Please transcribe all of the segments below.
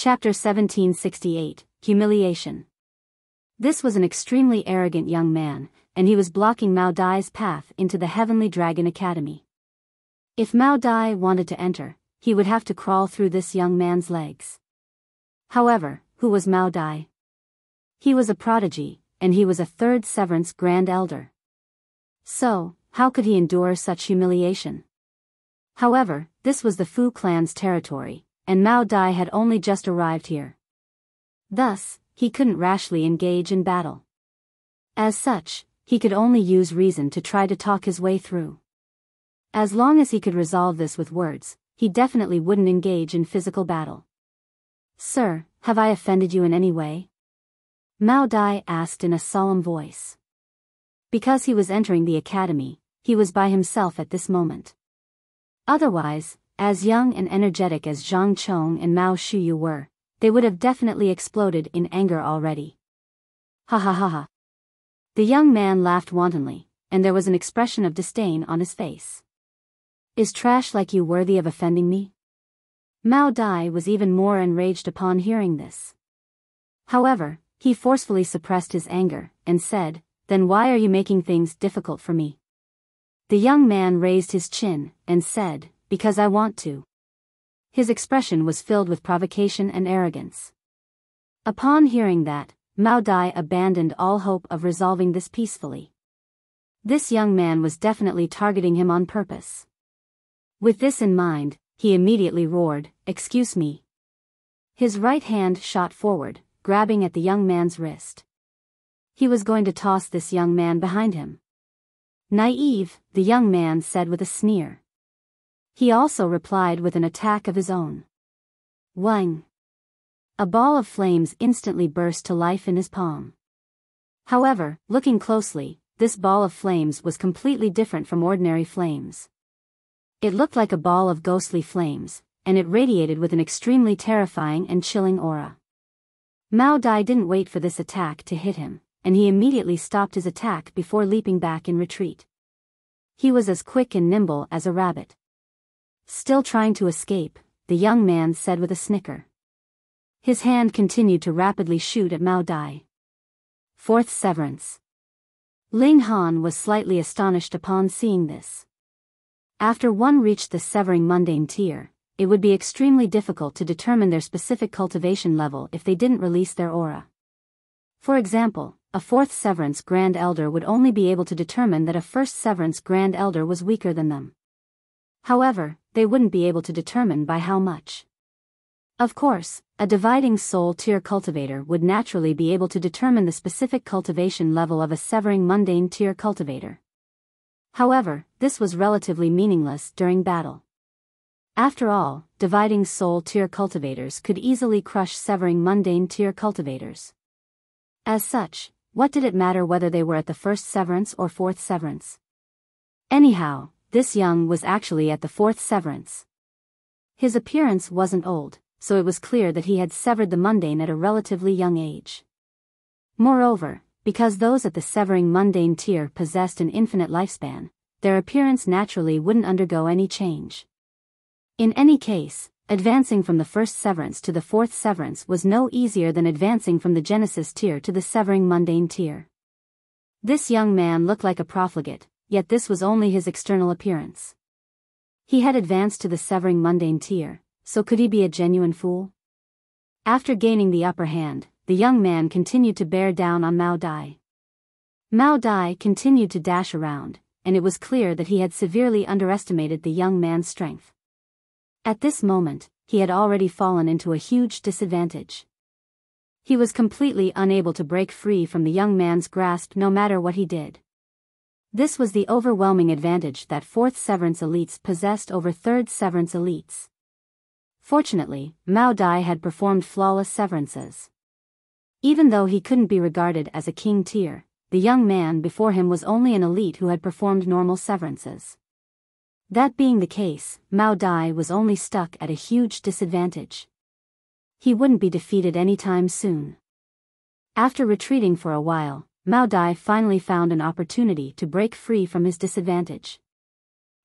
Chapter 1768, Humiliation. This was an extremely arrogant young man, and he was blocking Mao Dai's path into the Heavenly Dragon Academy. If Mao Dai wanted to enter, he would have to crawl through this young man's legs. However, who was Mao Dai? He was a prodigy, and he was a third Severance Grand Elder. So, how could he endure such humiliation? However, this was the Fu clan's territory, and Mao Dai had only just arrived here. Thus, he couldn't rashly engage in battle. As such, he could only use reason to try to talk his way through. As long as he could resolve this with words, he definitely wouldn't engage in physical battle. "Sir, have I offended you in any way?" Mao Dai asked in a solemn voice. Because he was entering the academy, he was by himself at this moment. Otherwise, as young and energetic as Zhang Chong and Mao Shuyu were, they would have definitely exploded in anger already. Ha ha ha ha. The young man laughed wantonly, and there was an expression of disdain on his face. "Is trash like you worthy of offending me?" Mao Dai was even more enraged upon hearing this. However, he forcefully suppressed his anger, and said, "Then why are you making things difficult for me?" The young man raised his chin, and said, "Because I want to." His expression was filled with provocation and arrogance. Upon hearing that, Mao Dai abandoned all hope of resolving this peacefully. This young man was definitely targeting him on purpose. With this in mind, he immediately roared, "Excuse me." His right hand shot forward, grabbing at the young man's wrist. He was going to toss this young man behind him. "Naive," the young man said with a sneer. He also replied with an attack of his own. Wang! A ball of flames instantly burst to life in his palm. However, looking closely, this ball of flames was completely different from ordinary flames. It looked like a ball of ghostly flames, and it radiated with an extremely terrifying and chilling aura. Mao Dai didn't wait for this attack to hit him, and he immediately stopped his attack before leaping back in retreat. He was as quick and nimble as a rabbit. Still trying to escape, the young man said with a snicker. His hand continued to rapidly shoot at Mao Dai. Fourth Severance. Ling Han was slightly astonished upon seeing this. After one reached the Severing Mundane tier, it would be extremely difficult to determine their specific cultivation level if they didn't release their aura. For example, a fourth Severance Grand Elder would only be able to determine that a first Severance Grand Elder was weaker than them. However, they wouldn't be able to determine by how much. Of course, a Dividing Soul tier cultivator would naturally be able to determine the specific cultivation level of a Severing Mundane tier cultivator. However, this was relatively meaningless during battle. After all, Dividing Soul tier cultivators could easily crush Severing Mundane tier cultivators. As such, what did it matter whether they were at the first Severance or fourth Severance? Anyhow, this young was actually at the fourth Severance. His appearance wasn't old, so it was clear that he had severed the mundane at a relatively young age. Moreover, because those at the Severing Mundane tier possessed an infinite lifespan, their appearance naturally wouldn't undergo any change. In any case, advancing from the first Severance to the fourth Severance was no easier than advancing from the Genesis tier to the Severing Mundane tier. This young man looked like a profligate, yet this was only his external appearance. He had advanced to the Severing Mundane tier, so could he be a genuine fool? After gaining the upper hand, the young man continued to bear down on Mao Dai. Mao Dai continued to dash around, and it was clear that he had severely underestimated the young man's strength. At this moment, he had already fallen into a huge disadvantage. He was completely unable to break free from the young man's grasp no matter what he did. This was the overwhelming advantage that fourth Severance elites possessed over third Severance elites. Fortunately, Mao Dai had performed flawless severances. Even though he couldn't be regarded as a king tier, the young man before him was only an elite who had performed normal severances. That being the case, Mao Dai was only stuck at a huge disadvantage. He wouldn't be defeated anytime soon. After retreating for a while, Mao Dai finally found an opportunity to break free from his disadvantage.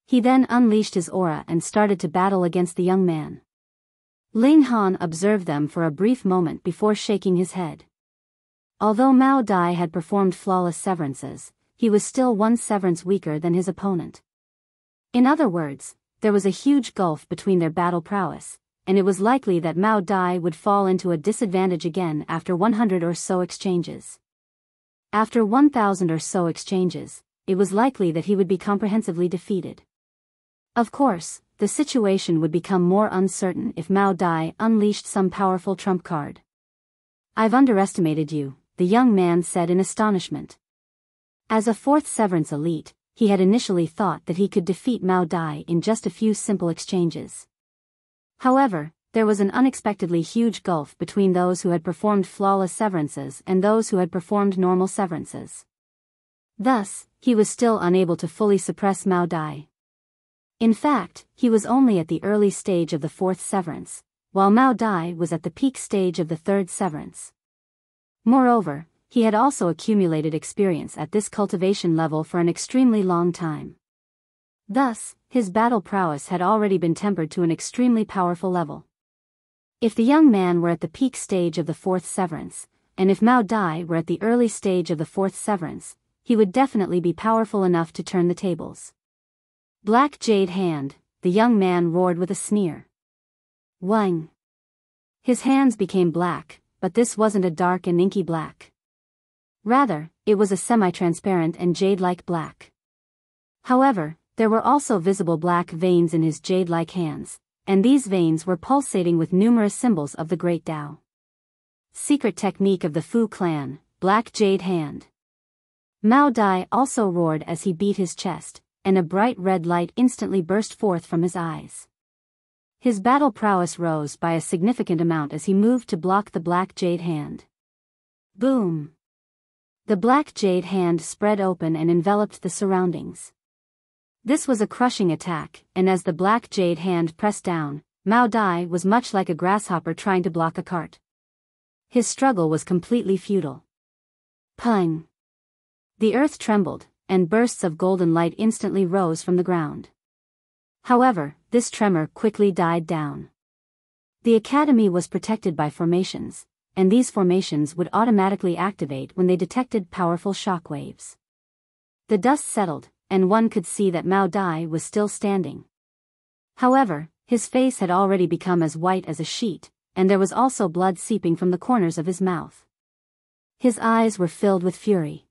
He then unleashed his aura and started to battle against the young man. Ling Han observed them for a brief moment before shaking his head. Although Mao Dai had performed flawless severances, he was still one severance weaker than his opponent. In other words, there was a huge gulf between their battle prowess, and it was likely that Mao Dai would fall into a disadvantage again after 100 or so exchanges. After 1,000 or so exchanges, it was likely that he would be comprehensively defeated. Of course, the situation would become more uncertain if Mao Dai unleashed some powerful trump card. "I've underestimated you," the young man said in astonishment. As a fourth severance elite, he had initially thought that he could defeat Mao Dai in just a few simple exchanges. However, there was an unexpectedly huge gulf between those who had performed flawless severances and those who had performed normal severances. Thus, he was still unable to fully suppress Mao Dai. In fact, he was only at the early stage of the fourth severance, while Mao Dai was at the peak stage of the third severance. Moreover, he had also accumulated experience at this cultivation level for an extremely long time. Thus, his battle prowess had already been tempered to an extremely powerful level. If the young man were at the peak stage of the fourth severance, and if Mao Dai were at the early stage of the fourth severance, he would definitely be powerful enough to turn the tables. "Black Jade Hand," the young man roared with a sneer. Wang. His hands became black, but this wasn't a dark and inky black. Rather, it was a semi-transparent and jade-like black. However, there were also visible black veins in his jade-like hands, and these veins were pulsating with numerous symbols of the Great Tao. Secret technique of the Fu clan, Black Jade Hand. Mao Dai also roared as he beat his chest, and a bright red light instantly burst forth from his eyes. His battle prowess rose by a significant amount as he moved to block the Black Jade Hand. Boom! The Black Jade Hand spread open and enveloped the surroundings. This was a crushing attack, and as the Black Jade Hand pressed down, Mao Dai was much like a grasshopper trying to block a cart. His struggle was completely futile. Pung! The earth trembled, and bursts of golden light instantly rose from the ground. However, this tremor quickly died down. The academy was protected by formations, and these formations would automatically activate when they detected powerful shock waves. The dust settled, and one could see that Mao Dai was still standing. However, his face had already become as white as a sheet, and there was also blood seeping from the corners of his mouth. His eyes were filled with fury.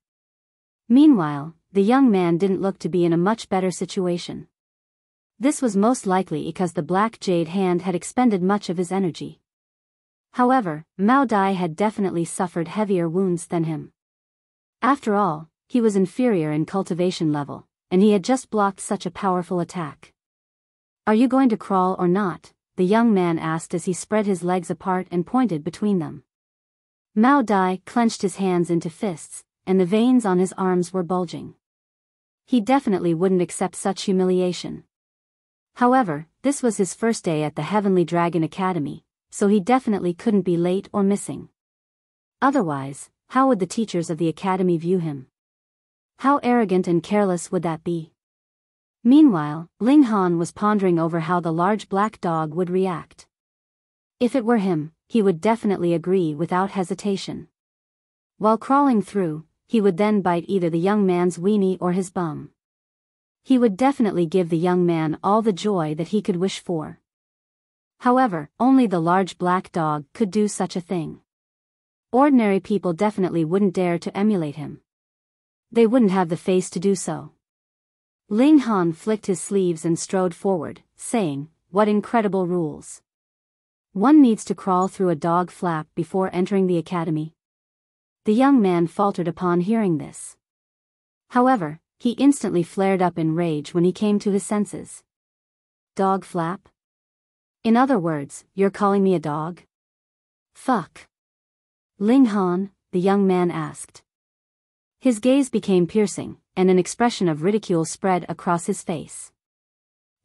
Meanwhile, the young man didn't look to be in a much better situation. This was most likely because the Black Jade Hand had expended much of his energy. However, Mao Dai had definitely suffered heavier wounds than him. After all, he was inferior in cultivation level, and he had just blocked such a powerful attack. "Are you going to crawl or not?" the young man asked as he spread his legs apart and pointed between them. Mao Dai clenched his hands into fists, and the veins on his arms were bulging. He definitely wouldn't accept such humiliation. However, this was his first day at the Heavenly Dragon Academy, so he definitely couldn't be late or missing. Otherwise, how would the teachers of the academy view him? How arrogant and careless would that be? Meanwhile, Ling Han was pondering over how the large black dog would react. If it were him, he would definitely agree without hesitation. While crawling through, he would then bite either the young man's weenie or his bum. He would definitely give the young man all the joy that he could wish for. However, only the large black dog could do such a thing. Ordinary people definitely wouldn't dare to emulate him. They wouldn't have the face to do so. Ling Han flicked his sleeves and strode forward, saying, "What incredible rules. One needs to crawl through a dog flap before entering the academy." The young man faltered upon hearing this. However, he instantly flared up in rage when he came to his senses. "Dog flap? In other words, you're calling me a dog?" "Fuck. Ling Han?" the young man asked. His gaze became piercing, and an expression of ridicule spread across his face.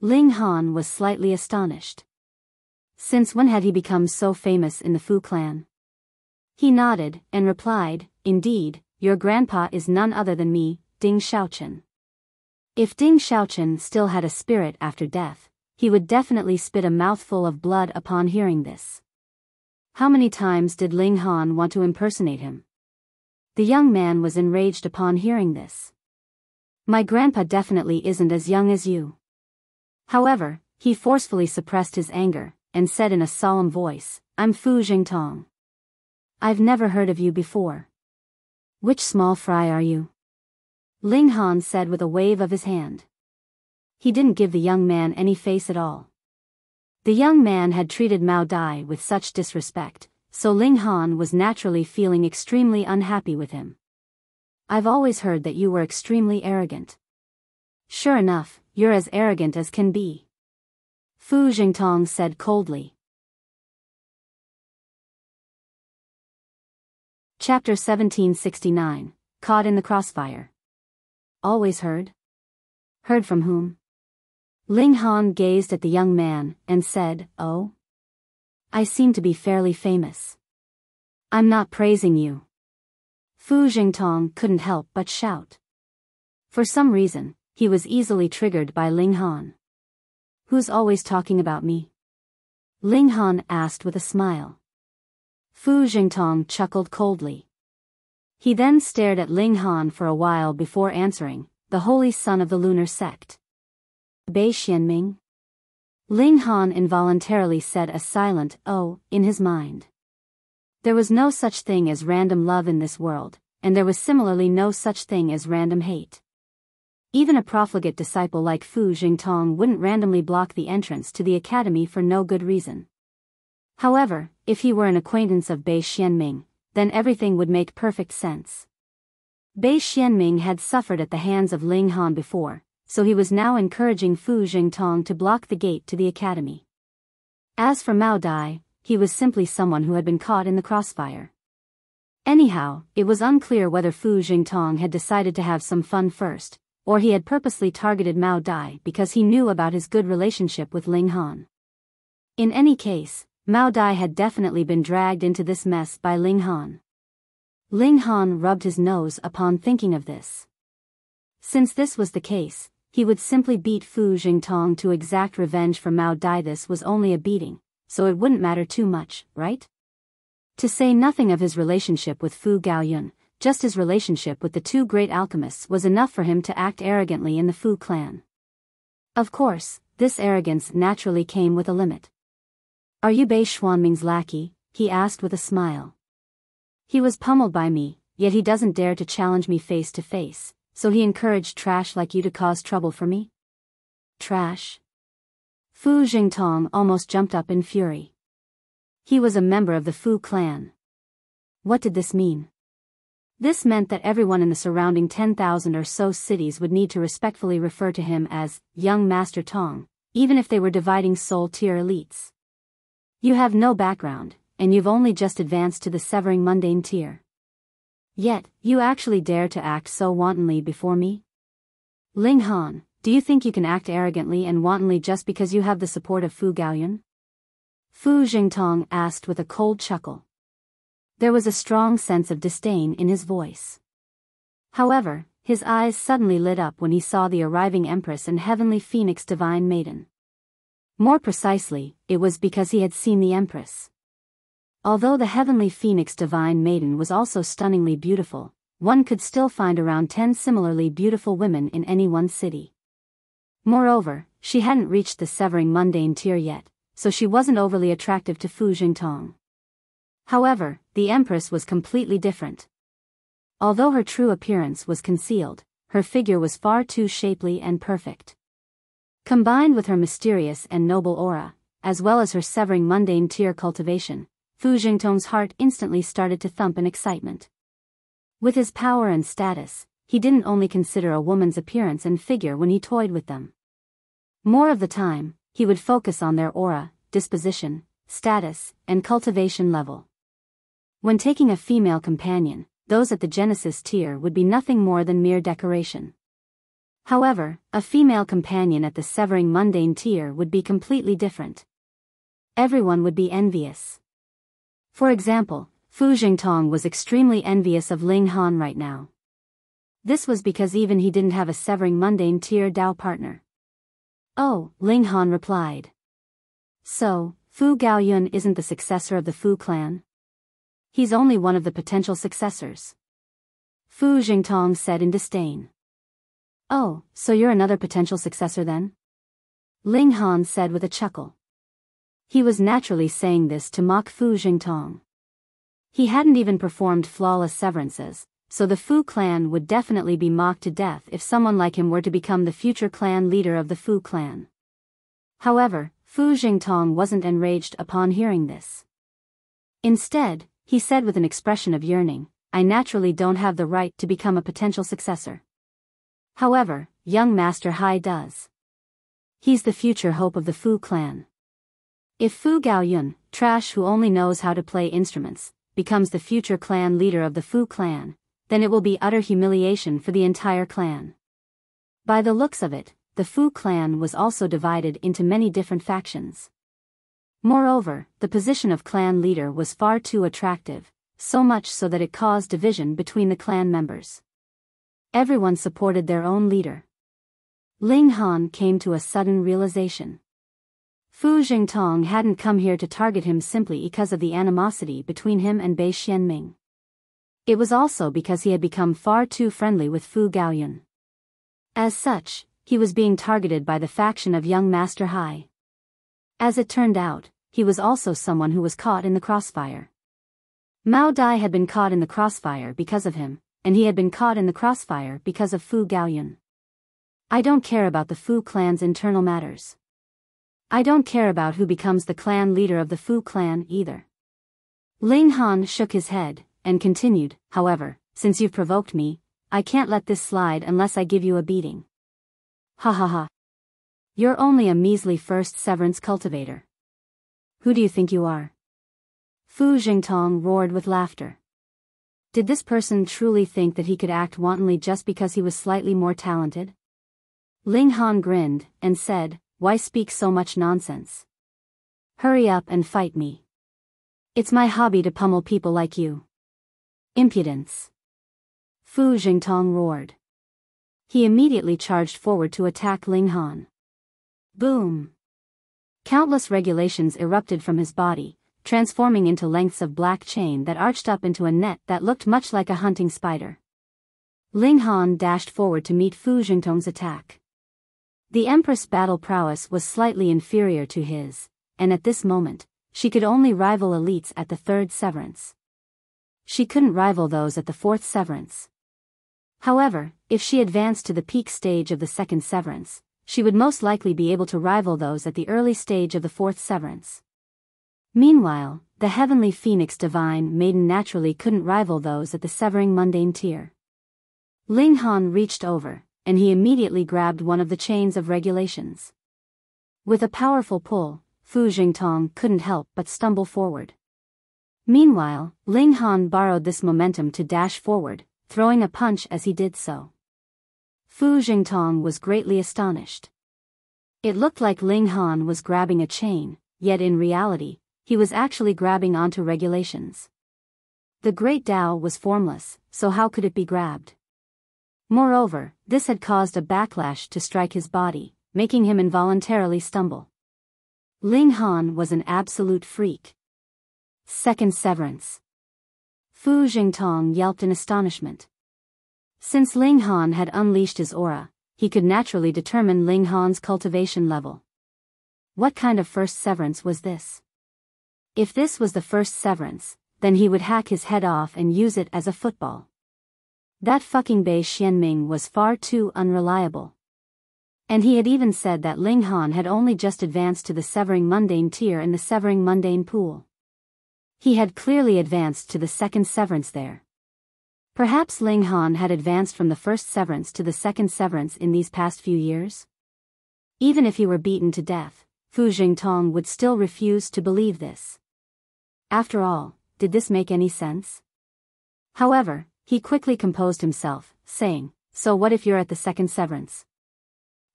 Ling Han was slightly astonished. Since when had he become so famous in the Fu clan? He nodded, and replied, "Indeed, your grandpa is none other than me, Ding Xiaochen." If Ding Xiaochen still had a spirit after death, he would definitely spit a mouthful of blood upon hearing this. How many times did Ling Han want to impersonate him? The young man was enraged upon hearing this. My grandpa definitely isn't as young as you. However, he forcefully suppressed his anger, and said in a solemn voice, I'm Fu Jingtong. I've never heard of you before. Which small fry are you? Ling Han said with a wave of his hand. He didn't give the young man any face at all. The young man had treated Mao Dai with such disrespect, so Ling Han was naturally feeling extremely unhappy with him. I've always heard that you were extremely arrogant. Sure enough, you're as arrogant as can be. Fu Jingtong said coldly. Chapter 1769, Caught in the Crossfire. Always heard? Heard from whom? Ling Han gazed at the young man, and said, Oh? I seem to be fairly famous. I'm not praising you. Fu Jingtong couldn't help but shout. For some reason, he was easily triggered by Ling Han. Who's always talking about me? Ling Han asked with a smile. Fu Jingtong chuckled coldly. He then stared at Ling Han for a while before answering, the holy son of the lunar sect. Bei Xianming? Ling Han involuntarily said a silent "oh" in his mind. There was no such thing as random love in this world, and there was similarly no such thing as random hate. Even a profligate disciple like Fu Jingtong wouldn't randomly block the entrance to the academy for no good reason. However, if he were an acquaintance of Bei Xianming, then everything would make perfect sense. Bei Xianming had suffered at the hands of Ling Han before, so he was now encouraging Fu Jingtong to block the gate to the academy. As for Mao Dai, he was simply someone who had been caught in the crossfire. Anyhow, it was unclear whether Fu Jingtong had decided to have some fun first, or he had purposely targeted Mao Dai because he knew about his good relationship with Ling Han. In any case, Mao Dai had definitely been dragged into this mess by Ling Han. Ling Han rubbed his nose upon thinking of this. Since this was the case, he would simply beat Fu Jingtong to exact revenge for Mao Dai. This was only a beating, so it wouldn't matter too much, right? To say nothing of his relationship with Fu Gaoyun, just his relationship with the two great alchemists was enough for him to act arrogantly in the Fu clan. Of course, this arrogance naturally came with a limit. Are you Bei Xuanming's lackey? He asked with a smile. He was pummeled by me, yet he doesn't dare to challenge me face to face. So he encouraged trash like you to cause trouble for me? Trash? Fu Jingtong almost jumped up in fury. He was a member of the Fu clan. What did this mean? This meant that everyone in the surrounding 10,000 or so cities would need to respectfully refer to him as Young Master Tong, even if they were dividing soul tier elites. You have no background, and you've only just advanced to the severing mundane tier. Yet, you actually dare to act so wantonly before me? Ling Han, do you think you can act arrogantly and wantonly just because you have the support of Fu Gaoyun? Fu Jingtong asked with a cold chuckle. There was a strong sense of disdain in his voice. However, his eyes suddenly lit up when he saw the arriving Empress and Heavenly Phoenix Divine Maiden. More precisely, it was because he had seen the Empress. Although the Heavenly Phoenix Divine Maiden was also stunningly beautiful, one could still find around 10 similarly beautiful women in any one city. Moreover, she hadn't reached the severing mundane tier yet, so she wasn't overly attractive to Fu Jingtong. However, the Empress was completely different. Although her true appearance was concealed, her figure was far too shapely and perfect. Combined with her mysterious and noble aura, as well as her severing mundane tier cultivation, Fu Jingtong's heart instantly started to thump in excitement. With his power and status, he didn't only consider a woman's appearance and figure when he toyed with them. More of the time, he would focus on their aura, disposition, status, and cultivation level. When taking a female companion, those at the Genesis tier would be nothing more than mere decoration. However, a female companion at the severing mundane tier would be completely different. Everyone would be envious. For example, Fu Jingtong was extremely envious of Ling Han right now. This was because even he didn't have a severing mundane tier Dao partner. Oh, Ling Han replied. So, Fu Gaoyun isn't the successor of the Fu clan? He's only one of the potential successors. Fu Jingtong said in disdain. Oh, so you're another potential successor then? Ling Han said with a chuckle. He was naturally saying this to mock Fu Jingtong. He hadn't even performed flawless severances, so the Fu clan would definitely be mocked to death if someone like him were to become the future clan leader of the Fu clan. However, Fu Jingtong wasn't enraged upon hearing this. Instead, he said with an expression of yearning, I naturally don't have the right to become a potential successor. However, young Master Hai does. He's the future hope of the Fu clan. If Fu Gaoyun, trash who only knows how to play instruments, becomes the future clan leader of the Fu clan, then it will be utter humiliation for the entire clan. By the looks of it, the Fu clan was also divided into many different factions. Moreover, the position of clan leader was far too attractive, so much so that it caused division between the clan members. Everyone supported their own leader. Ling Han came to a sudden realization. Fu Jingtong hadn't come here to target him simply because of the animosity between him and Bei Xianming. It was also because he had become far too friendly with Fu Gaoyun. As such, he was being targeted by the faction of young Master Hai. As it turned out, he was also someone who was caught in the crossfire. Mao Dai had been caught in the crossfire because of him, and he had been caught in the crossfire because of Fu Gaoyun. I don't care about the Fu clan's internal matters. I don't care about who becomes the clan leader of the Fu clan either. Ling Han shook his head, and continued, however, since you've provoked me, I can't let this slide unless I give you a beating. Ha ha ha. You're only a measly first severance cultivator. Who do you think you are? Fu Jingtong roared with laughter. Did this person truly think that he could act wantonly just because he was slightly more talented? Ling Han grinned, and said, why speak so much nonsense? Hurry up and fight me. It's my hobby to pummel people like you. Impudence. Fu Jingtong roared. He immediately charged forward to attack Ling Han. Boom! Countless regulations erupted from his body, transforming into lengths of black chain that arched up into a net that looked much like a hunting spider. Ling Han dashed forward to meet Fu Jingtong's attack. The Empress' battle prowess was slightly inferior to his, and at this moment, she could only rival elites at the third severance. She couldn't rival those at the fourth severance. However, if she advanced to the peak stage of the second severance, she would most likely be able to rival those at the early stage of the fourth severance. Meanwhile, the heavenly phoenix divine Maiden naturally couldn't rival those at the severing mundane tier. Ling Han reached over, and he immediately grabbed one of the chains of regulations. With a powerful pull, Fu Jingtong couldn't help but stumble forward. Meanwhile, Ling Han borrowed this momentum to dash forward, throwing a punch as he did so. Fu Jingtong was greatly astonished. It looked like Ling Han was grabbing a chain, yet in reality, he was actually grabbing onto regulations. The Great Tao was formless, so how could it be grabbed? Moreover, this had caused a backlash to strike his body, making him involuntarily stumble. Ling Han was an absolute freak. Second severance. Fu Jingtong yelped in astonishment. Since Ling Han had unleashed his aura, he could naturally determine Ling Han's cultivation level. What kind of first severance was this? If this was the first severance, then he would hack his head off and use it as a football. That fucking Bei Xianming was far too unreliable. And he had even said that Ling Han had only just advanced to the severing mundane tier in the severing mundane pool. He had clearly advanced to the second severance there. Perhaps Ling Han had advanced from the first severance to the second severance in these past few years? Even if he were beaten to death, Fu Jingtong would still refuse to believe this. After all, did this make any sense? However, he quickly composed himself, saying, so what if you're at the second severance?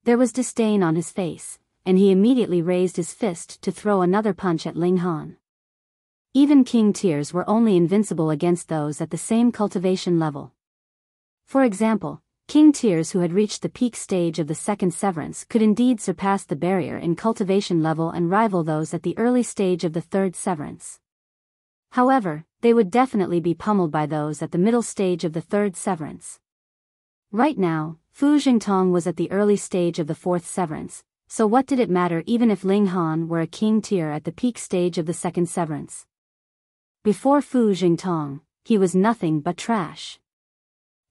There was disdain on his face, and he immediately raised his fist to throw another punch at Ling Han. Even king tiers were only invincible against those at the same cultivation level. For example, king tiers who had reached the peak stage of the second severance could indeed surpass the barrier in cultivation level and rival those at the early stage of the third severance. However, they would definitely be pummeled by those at the middle stage of the third severance. Right now, Fu Jingtong was at the early stage of the fourth severance, so what did it matter even if Ling Han were a king tier at the peak stage of the second severance? Before Fu Jingtong, he was nothing but trash.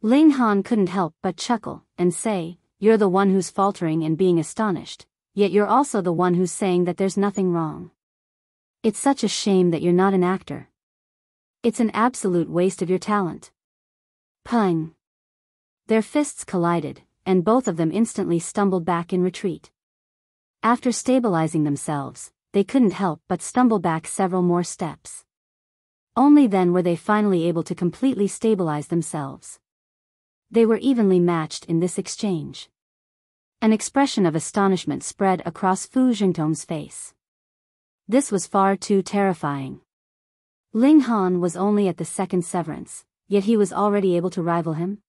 Ling Han couldn't help but chuckle and say, "You're the one who's faltering and being astonished, yet you're also the one who's saying that there's nothing wrong. It's such a shame that you're not an actor. It's an absolute waste of your talent." Pung! Their fists collided, and both of them instantly stumbled back in retreat. After stabilizing themselves, they couldn't help but stumble back several more steps. Only then were they finally able to completely stabilize themselves. They were evenly matched in this exchange. An expression of astonishment spread across Fu Jingtong's face. This was far too terrifying. Ling Han was only at the second severance, yet he was already able to rival him?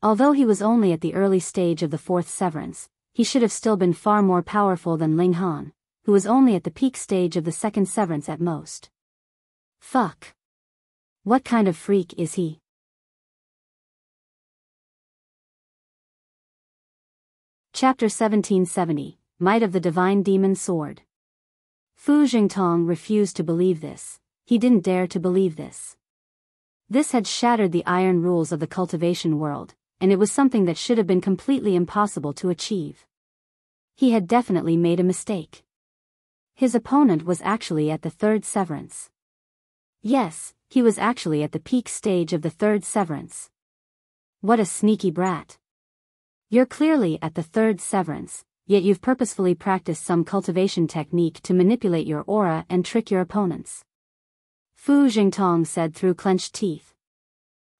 Although he was only at the early stage of the fourth severance, he should have still been far more powerful than Ling Han, who was only at the peak stage of the second severance at most. Fuck. What kind of freak is he? Chapter 1770, Might of the Divine Demon Sword. Fu Jingtong refused to believe this. He didn't dare to believe this. This had shattered the iron rules of the cultivation world, and it was something that should have been completely impossible to achieve. He had definitely made a mistake. His opponent was actually at the third severance. Yes, he was actually at the peak stage of the third severance. What a sneaky brat. You're clearly at the third severance, yet you've purposefully practiced some cultivation technique to manipulate your aura and trick your opponents. Fu Jingtong said through clenched teeth.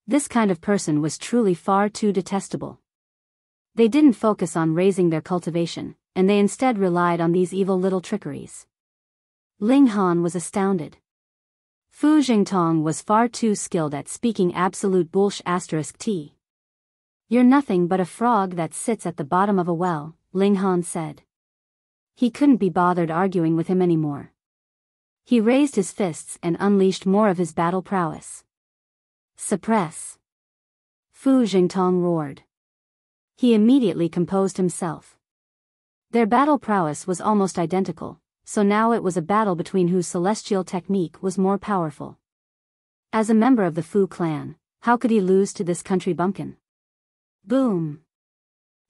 This kind of person was truly far too detestable. They didn't focus on raising their cultivation, and they instead relied on these evil little trickeries. Ling Han was astounded. Fu Jingtong was far too skilled at speaking absolute bullsh*t. You're nothing but a frog that sits at the bottom of a well, Ling Han said. He couldn't be bothered arguing with him anymore. He raised his fists and unleashed more of his battle prowess. Suppress! Fu Jingtong roared. He immediately composed himself. Their battle prowess was almost identical, so now it was a battle between whose celestial technique was more powerful. As a member of the Fu clan, how could he lose to this country bumpkin? Boom!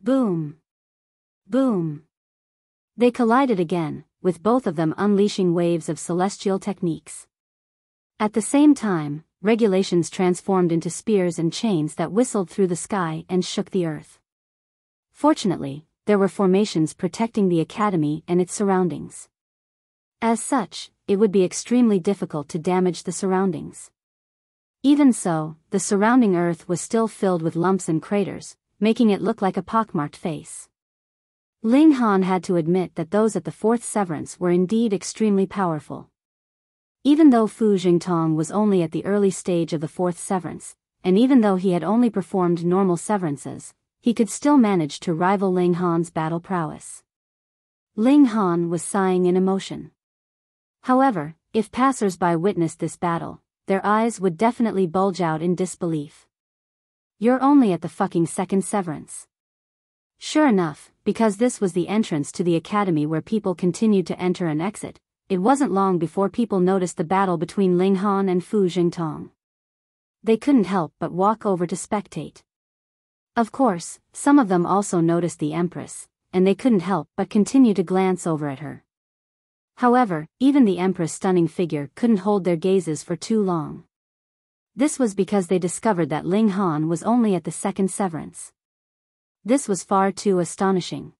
Boom! Boom! They collided again, with both of them unleashing waves of celestial techniques. At the same time, regulations transformed into spears and chains that whistled through the sky and shook the earth. Fortunately, there were formations protecting the academy and its surroundings. As such, it would be extremely difficult to damage the surroundings. Even so, the surrounding earth was still filled with lumps and craters, making it look like a pockmarked face. Ling Han had to admit that those at the fourth severance were indeed extremely powerful. Even though Fu Jingtong was only at the early stage of the fourth severance, and even though he had only performed normal severances, he could still manage to rival Ling Han's battle prowess. Ling Han was sighing in emotion. However, if passers-by witnessed this battle, their eyes would definitely bulge out in disbelief. You're only at the fucking second severance. Sure enough, because this was the entrance to the academy where people continued to enter and exit, it wasn't long before people noticed the battle between Ling Han and Fu Jingtong. They couldn't help but walk over to spectate. Of course, some of them also noticed the Empress, and they couldn't help but continue to glance over at her. However, even the Empress' stunning figure couldn't hold their gazes for too long. This was because they discovered that Ling Han was only at the second severance. This was far too astonishing.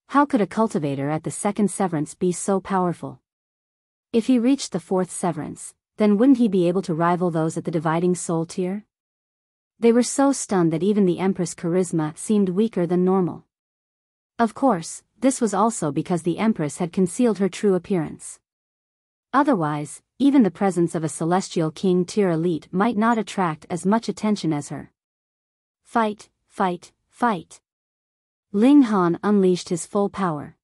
How could a cultivator at the second severance be so powerful? If he reached the fourth severance, then wouldn't he be able to rival those at the dividing soul tier? They were so stunned that even the Empress' charisma seemed weaker than normal. Of course, this was also because the Empress had concealed her true appearance. Otherwise, even the presence of a celestial king tier elite might not attract as much attention as her. Fight! fight, fight. Ling Han unleashed his full power.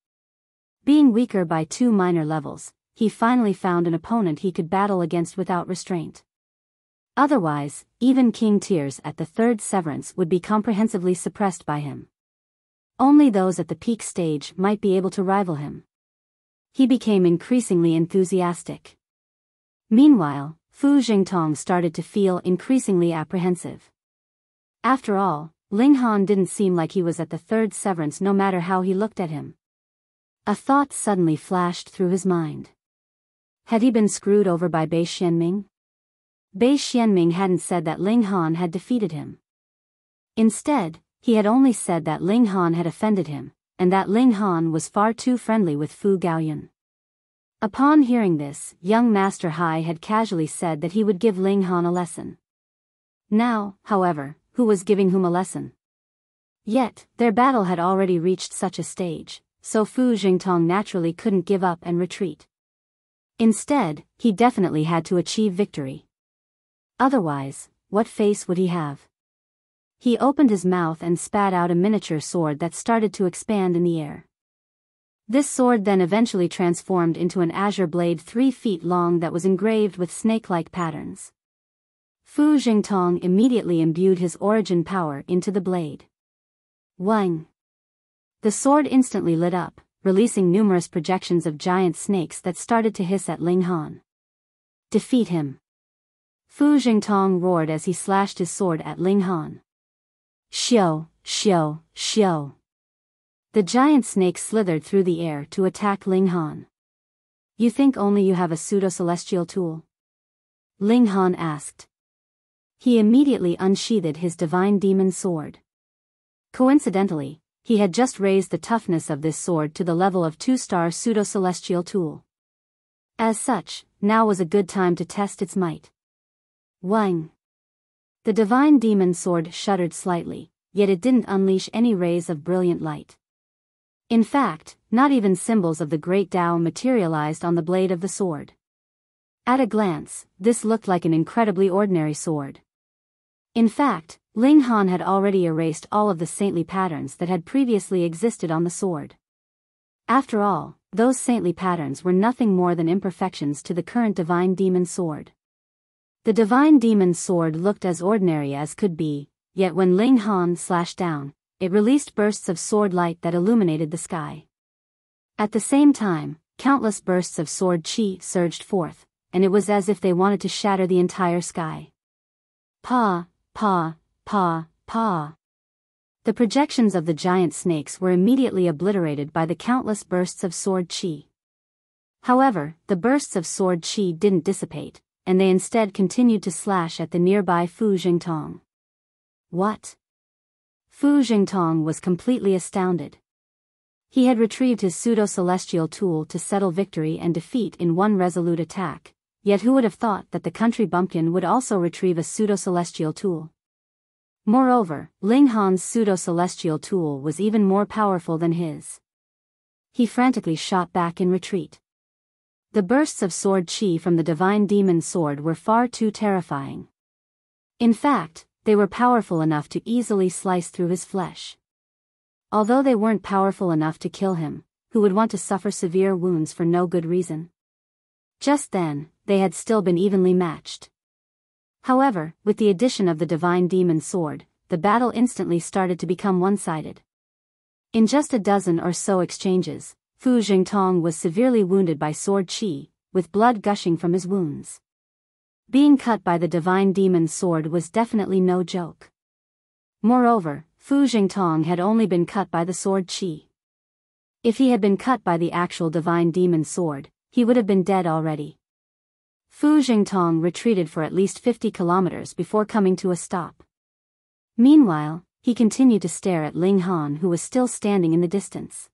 Being weaker by 2 minor levels, he finally found an opponent he could battle against without restraint. Otherwise, even King Tears at the 3rd Severance would be comprehensively suppressed by him. Only those at the peak stage might be able to rival him. He became increasingly enthusiastic. Meanwhile, Fu Jingtong started to feel increasingly apprehensive. After all, Ling Han didn't seem like he was at the 3rd Severance no matter how he looked at him. A thought suddenly flashed through his mind. Had he been screwed over by Bei Xianming? Bei Xianming hadn't said that Ling Han had defeated him. Instead, he had only said that Ling Han had offended him, and that Ling Han was far too friendly with Fu Gaoyun. Upon hearing this, young Master Hai had casually said that he would give Ling Han a lesson. Now, however, who was giving whom a lesson? Yet, their battle had already reached such a stage, so Fu Jingtong naturally couldn't give up and retreat. Instead, he definitely had to achieve victory. Otherwise, what face would he have? He opened his mouth and spat out a miniature sword that started to expand in the air. This sword then eventually transformed into an azure blade 3 feet long that was engraved with snake-like patterns. Fu Jingtong immediately imbued his origin power into the blade. Wang! The sword instantly lit up, releasing numerous projections of giant snakes that started to hiss at Ling Han. Defeat him! Fu Jingtong roared as he slashed his sword at Ling Han. Xiao, xiao, xiao. The giant snake slithered through the air to attack Ling Han. You think only you have a pseudo-celestial tool? Ling Han asked. He immediately unsheathed his divine demon sword. Coincidentally, he had just raised the toughness of this sword to the level of 2-star pseudo-celestial tool. As such, now was a good time to test its might. Wang! The divine demon sword shuddered slightly, yet it didn't unleash any rays of brilliant light. In fact, not even symbols of the great Tao materialized on the blade of the sword. At a glance, this looked like an incredibly ordinary sword. In fact, Ling Han had already erased all of the saintly patterns that had previously existed on the sword. After all, those saintly patterns were nothing more than imperfections to the current divine demon sword. The divine demon sword looked as ordinary as could be, yet when Ling Han slashed down, it released bursts of sword light that illuminated the sky. At the same time, countless bursts of sword chi surged forth, and it was as if they wanted to shatter the entire sky. Pa, pa, pa, pa. The projections of the giant snakes were immediately obliterated by the countless bursts of sword chi. However, the bursts of sword chi didn't dissipate, and they instead continued to slash at the nearby Fu Jingtong. What? Fu Jingtong was completely astounded. He had retrieved his pseudo-celestial tool to settle victory and defeat in one resolute attack, yet who would have thought that the country bumpkin would also retrieve a pseudo-celestial tool? Moreover, Ling Han's pseudo-celestial tool was even more powerful than his. He frantically shot back in retreat. The bursts of sword chi from the divine demon sword were far too terrifying. In fact, they were powerful enough to easily slice through his flesh. Although they weren't powerful enough to kill him, who would want to suffer severe wounds for no good reason? Just then, they had still been evenly matched. However, with the addition of the divine demon sword, the battle instantly started to become one-sided. In just a dozen or so exchanges, Fu Jingtong was severely wounded by sword chi, with blood gushing from his wounds. Being cut by the divine demon sword was definitely no joke. Moreover, Fu Jingtong had only been cut by the sword chi. If he had been cut by the actual divine demon sword, he would have been dead already. Fu Jingtong retreated for at least 50 kilometers before coming to a stop. Meanwhile, he continued to stare at Ling Han, who was still standing in the distance.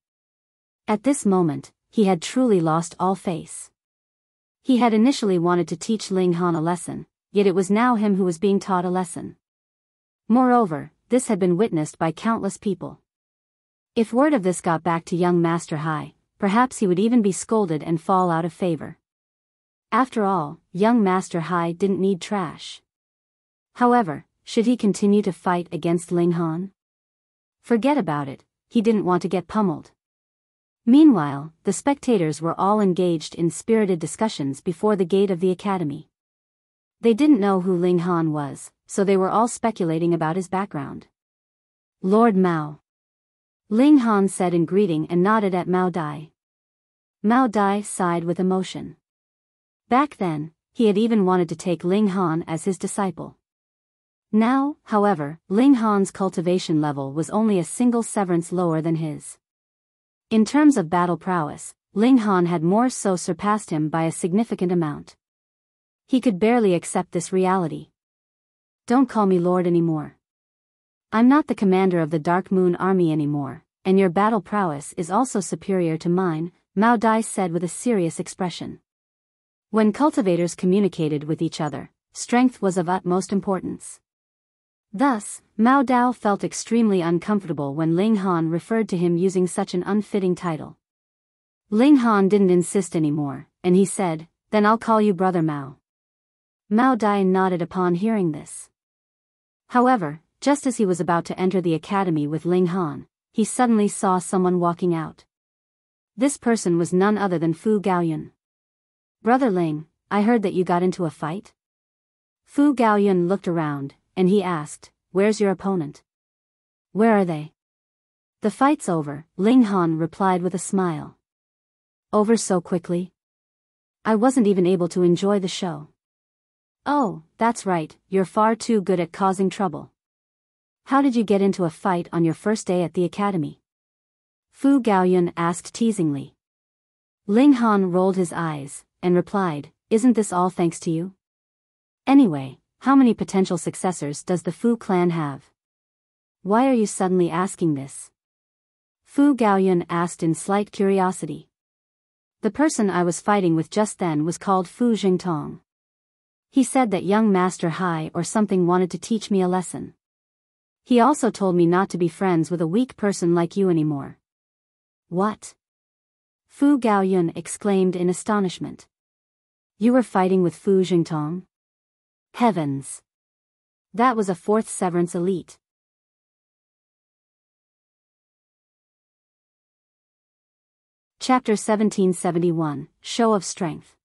At this moment, he had truly lost all face. He had initially wanted to teach Ling Han a lesson, yet it was now him who was being taught a lesson. Moreover, this had been witnessed by countless people. If word of this got back to young Master Hai, perhaps he would even be scolded and fall out of favor. After all, young Master Hai didn't need trash. However, should he continue to fight against Ling Han? Forget about it, he didn't want to get pummeled. Meanwhile, the spectators were all engaged in spirited discussions before the gate of the academy. They didn't know who Ling Han was, so they were all speculating about his background. Lord Mao. Ling Han said in greeting and nodded at Mao Dai. Mao Dai sighed with emotion. Back then, he had even wanted to take Ling Han as his disciple. Now, however, Ling Han's cultivation level was only a single severance lower than his. In terms of battle prowess, Ling Han had more so surpassed him by a significant amount. He could barely accept this reality. Don't call me Lord anymore. I'm not the commander of the Dark Moon Army anymore, and your battle prowess is also superior to mine, Mao Dai said with a serious expression. When cultivators communicated with each other, strength was of utmost importance. Thus, Mao Dao felt extremely uncomfortable when Ling Han referred to him using such an unfitting title. Ling Han didn't insist anymore, and he said, "Then I'll call you Brother Mao." Mao Dai nodded upon hearing this. However, just as he was about to enter the academy with Ling Han, he suddenly saw someone walking out. This person was none other than Fu Gaoyun. "Brother Ling, I heard that you got into a fight?" Fu Gaoyun looked around, and he asked, "Where's your opponent? Where are they?" "The fight's over," Ling Han replied with a smile. "Over so quickly? I wasn't even able to enjoy the show." "Oh, that's right, you're far too good at causing trouble. How did you get into a fight on your first day at the academy?" Fu Gaoyun asked teasingly. Ling Han rolled his eyes, and replied, "Isn't this all thanks to you? Anyway, how many potential successors does the Fu clan have? Why are you suddenly asking this?" Fu Gaoyun asked in slight curiosity. "The person I was fighting with just then was called Fu Jingtong. He said that young Master Hai or something wanted to teach me a lesson. He also told me not to be friends with a weak person like you anymore." "What?" Fu Gaoyun exclaimed in astonishment. "You were fighting with Fu Jingtong? Heavens! That was a fourth severance elite." Chapter 1771, Show of Strength.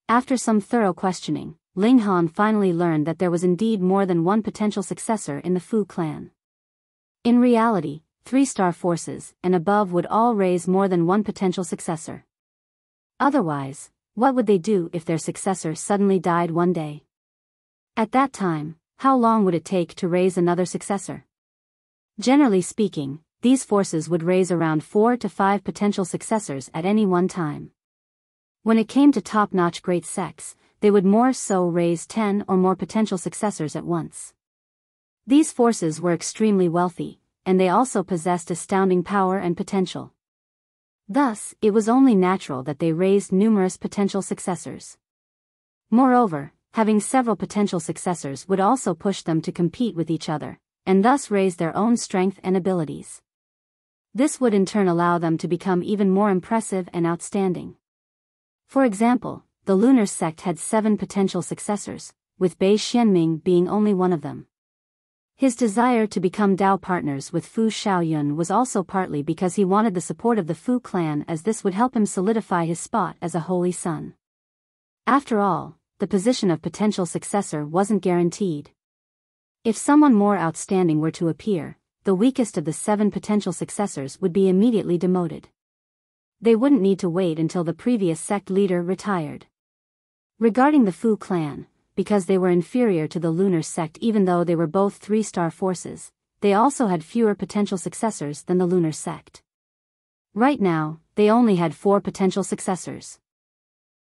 After some thorough questioning, Ling Han finally learned that there was indeed more than one potential successor in the Fu clan. In reality, 3-star forces and above would all raise more than one potential successor. Otherwise, what would they do if their successor suddenly died one day? At that time, how long would it take to raise another successor? Generally speaking, these forces would raise around 4 to 5 potential successors at any one time. When it came to top-notch great sects, they would more so raise 10 or more potential successors at once. These forces were extremely wealthy, and they also possessed astounding power and potential. Thus, it was only natural that they raised numerous potential successors. Moreover, having several potential successors would also push them to compete with each other, and thus raise their own strength and abilities. This would in turn allow them to become even more impressive and outstanding. For example, the Lunar Sect had 7 potential successors, with Bei Xianming being only one of them. His desire to become Dao partners with Fu Shaoyun was also partly because he wanted the support of the Fu clan, as this would help him solidify his spot as a holy son. After all, the position of potential successor wasn't guaranteed. If someone more outstanding were to appear, the weakest of the 7 potential successors would be immediately demoted. They wouldn't need to wait until the previous sect leader retired. Regarding the Fu clan, because they were inferior to the Lunar Sect even though they were both 3-star forces, they also had fewer potential successors than the Lunar Sect. Right now, they only had 4 potential successors.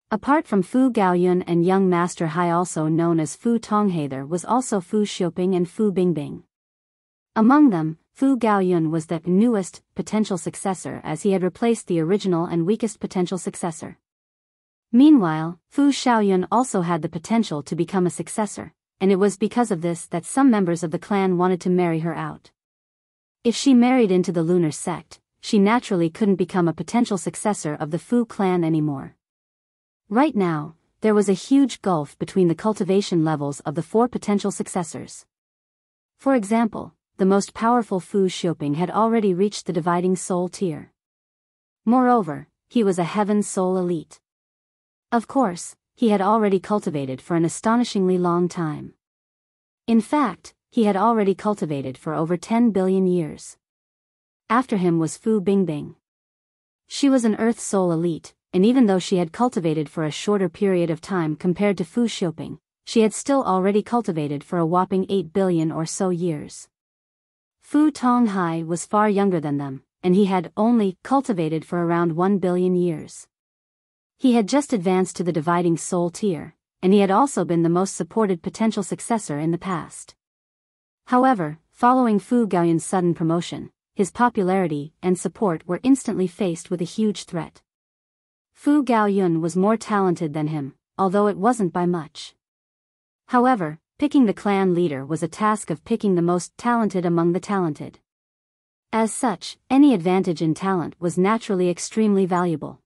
Apart from Fu Gaoyun and young Master Hai, also known as Fu Tonghai, there was also Fu Xiuping and Fu Bingbing. Among them, Fu Gaoyun was the newest potential successor, as he had replaced the original and weakest potential successor. Meanwhile, Fu Shaoyun also had the potential to become a successor, and it was because of this that some members of the clan wanted to marry her out. If she married into the Lunar Sect, she naturally couldn't become a potential successor of the Fu clan anymore. Right now, there was a huge gulf between the cultivation levels of the 4 potential successors. For example, the most powerful Fu Xiuping had already reached the dividing soul tier. Moreover, he was a heaven soul elite. Of course, he had already cultivated for an astonishingly long time. In fact, he had already cultivated for over 10 billion years. After him was Fu Bingbing. She was an earth soul elite, and even though she had cultivated for a shorter period of time compared to Fu Xiuping, she had still already cultivated for a whopping 8 billion or so years. Fu Tonghai was far younger than them, and he had only cultivated for around 1 billion years. He had just advanced to the dividing soul tier, and he had also been the most supported potential successor in the past. However, following Fu Gaoyun's sudden promotion, his popularity and support were instantly faced with a huge threat. Fu Gaoyun was more talented than him, although it wasn't by much. However, picking the clan leader was a task of picking the most talented among the talented. As such, any advantage in talent was naturally extremely valuable.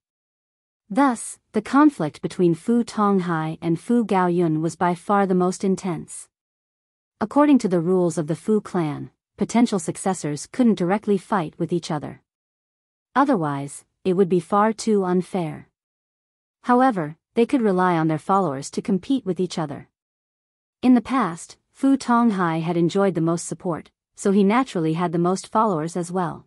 Thus, the conflict between Fu Tonghai and Fu Gaoyun was by far the most intense. According to the rules of the Fu clan, potential successors couldn't directly fight with each other. Otherwise, it would be far too unfair. However, they could rely on their followers to compete with each other. In the past, Fu Tonghai had enjoyed the most support, so he naturally had the most followers as well.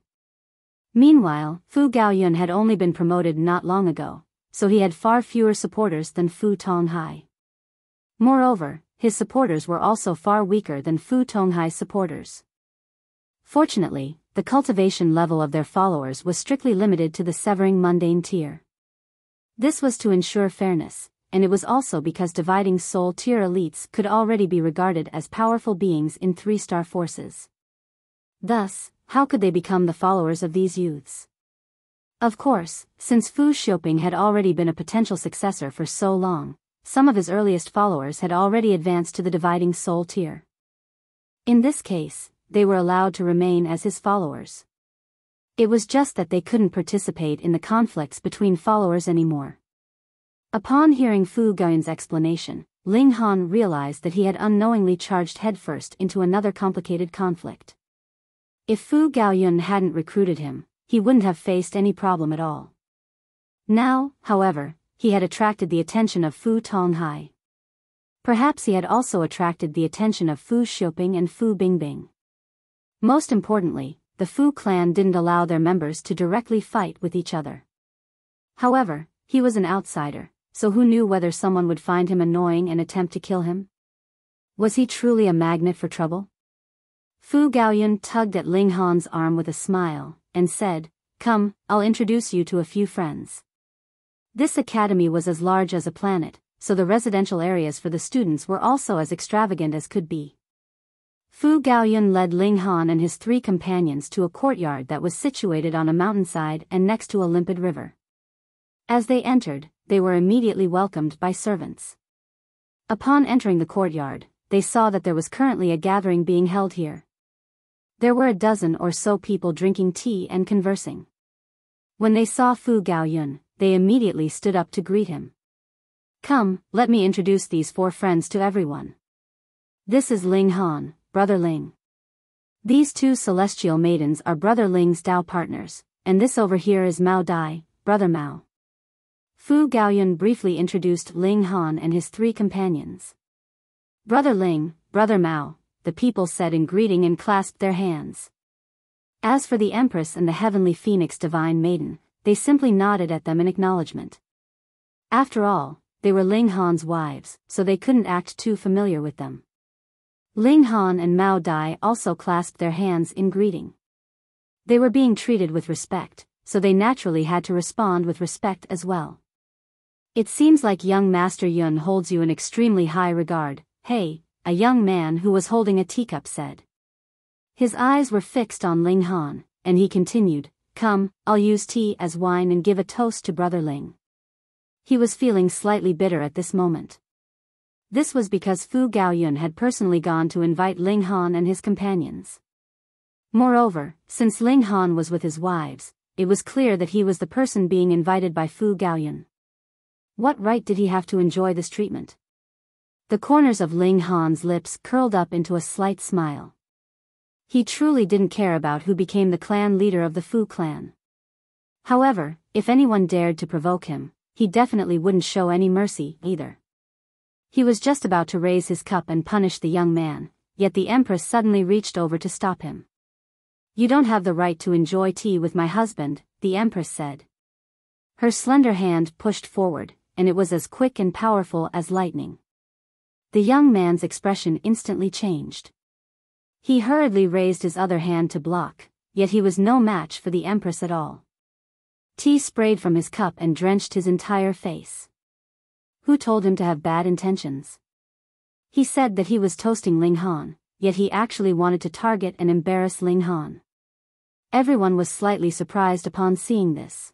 Meanwhile, Fu Gaoyun had only been promoted not long ago, so he had far fewer supporters than Fu Tonghai. Moreover, his supporters were also far weaker than Fu Tonghai's supporters. Fortunately, the cultivation level of their followers was strictly limited to the severing mundane tier. This was to ensure fairness, and it was also because dividing soul tier elites could already be regarded as powerful beings in 3-star forces. Thus, how could they become the followers of these youths? Of course, since Fu Xiuping had already been a potential successor for so long, some of his earliest followers had already advanced to the dividing soul tier. In this case, they were allowed to remain as his followers. It was just that they couldn't participate in the conflicts between followers anymore. Upon hearing Fu Gaoyun's explanation, Ling Han realized that he had unknowingly charged headfirst into another complicated conflict. If Fu Gaoyun hadn't recruited him, he wouldn't have faced any problem at all. Now, however, he had attracted the attention of Fu Tonghai. Perhaps he had also attracted the attention of Fu Xiuping and Fu Bingbing. Most importantly, the Fu clan didn't allow their members to directly fight with each other. However, he was an outsider, so who knew whether someone would find him annoying and attempt to kill him? Was he truly a magnet for trouble? Fu Gaoyun tugged at Ling Han's arm with a smile, and said, "Come, I'll introduce you to a few friends." This academy was as large as a planet, so the residential areas for the students were also as extravagant as could be. Fu Gaoyun led Ling Han and his 3 companions to a courtyard that was situated on a mountainside and next to a limpid river. As they entered, they were immediately welcomed by servants. Upon entering the courtyard, they saw that there was currently a gathering being held here. There were a dozen or so people drinking tea and conversing. When they saw Fu Gaoyun, they immediately stood up to greet him. "Come, let me introduce these 4 friends to everyone. This is Ling Han, Brother Ling. These 2 celestial maidens are Brother Ling's Dao partners, and this over here is Mao Dai, Brother Mao." Fu Gaoyun briefly introduced Ling Han and his 3 companions. "Brother Ling, Brother Mao," the people said in greeting and clasped their hands. As for the Empress and the Heavenly Phoenix Divine Maiden, they simply nodded at them in acknowledgement. After all, they were Ling Han's wives, so they couldn't act too familiar with them. Ling Han and Mao Dai also clasped their hands in greeting. They were being treated with respect, so they naturally had to respond with respect as well. "It seems like young Master Yun holds you in extremely high regard, hey," a young man who was holding a teacup said. His eyes were fixed on Ling Han, and he continued, "Come, I'll use tea as wine and give a toast to Brother Ling." He was feeling slightly bitter at this moment. This was because Fu Gaoyun had personally gone to invite Ling Han and his companions. Moreover, since Ling Han was with his wives, it was clear that he was the person being invited by Fu Gaoyun. What right did he have to enjoy this treatment? The corners of Ling Han's lips curled up into a slight smile. He truly didn't care about who became the clan leader of the Fu clan. However, if anyone dared to provoke him, he definitely wouldn't show any mercy either. He was just about to raise his cup and punish the young man, yet the Empress suddenly reached over to stop him. "You don't have the right to enjoy tea with my husband," the Empress said. Her slender hand pushed forward, and it was as quick and powerful as lightning. The young man's expression instantly changed. He hurriedly raised his other hand to block, yet he was no match for the Empress at all. Tea sprayed from his cup and drenched his entire face. Who told him to have bad intentions? He said that he was toasting Ling Han, yet he actually wanted to target and embarrass Ling Han. Everyone was slightly surprised upon seeing this.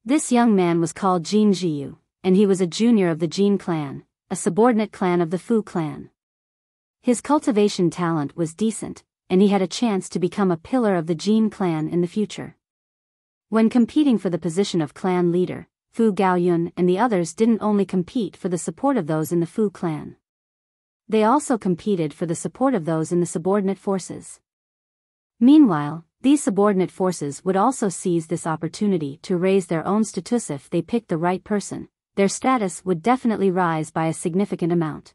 This young man was called Jin Jiyu, and he was a junior of the Jin clan, a subordinate clan of the Fu clan. His cultivation talent was decent, and he had a chance to become a pillar of the Jin clan in the future. When competing for the position of clan leader, Fu Gaoyun and the others didn't only compete for the support of those in the Fu clan. They also competed for the support of those in the subordinate forces. Meanwhile, these subordinate forces would also seize this opportunity to raise their own status. If they picked the right person, their status would definitely rise by a significant amount.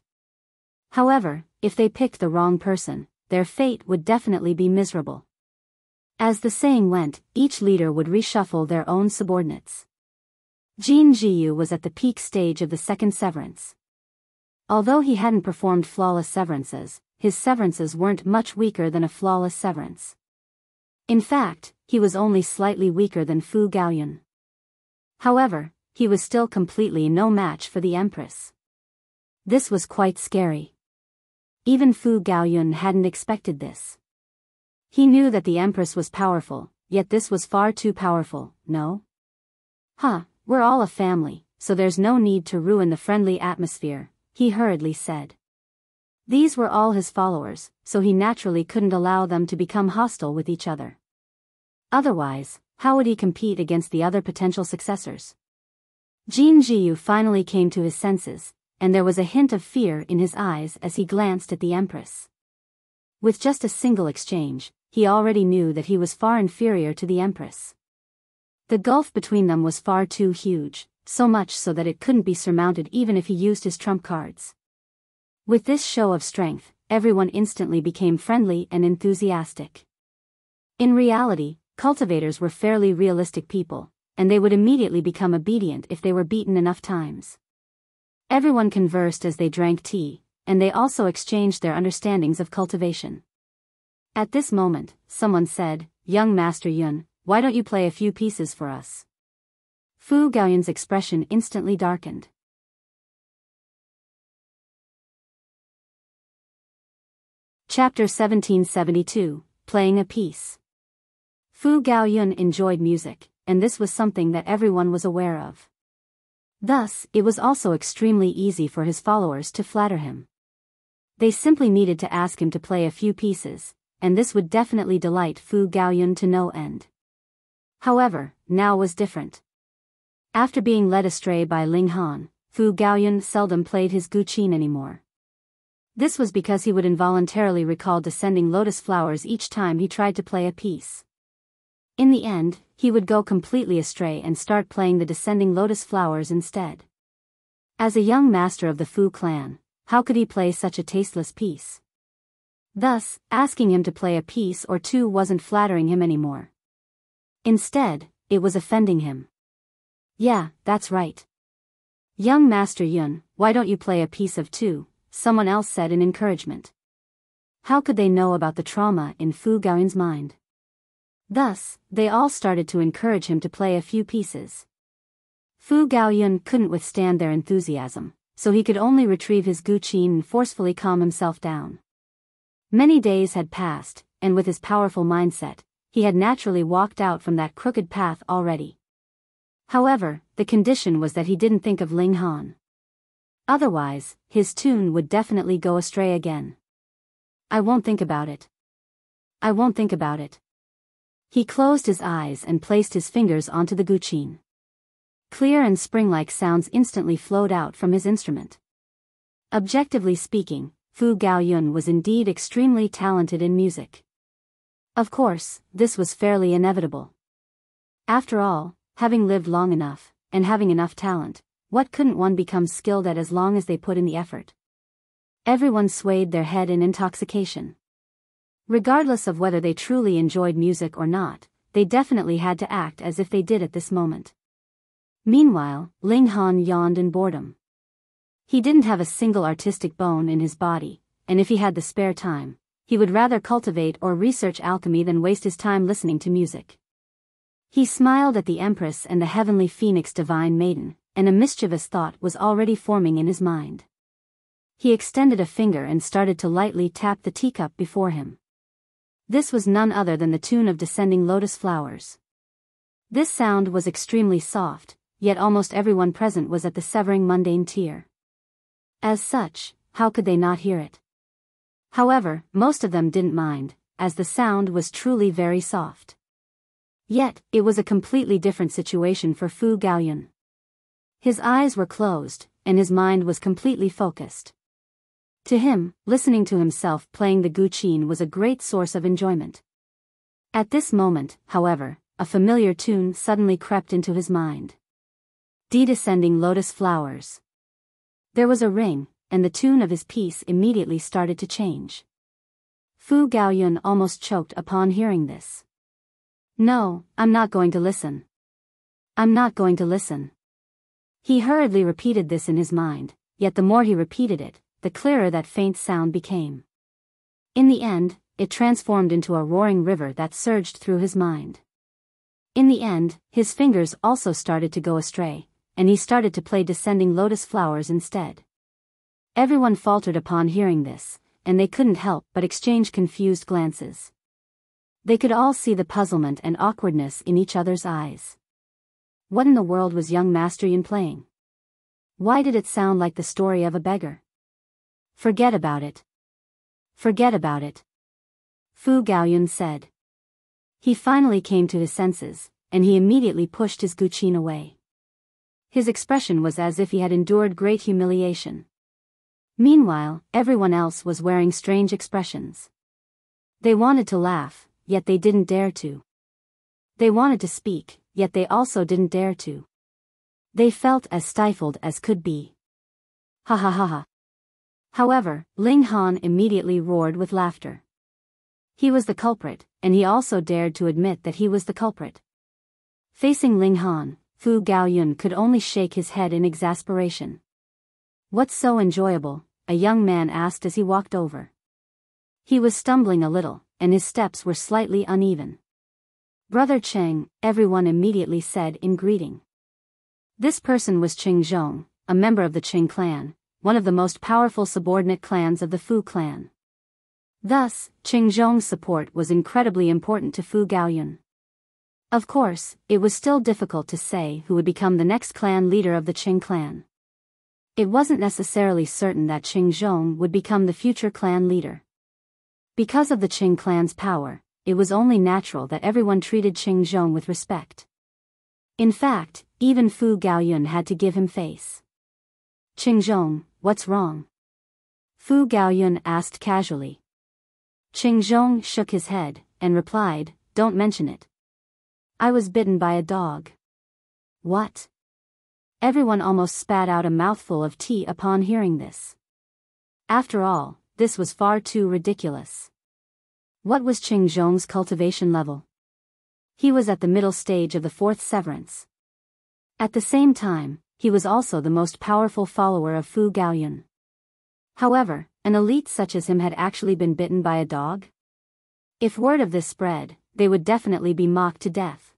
However, if they picked the wrong person, their fate would definitely be miserable. As the saying went, each leader would reshuffle their own subordinates. Jin Jiyu was at the peak stage of the second severance. Although he hadn't performed flawless severances, his severances weren't much weaker than a flawless severance. In fact, he was only slightly weaker than Fu Gaoyun. However, he was still completely no match for the Empress. This was quite scary. Even Fu Gaoyun hadn't expected this. He knew that the Empress was powerful, yet this was far too powerful, no? We're all a family, so there's no need to ruin the friendly atmosphere, he hurriedly said. These were all his followers, so he naturally couldn't allow them to become hostile with each other. Otherwise, how would he compete against the other potential successors? Jin Jiyu finally came to his senses, and there was a hint of fear in his eyes as he glanced at the Empress. With just a single exchange, he already knew that he was far inferior to the Empress. The gulf between them was far too huge, so much so that it couldn't be surmounted even if he used his trump cards. With this show of strength, everyone instantly became friendly and enthusiastic. In reality, cultivators were fairly realistic people, and they would immediately become obedient if they were beaten enough times. Everyone conversed as they drank tea, and they also exchanged their understandings of cultivation. At this moment, someone said, "Young Master Yun, why don't you play a few pieces for us?" Fu Gaoyun's expression instantly darkened. Chapter 1772, Playing a Piece. Fu Gaoyun enjoyed music, and this was something that everyone was aware of. Thus, it was also extremely easy for his followers to flatter him. They simply needed to ask him to play a few pieces, and this would definitely delight Fu Gaoyun to no end. However, now was different. After being led astray by Ling Han, Fu Gaoyun seldom played his guqin anymore. This was because he would involuntarily recall descending lotus flowers each time he tried to play a piece. In the end, he would go completely astray and start playing the descending lotus flowers instead. As a young master of the Fu clan, how could he play such a tasteless piece? Thus, asking him to play a piece or two wasn't flattering him anymore. Instead, it was offending him. "Yeah, that's right. Young Master Yun, why don't you play a piece of two?" someone else said in encouragement. How could they know about the trauma in Fu Gaoyun's mind? Thus, they all started to encourage him to play a few pieces. Fu Gaoyun couldn't withstand their enthusiasm, so he could only retrieve his guqin and forcefully calm himself down. Many days had passed, and with his powerful mindset, he had naturally walked out from that crooked path already. However, the condition was that he didn't think of Ling Han. Otherwise, his tune would definitely go astray again. "I won't think about it. I won't think about it." He closed his eyes and placed his fingers onto the guqin. Clear and spring-like sounds instantly flowed out from his instrument. Objectively speaking, Fu Gaoyun was indeed extremely talented in music. Of course, this was fairly inevitable. After all, having lived long enough, and having enough talent, what couldn't one become skilled at as long as they put in the effort? Everyone swayed their head in intoxication. Regardless of whether they truly enjoyed music or not, they definitely had to act as if they did at this moment. Meanwhile, Ling Han yawned in boredom. He didn't have a single artistic bone in his body, and if he had the spare time, he would rather cultivate or research alchemy than waste his time listening to music. He smiled at the Empress and the heavenly phoenix divine Maiden, and a mischievous thought was already forming in his mind. He extended a finger and started to lightly tap the teacup before him. This was none other than the tune of descending lotus flowers. This sound was extremely soft, yet almost everyone present was at the severing mundane tier. As such, how could they not hear it? However, most of them didn't mind, as the sound was truly very soft. Yet, it was a completely different situation for Fu Gaoyun. His eyes were closed, and his mind was completely focused. To him, listening to himself playing the guqin was a great source of enjoyment. At this moment, however, a familiar tune suddenly crept into his mind. Descending lotus flowers. There was a ring, and the tune of his piece immediately started to change. Fu Gaoyun almost choked upon hearing this. No, I'm not going to listen. I'm not going to listen. He hurriedly repeated this in his mind, yet the more he repeated it, the clearer that faint sound became. In the end, it transformed into a roaring river that surged through his mind. In the end, his fingers also started to go astray, and he started to play descending lotus flowers instead. Everyone faltered upon hearing this, and they couldn't help but exchange confused glances. They could all see the puzzlement and awkwardness in each other's eyes. What in the world was young Master Yun playing? Why did it sound like the story of a beggar? Forget about it. Forget about it. Fu Gaoyun said. He finally came to his senses, and he immediately pushed his guqin away. His expression was as if he had endured great humiliation. Meanwhile, everyone else was wearing strange expressions. They wanted to laugh, yet they didn't dare to. They wanted to speak, yet they also didn't dare to. They felt as stifled as could be. Ha ha ha ha. However, Ling Han immediately roared with laughter. He was the culprit, and he also dared to admit that he was the culprit. Facing Ling Han, Fu Gaoyun could only shake his head in exasperation. What's so enjoyable? A young man asked as he walked over. He was stumbling a little, and his steps were slightly uneven. Brother Cheng, everyone immediately said in greeting. This person was Qing Zhong, a member of the Qing clan, one of the most powerful subordinate clans of the Fu clan. Thus, Qing Zhong's support was incredibly important to Fu Gaoyun. Of course, it was still difficult to say who would become the next clan leader of the Qing clan. It wasn't necessarily certain that Qing Zhong would become the future clan leader. Because of the Qing clan's power, it was only natural that everyone treated Qing Zhong with respect. In fact, even Fu Gaoyun had to give him face. Qing Zhong, what's wrong? Fu Gaoyun asked casually. Qing Zhong shook his head, and replied, don't mention it. I was bitten by a dog. What? Everyone almost spat out a mouthful of tea upon hearing this. After all, this was far too ridiculous. What was Qing Zhong's cultivation level? He was at the middle stage of the fourth severance. At the same time, he was also the most powerful follower of Fu Gaoyun. However, an elite such as him had actually been bitten by a dog? If word of this spread, they would definitely be mocked to death.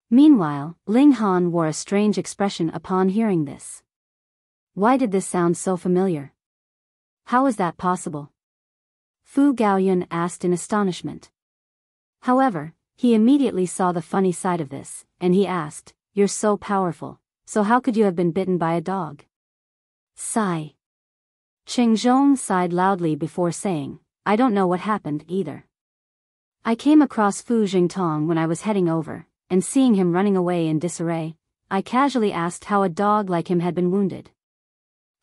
Meanwhile, Ling Han wore a strange expression upon hearing this. Why did this sound so familiar? How is that possible? Fu Gaoyun asked in astonishment. However, he immediately saw the funny side of this, and he asked, you're so powerful, so how could you have been bitten by a dog? Sigh. Qing Zhong sighed loudly before saying, I don't know what happened either. I came across Fu Jingtong when I was heading over, and seeing him running away in disarray, I casually asked how a dog like him had been wounded.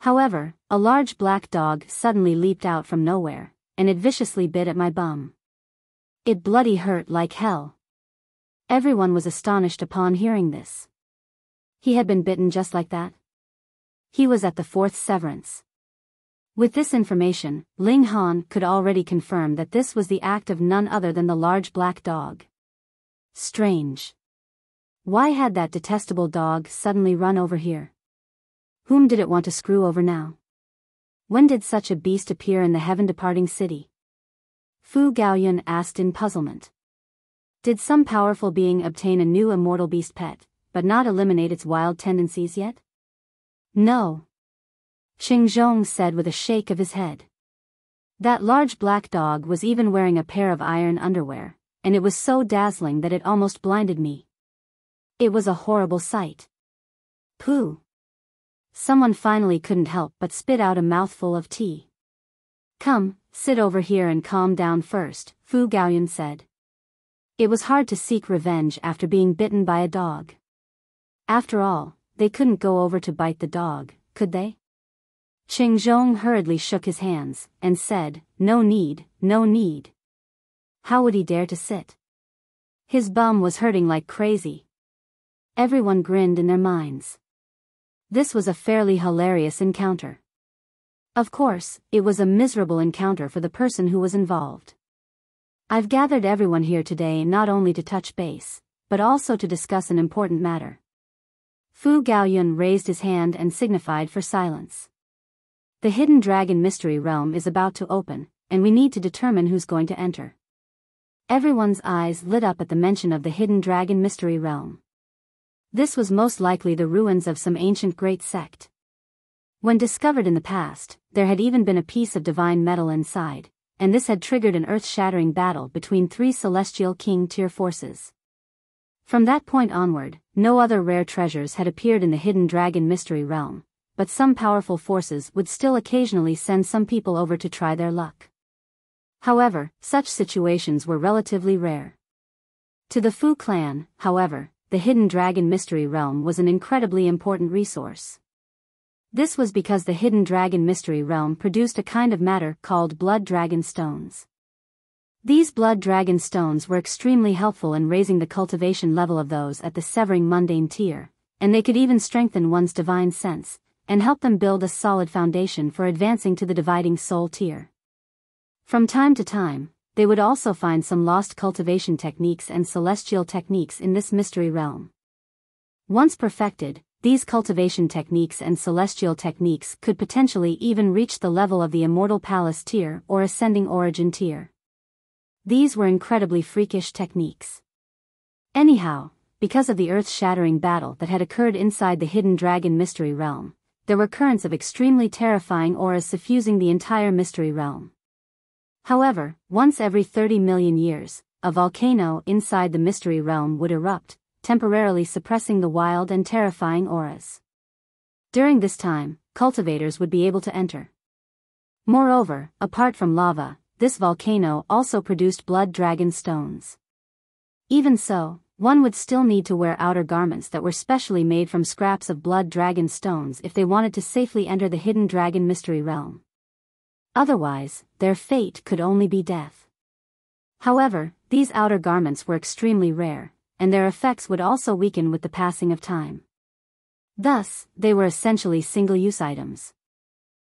However, a large black dog suddenly leaped out from nowhere, and it viciously bit at my bum. It bloody hurt like hell. Everyone was astonished upon hearing this. He had been bitten just like that. He was at the fourth severance. With this information, Ling Han could already confirm that this was the act of none other than the large black dog. Strange. Why had that detestable dog suddenly run over here? Whom did it want to screw over now? When did such a beast appear in the heaven-departing city? Fu Gaoyun asked in puzzlement. Did some powerful being obtain a new immortal beast pet, but not eliminate its wild tendencies yet? No. Qing Zhong said with a shake of his head. That large black dog was even wearing a pair of iron underwear, and it was so dazzling that it almost blinded me. It was a horrible sight. Pooh. Someone finally couldn't help but spit out a mouthful of tea. Come, sit over here and calm down first, Fu Gaoyun said. It was hard to seek revenge after being bitten by a dog. After all, they couldn't go over to bite the dog, could they? Qing Zhong hurriedly shook his hands, and said, no need, no need. How would he dare to sit? His bum was hurting like crazy. Everyone grinned in their minds. This was a fairly hilarious encounter. Of course, it was a miserable encounter for the person who was involved. I've gathered everyone here today not only to touch base, but also to discuss an important matter. Fu Gaoyun raised his hand and signified for silence. The Hidden Dragon Mystery Realm is about to open, and we need to determine who's going to enter. Everyone's eyes lit up at the mention of the Hidden Dragon Mystery Realm. This was most likely the ruins of some ancient great sect. When discovered in the past, there had even been a piece of divine metal inside, and this had triggered an earth-shattering battle between 3 celestial king-tier forces. From that point onward, no other rare treasures had appeared in the Hidden Dragon Mystery Realm, but some powerful forces would still occasionally send some people over to try their luck. However, such situations were relatively rare. To the Fu clan, however, the Hidden Dragon Mystery Realm was an incredibly important resource. This was because the Hidden Dragon Mystery Realm produced a kind of matter called Blood Dragon Stones. These Blood Dragon Stones were extremely helpful in raising the cultivation level of those at the Severing Mundane tier, and they could even strengthen one's divine sense, and help them build a solid foundation for advancing to the Dividing Soul tier. From time to time, they would also find some lost cultivation techniques and celestial techniques in this mystery realm. Once perfected, these cultivation techniques and celestial techniques could potentially even reach the level of the Immortal Palace tier or Ascending Origin tier. These were incredibly freakish techniques. Anyhow, because of the earth-shattering battle that had occurred inside the Hidden Dragon Mystery Realm, there were currents of extremely terrifying auras suffusing the entire mystery realm. However, once every 30 million years, a volcano inside the mystery realm would erupt, temporarily suppressing the wild and terrifying auras. During this time, cultivators would be able to enter. Moreover, apart from lava, this volcano also produced blood dragon stones. Even so, one would still need to wear outer garments that were specially made from scraps of blood dragon stones if they wanted to safely enter the Hidden Dragon Mystery Realm. Otherwise, their fate could only be death. However, these outer garments were extremely rare, and their effects would also weaken with the passing of time. Thus, they were essentially single-use items.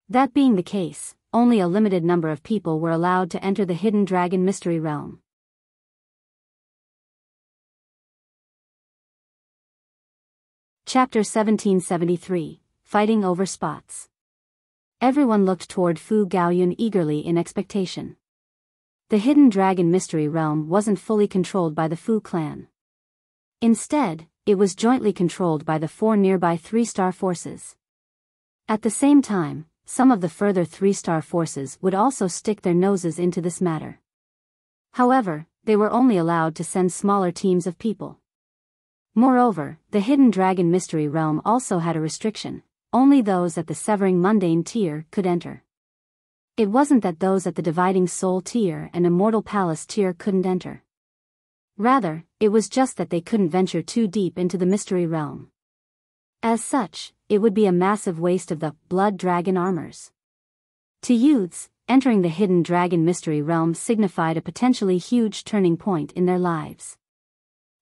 That being the case, only a limited number of people were allowed to enter the Hidden Dragon Mystery Realm. Chapter 1773, Fighting Over Spots. Everyone looked toward Fu Gaoyun eagerly in expectation. The Hidden Dragon Mystery Realm wasn't fully controlled by the Fu clan. Instead, it was jointly controlled by the 4 nearby 3-star forces. At the same time, some of the further 3-star forces would also stick their noses into this matter. However, they were only allowed to send smaller teams of people. Moreover, the Hidden Dragon Mystery Realm also had a restriction: only those at the Severing Mundane tier could enter. It wasn't that those at the Dividing Soul tier and Immortal Palace tier couldn't enter. Rather, it was just that they couldn't venture too deep into the Mystery Realm. As such, it would be a massive waste of the Blood Dragon armors. To youths, entering the hidden dragon mystery realm signified a potentially huge turning point in their lives.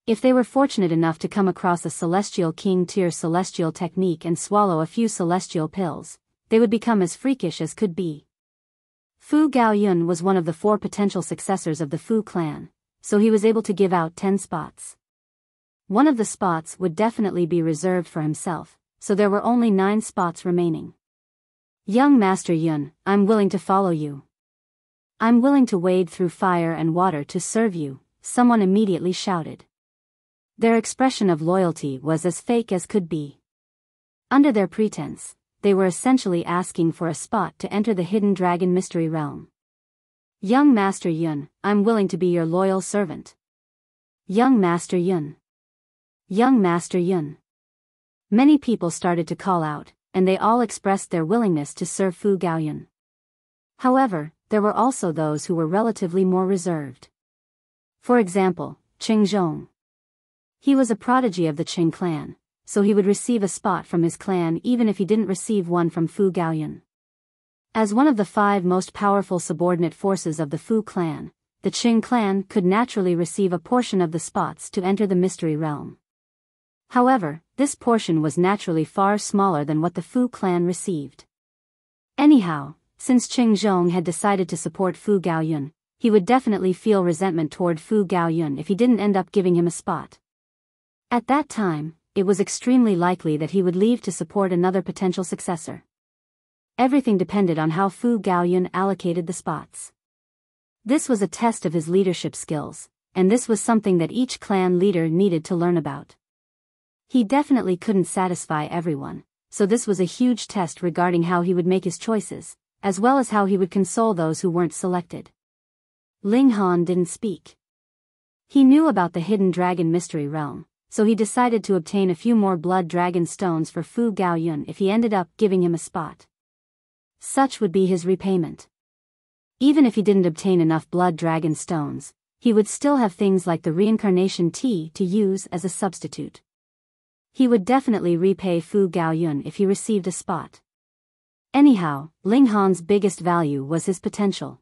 If they were fortunate enough to come across a celestial king-tier celestial technique and swallow a few celestial pills, they would become as freakish as could be. Fu Gaoyun was one of the 4 potential successors of the Fu clan, so he was able to give out 10 spots. One of the spots would definitely be reserved for himself, so there were only 9 spots remaining. Young Master Yun, I'm willing to follow you. I'm willing to wade through fire and water to serve you, someone immediately shouted. Their expression of loyalty was as fake as could be. Under their pretense, they were essentially asking for a spot to enter the hidden dragon mystery realm. Young Master Yun, I'm willing to be your loyal servant. Young Master Yun. Young Master Yun. Many people started to call out, and they all expressed their willingness to serve Fu Gaoyun. However, there were also those who were relatively more reserved. For example, Qing Zhong. He was a prodigy of the Qing clan, so he would receive a spot from his clan even if he didn't receive one from Fu Gaoyun. As one of the 5 most powerful subordinate forces of the Fu clan, the Qing clan could naturally receive a portion of the spots to enter the mystery realm. However, this portion was naturally far smaller than what the Fu clan received. Anyhow, since Qing Zhong had decided to support Fu Gaoyun, he would definitely feel resentment toward Fu Gaoyun if he didn't end up giving him a spot. At that time, it was extremely likely that he would leave to support another potential successor. Everything depended on how Fu Gaoyun allocated the spots. This was a test of his leadership skills, and this was something that each clan leader needed to learn about. He definitely couldn't satisfy everyone, so this was a huge test regarding how he would make his choices, as well as how he would console those who weren't selected. Ling Han didn't speak. He knew about the hidden dragon mystery realm, so he decided to obtain a few more blood dragon stones for Fu Gaoyun if he ended up giving him a spot. Such would be his repayment. Even if he didn't obtain enough blood dragon stones, he would still have things like the reincarnation tea to use as a substitute. He would definitely repay Fu Gaoyun if he received a spot. Anyhow, Ling Han's biggest value was his potential.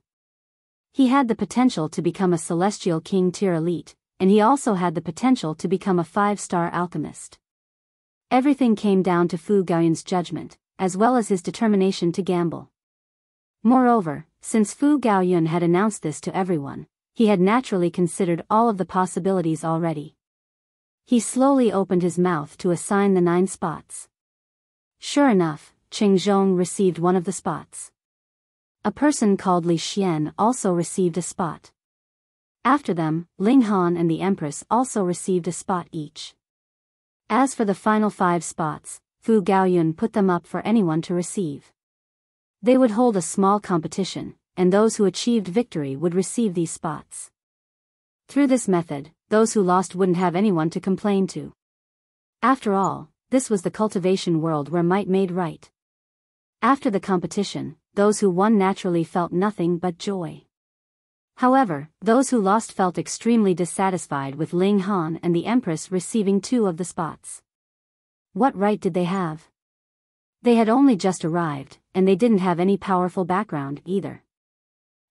He had the potential to become a celestial king-tier elite, and he also had the potential to become a 5-star alchemist. Everything came down to Fu Gaoyun's judgment, as well as his determination to gamble. Moreover, since Fu Gaoyun had announced this to everyone, he had naturally considered all of the possibilities already. He slowly opened his mouth to assign the 9 spots. Sure enough, Qing Zhong received one of the spots. A person called Li Xian also received a spot. After them, Ling Han and the Empress also received a spot each. As for the final 5 spots, Fu Gaoyun put them up for anyone to receive. They would hold a small competition, and those who achieved victory would receive these spots. Through this method, those who lost wouldn't have anyone to complain to. After all, this was the cultivation world where might made right. After the competition, those who won naturally felt nothing but joy. However, those who lost felt extremely dissatisfied with Ling Han and the Empress receiving 2 of the spots. What right did they have? They had only just arrived, and they didn't have any powerful background either.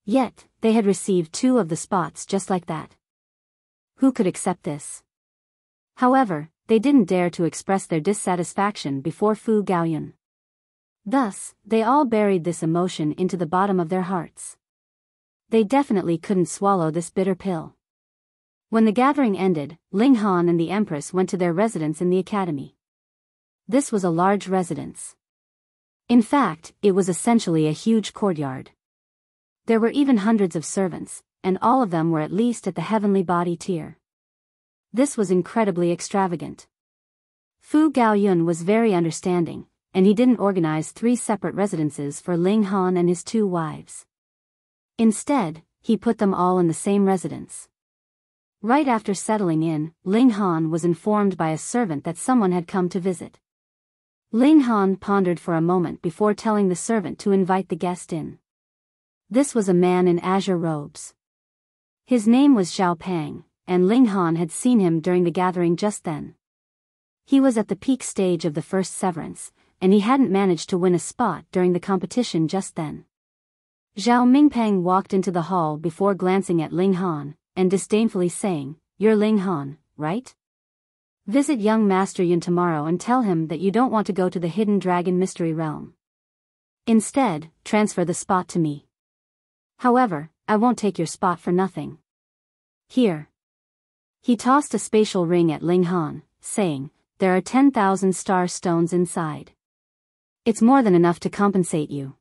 Yet, they had received 2 of the spots just like that. Who could accept this? However, they didn't dare to express their dissatisfaction before Fu Gaoyun. Thus, they all buried this emotion into the bottom of their hearts. They definitely couldn't swallow this bitter pill. When the gathering ended, Ling Han and the Empress went to their residence in the academy. This was a large residence. In fact, it was essentially a huge courtyard. There were even hundreds of servants, and all of them were at least at the heavenly body tier. This was incredibly extravagant. Fu Gaoyun was very understanding, and he didn't organize 3 separate residences for Ling Han and his 2 wives. Instead, he put them all in the same residence. Right after settling in, Ling Han was informed by a servant that someone had come to visit. Ling Han pondered for a moment before telling the servant to invite the guest in. This was a man in azure robes. His name was Xiao Pang, and Ling Han had seen him during the gathering just then. He was at the peak stage of the first severance, and he hadn't managed to win a spot during the competition just then. Zhao Mingpeng walked into the hall before glancing at Ling Han, and disdainfully saying, "You're Ling Han, right? Visit young Master Yun tomorrow and tell him that you don't want to go to the Hidden Dragon Mystery Realm. Instead, transfer the spot to me. However, I won't take your spot for nothing. Here." He tossed a spatial ring at Ling Han, saying, "There are 10,000 star stones inside. It's more than enough to compensate you."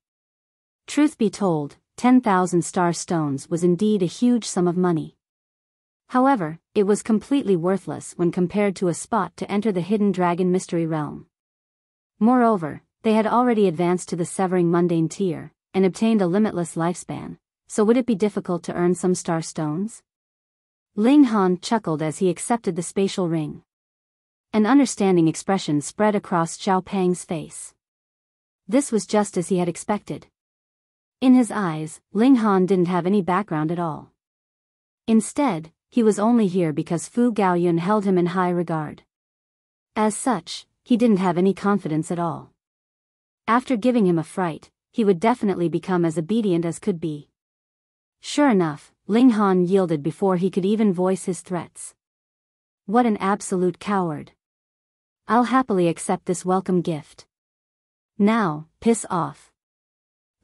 Truth be told, 10,000 star stones was indeed a huge sum of money. However, it was completely worthless when compared to a spot to enter the Hidden Dragon Mystery Realm. Moreover, they had already advanced to the Severing Mundane tier, and obtained a limitless lifespan, so would it be difficult to earn some star stones? Ling Han chuckled as he accepted the spatial ring. An understanding expression spread across Zhao Peng's face. This was just as he had expected. In his eyes, Ling Han didn't have any background at all. Instead, he was only here because Fu Gaoyun held him in high regard. As such, he didn't have any confidence at all. After giving him a fright, he would definitely become as obedient as could be. Sure enough, Ling Han yielded before he could even voice his threats. What an absolute coward. I'll happily accept this welcome gift. Now, piss off.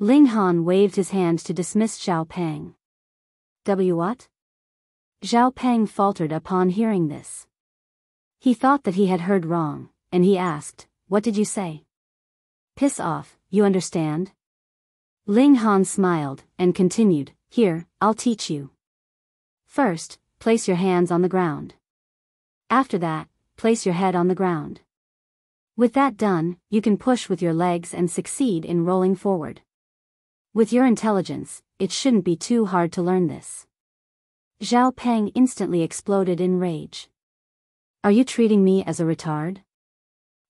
Ling Han waved his hand to dismiss Zhao Peng. What? Zhao Peng faltered upon hearing this. He thought that he had heard wrong, and he asked, "What did you say?" "Piss off, you understand?" Ling Han smiled, and continued, "Here, I'll teach you. First, place your hands on the ground. After that, place your head on the ground. With that done, you can push with your legs and succeed in rolling forward. With your intelligence, it shouldn't be too hard to learn this." Zhao Peng instantly exploded in rage. "Are you treating me as a retard?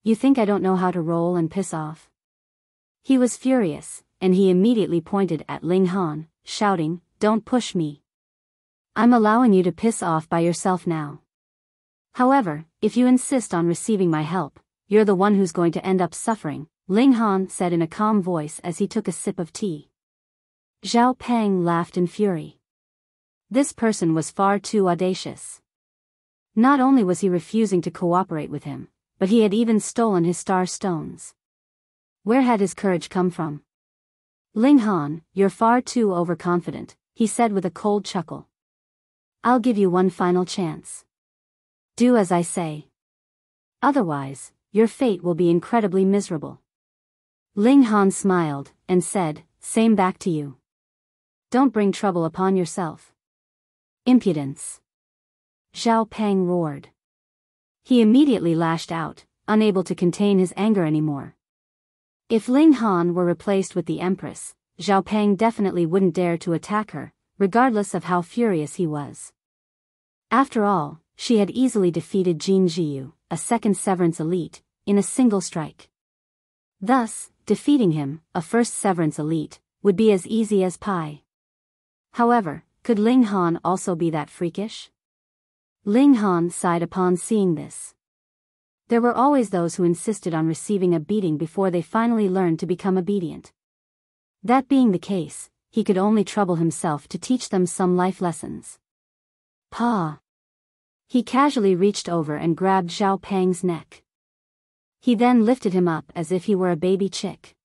You think I don't know how to roll and piss off?" He was furious, and he immediately pointed at Ling Han, shouting, "Don't push me. I'm allowing you to piss off by yourself now. However, if you insist on receiving my help, you're the one who's going to end up suffering," Ling Han said in a calm voice as he took a sip of tea. Zhao Peng laughed in fury. This person was far too audacious. Not only was he refusing to cooperate with him, but he had even stolen his star stones. Where had his courage come from? "Ling Han, you're far too overconfident," he said with a cold chuckle. "I'll give you one final chance. Do as I say. Otherwise, your fate will be incredibly miserable." Ling Han smiled, and said, "Same back to you. Don't bring trouble upon yourself." "Impudence!" Zhao Peng roared. He immediately lashed out, unable to contain his anger anymore. If Ling Han were replaced with the Empress, Zhao Peng definitely wouldn't dare to attack her, regardless of how furious he was. After all, she had easily defeated Jin Jiyu, a second Severance elite, in a single strike. Thus, defeating him, a first Severance elite, would be as easy as pie. However, could Ling Han also be that freakish? Ling Han sighed upon seeing this. There were always those who insisted on receiving a beating before they finally learned to become obedient. That being the case, he could only trouble himself to teach them some life lessons. "Pa!" He casually reached over and grabbed Zhao Peng's neck. He then lifted him up as if he were a baby chick.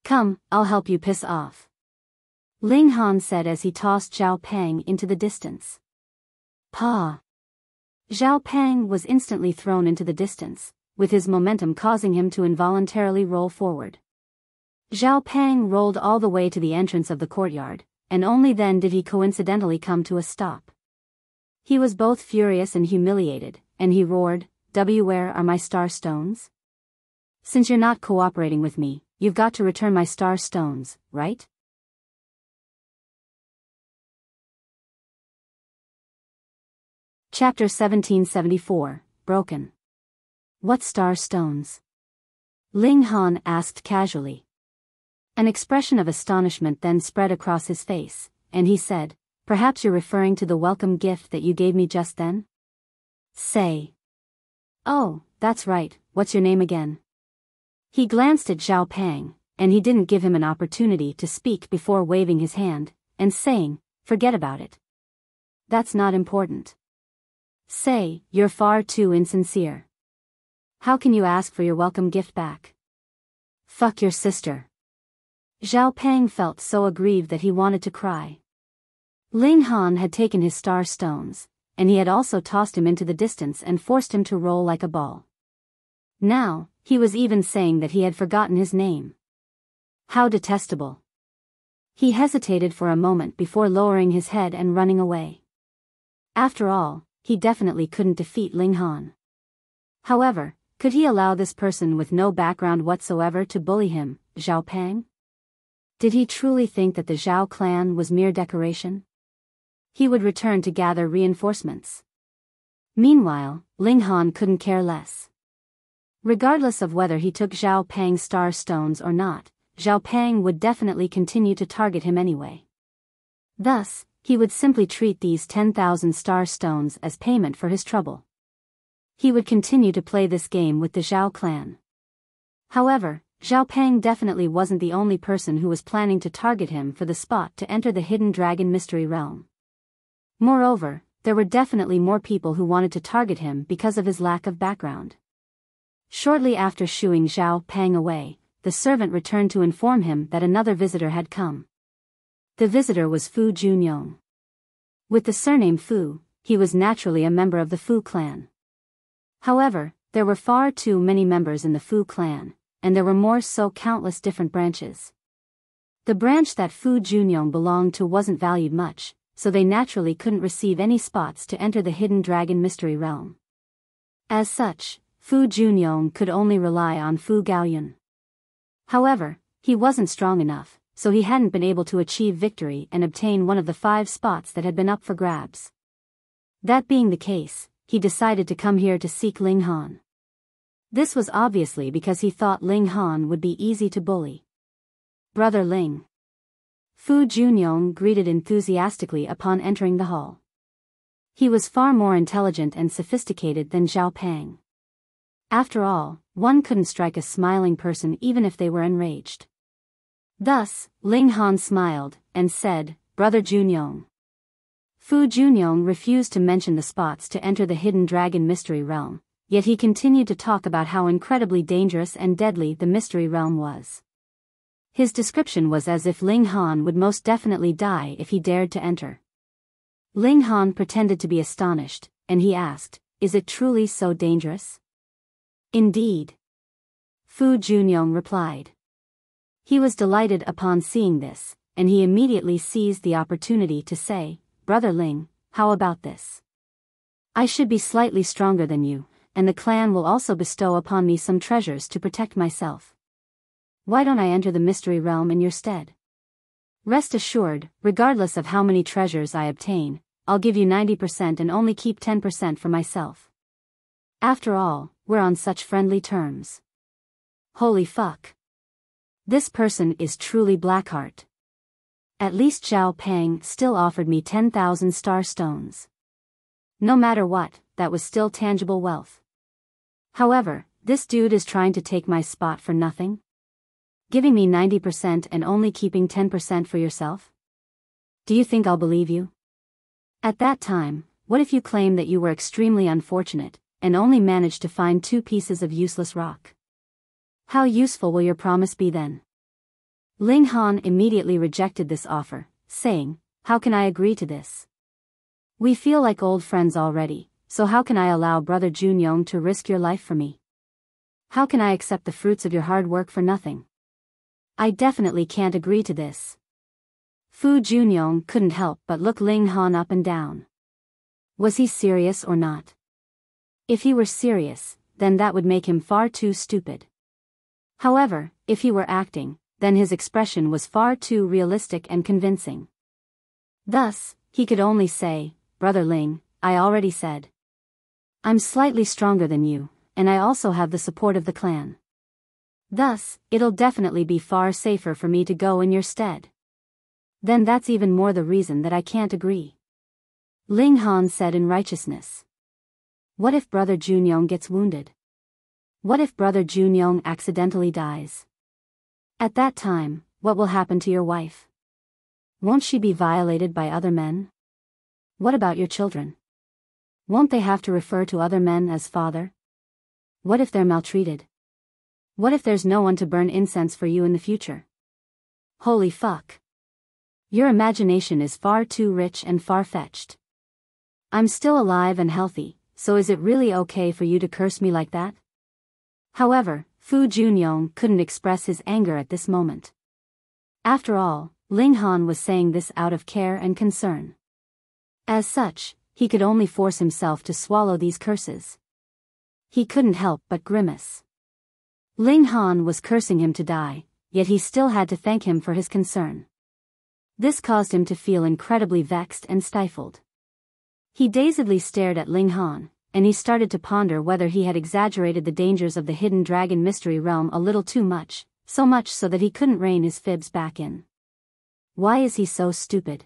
"Come, I'll help you piss off," Ling Han said as he tossed Zhao Peng into the distance. "Pa!" Zhao Peng was instantly thrown into the distance, with his momentum causing him to involuntarily roll forward. Zhao Peng rolled all the way to the entrance of the courtyard, and only then did he coincidentally come to a stop. He was both furious and humiliated, and he roared, "Where are my star stones? Since you're not cooperating with me, you've got to return my star stones, right?" Chapter 1774, Broken. "What star stones?" Ling Han asked casually. An expression of astonishment then spread across his face, and he said, "Perhaps you're referring to the welcome gift that you gave me just then?" "Say." "Oh, that's right, what's your name again?" He glanced at Zhao Peng, and he didn't give him an opportunity to speak before waving his hand, and saying, "Forget about it. That's not important. Say, you're far too insincere. How can you ask for your welcome gift back? Fuck your sister." Zhao Peng felt so aggrieved that he wanted to cry. Ling Han had taken his star stones, and he had also tossed him into the distance and forced him to roll like a ball. Now, he was even saying that he had forgotten his name. How detestable. He hesitated for a moment before lowering his head and running away. After all, he definitely couldn't defeat Ling Han. However, could he allow this person with no background whatsoever to bully him, Zhao Peng? Did he truly think that the Zhao clan was mere decoration? He would return to gather reinforcements. Meanwhile, Ling Han couldn't care less. Regardless of whether he took Zhao Peng's star stones or not, Zhao Peng would definitely continue to target him anyway. Thus, he would simply treat these 10,000 star stones as payment for his trouble. He would continue to play this game with the Zhao clan. However, Zhao Peng definitely wasn't the only person who was planning to target him for the spot to enter the Hidden Dragon Mystery Realm. Moreover, there were definitely more people who wanted to target him because of his lack of background. Shortly after shooing Zhao Peng away, the servant returned to inform him that another visitor had come. The visitor was Fu Junyong. With the surname Fu, he was naturally a member of the Fu clan. However, there were far too many members in the Fu clan, and there were more so countless different branches. The branch that Fu Junyong belonged to wasn't valued much, so they naturally couldn't receive any spots to enter the Hidden Dragon Mystery Realm. As such, Fu Junyong could only rely on Fu Gaoyun. However, he wasn't strong enough, so he hadn't been able to achieve victory and obtain one of the 5 spots that had been up for grabs. That being the case, he decided to come here to seek Ling Han. This was obviously because he thought Ling Han would be easy to bully. "Brother Ling." Fu Junyong greeted enthusiastically upon entering the hall. He was far more intelligent and sophisticated than Zhao Peng. After all, one couldn't strike a smiling person even if they were enraged. Thus, Ling Han smiled, and said, "Brother Junyong." Fu Junyong refused to mention the spots to enter the Hidden Dragon Mystery Realm, yet he continued to talk about how incredibly dangerous and deadly the Mystery Realm was. His description was as if Ling Han would most definitely die if he dared to enter. Ling Han pretended to be astonished, and he asked, "Is it truly so dangerous?" "Indeed," Fu Junyong replied. He was delighted upon seeing this, and he immediately seized the opportunity to say, "Brother Ling, how about this? I should be slightly stronger than you, and the clan will also bestow upon me some treasures to protect myself. Why don't I enter the mystery realm in your stead? Rest assured, regardless of how many treasures I obtain, I'll give you 90% and only keep 10% for myself. After all, we're on such friendly terms." Holy fuck. This person is truly Blackheart. At least Zhao Peng still offered me 10,000 star stones. No matter what, that was still tangible wealth. However, this dude is trying to take my spot for nothing? Giving me 90% and only keeping 10% for yourself? Do you think I'll believe you? At that time, what if you claim that you were extremely unfortunate, and only managed to find 2 pieces of useless rock? How useful will your promise be then? Ling Han immediately rejected this offer, saying, "How can I agree to this? We feel like old friends already, so how can I allow Brother Junyong to risk your life for me? How can I accept the fruits of your hard work for nothing? I definitely can't agree to this." Fu Junyong couldn't help but look Ling Han up and down. Was he serious or not? If he were serious, then that would make him far too stupid. However, if he were acting, then his expression was far too realistic and convincing. Thus, he could only say, "Brother Ling, I already said. I'm slightly stronger than you, and I also have the support of the clan. Thus, it'll definitely be far safer for me to go in your stead." "Then that's even more the reason that I can't agree," Ling Han said in righteousness. "What if Brother Junyong gets wounded? What if Brother Junyong accidentally dies? At that time, what will happen to your wife? Won't she be violated by other men? What about your children? Won't they have to refer to other men as father? What if they're maltreated? What if there's no one to burn incense for you in the future? Holy fuck. Your imagination is far too rich and far-fetched. I'm still alive and healthy, so is it really okay for you to curse me like that? However, Fu Junyong couldn't express his anger at this moment. After all, Ling Han was saying this out of care and concern. As such, he could only force himself to swallow these curses. He couldn't help but grimace. Ling Han was cursing him to die, yet he still had to thank him for his concern. This caused him to feel incredibly vexed and stifled. He dazedly stared at Ling Han, and he started to ponder whether he had exaggerated the dangers of the hidden dragon mystery realm a little too much, so much so that he couldn't rein his fibs back in. Why is he so stupid?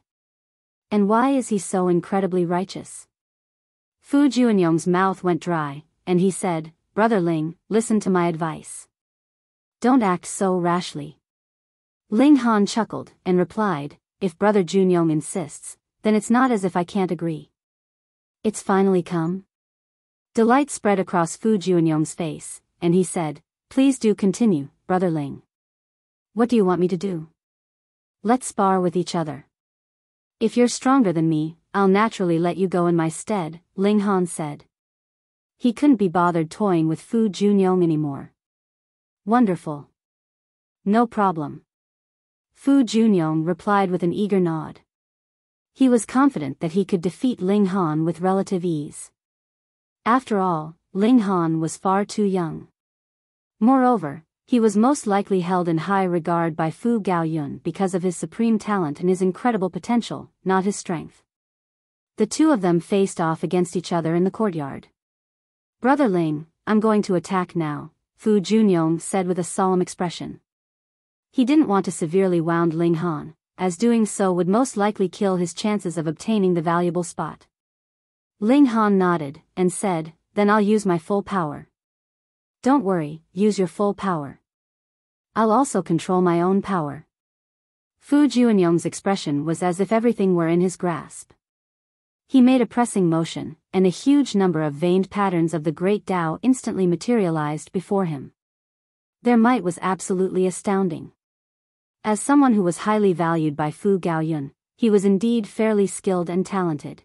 And why is he so incredibly righteous? Fu Junyong's mouth went dry, and he said, Brother Ling, listen to my advice. Don't act so rashly. Ling Han chuckled and replied, if Brother Junyong insists, then it's not as if I can't agree. It's finally come? Delight spread across Fu Junyong's face, and he said, please do continue, Brother Ling. What do you want me to do? Let's spar with each other. If you're stronger than me, I'll naturally let you go in my stead, Ling Han said. He couldn't be bothered toying with Fu Junyong anymore. Wonderful. No problem. Fu Junyong replied with an eager nod. He was confident that he could defeat Ling Han with relative ease. After all, Ling Han was far too young. Moreover, he was most likely held in high regard by Fu Gaoyun because of his supreme talent and his incredible potential, not his strength. The two of them faced off against each other in the courtyard. Brother Ling, I'm going to attack now, Fu Junyong said with a solemn expression. He didn't want to severely wound Ling Han, as doing so would most likely kill his chances of obtaining the valuable spot. Ling Han nodded, and said, then I'll use my full power. Don't worry, use your full power. I'll also control my own power. Fu Junyong's expression was as if everything were in his grasp. He made a pressing motion, and a huge number of veined patterns of the Great Tao instantly materialized before him. Their might was absolutely astounding. As someone who was highly valued by Fu Gaoyun, he was indeed fairly skilled and talented.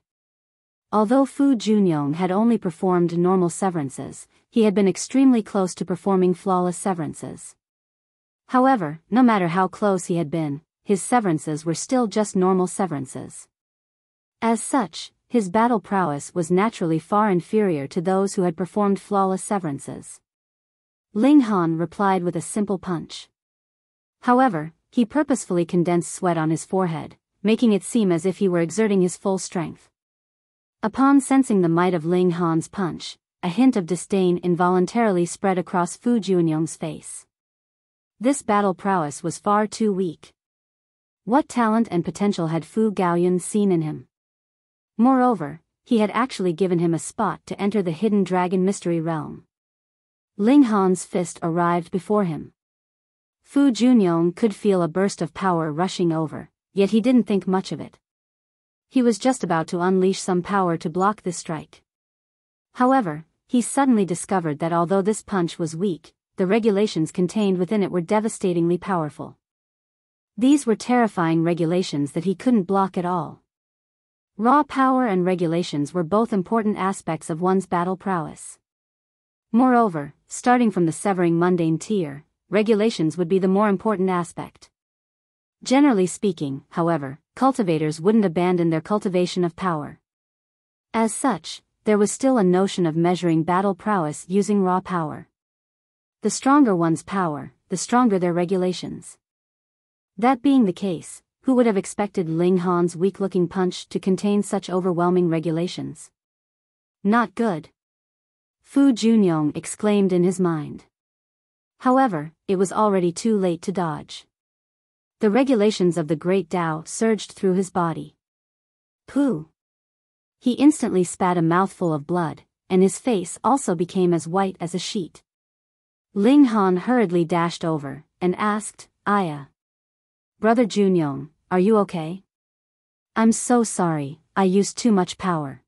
Although Fu Junyong had only performed normal severances, he had been extremely close to performing flawless severances. However, no matter how close he had been, his severances were still just normal severances. As such, his battle prowess was naturally far inferior to those who had performed flawless severances. Ling Han replied with a simple punch. However, he purposefully condensed sweat on his forehead, making it seem as if he were exerting his full strength. Upon sensing the might of Ling Han's punch, a hint of disdain involuntarily spread across Fu Junyong's face. This battle prowess was far too weak. What talent and potential had Fu Gaoyun seen in him? Moreover, he had actually given him a spot to enter the hidden dragon mystery realm. Ling Han's fist arrived before him. Fu Junyong could feel a burst of power rushing over, yet he didn't think much of it. He was just about to unleash some power to block this strike. However, he suddenly discovered that although this punch was weak, the regulations contained within it were devastatingly powerful. These were terrifying regulations that he couldn't block at all. Raw power and regulations were both important aspects of one's battle prowess. Moreover, starting from the severing mundane tier, regulations would be the more important aspect. Generally speaking, however, cultivators wouldn't abandon their cultivation of power. As such, there was still a notion of measuring battle prowess using raw power. The stronger one's power, the stronger their regulations. That being the case, who would have expected Ling Han's weak-looking punch to contain such overwhelming regulations? Not good. Fu Junyong exclaimed in his mind. However, it was already too late to dodge. The regulations of the Great Tao surged through his body. Pooh! He instantly spat a mouthful of blood, and his face also became as white as a sheet. Ling Han hurriedly dashed over, and asked, Aya. Brother Junyong, are you okay? I'm so sorry, I used too much power.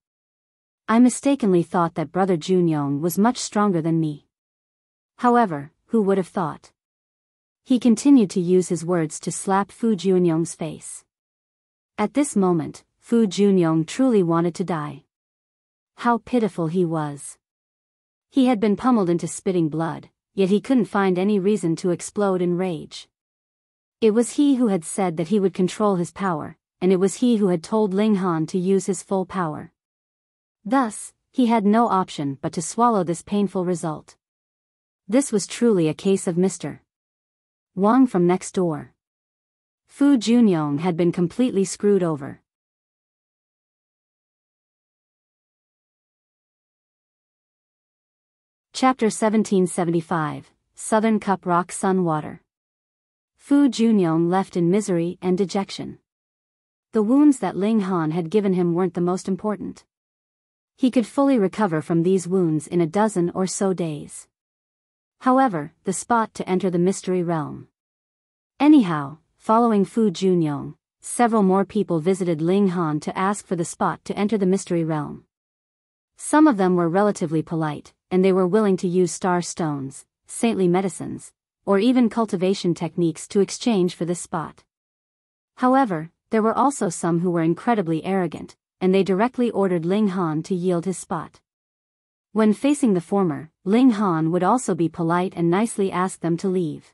I mistakenly thought that Brother Junyong was much stronger than me. However, who would have thought? He continued to use his words to slap Fu Junyong's face. At this moment, Fu Junyong truly wanted to die. How pitiful he was. He had been pummeled into spitting blood, yet he couldn't find any reason to explode in rage. It was he who had said that he would control his power, and it was he who had told Ling Han to use his full power. Thus, he had no option but to swallow this painful result. This was truly a case of Mr. Wang from next door. Fu Junyong had been completely screwed over. Chapter 1775, Southern Cup Rock Sun Water. Fu Junyong left in misery and dejection. The wounds that Ling Han had given him weren't the most important. He could fully recover from these wounds in a dozen or so days. However, the spot to enter the mystery realm. Anyhow, following Fu Junyong, several more people visited Ling Han to ask for the spot to enter the mystery realm. Some of them were relatively polite, and they were willing to use star stones, saintly medicines, or even cultivation techniques to exchange for this spot. However, there were also some who were incredibly arrogant, and they directly ordered Ling Han to yield his spot. When facing the former, Ling Han would also be polite and nicely ask them to leave.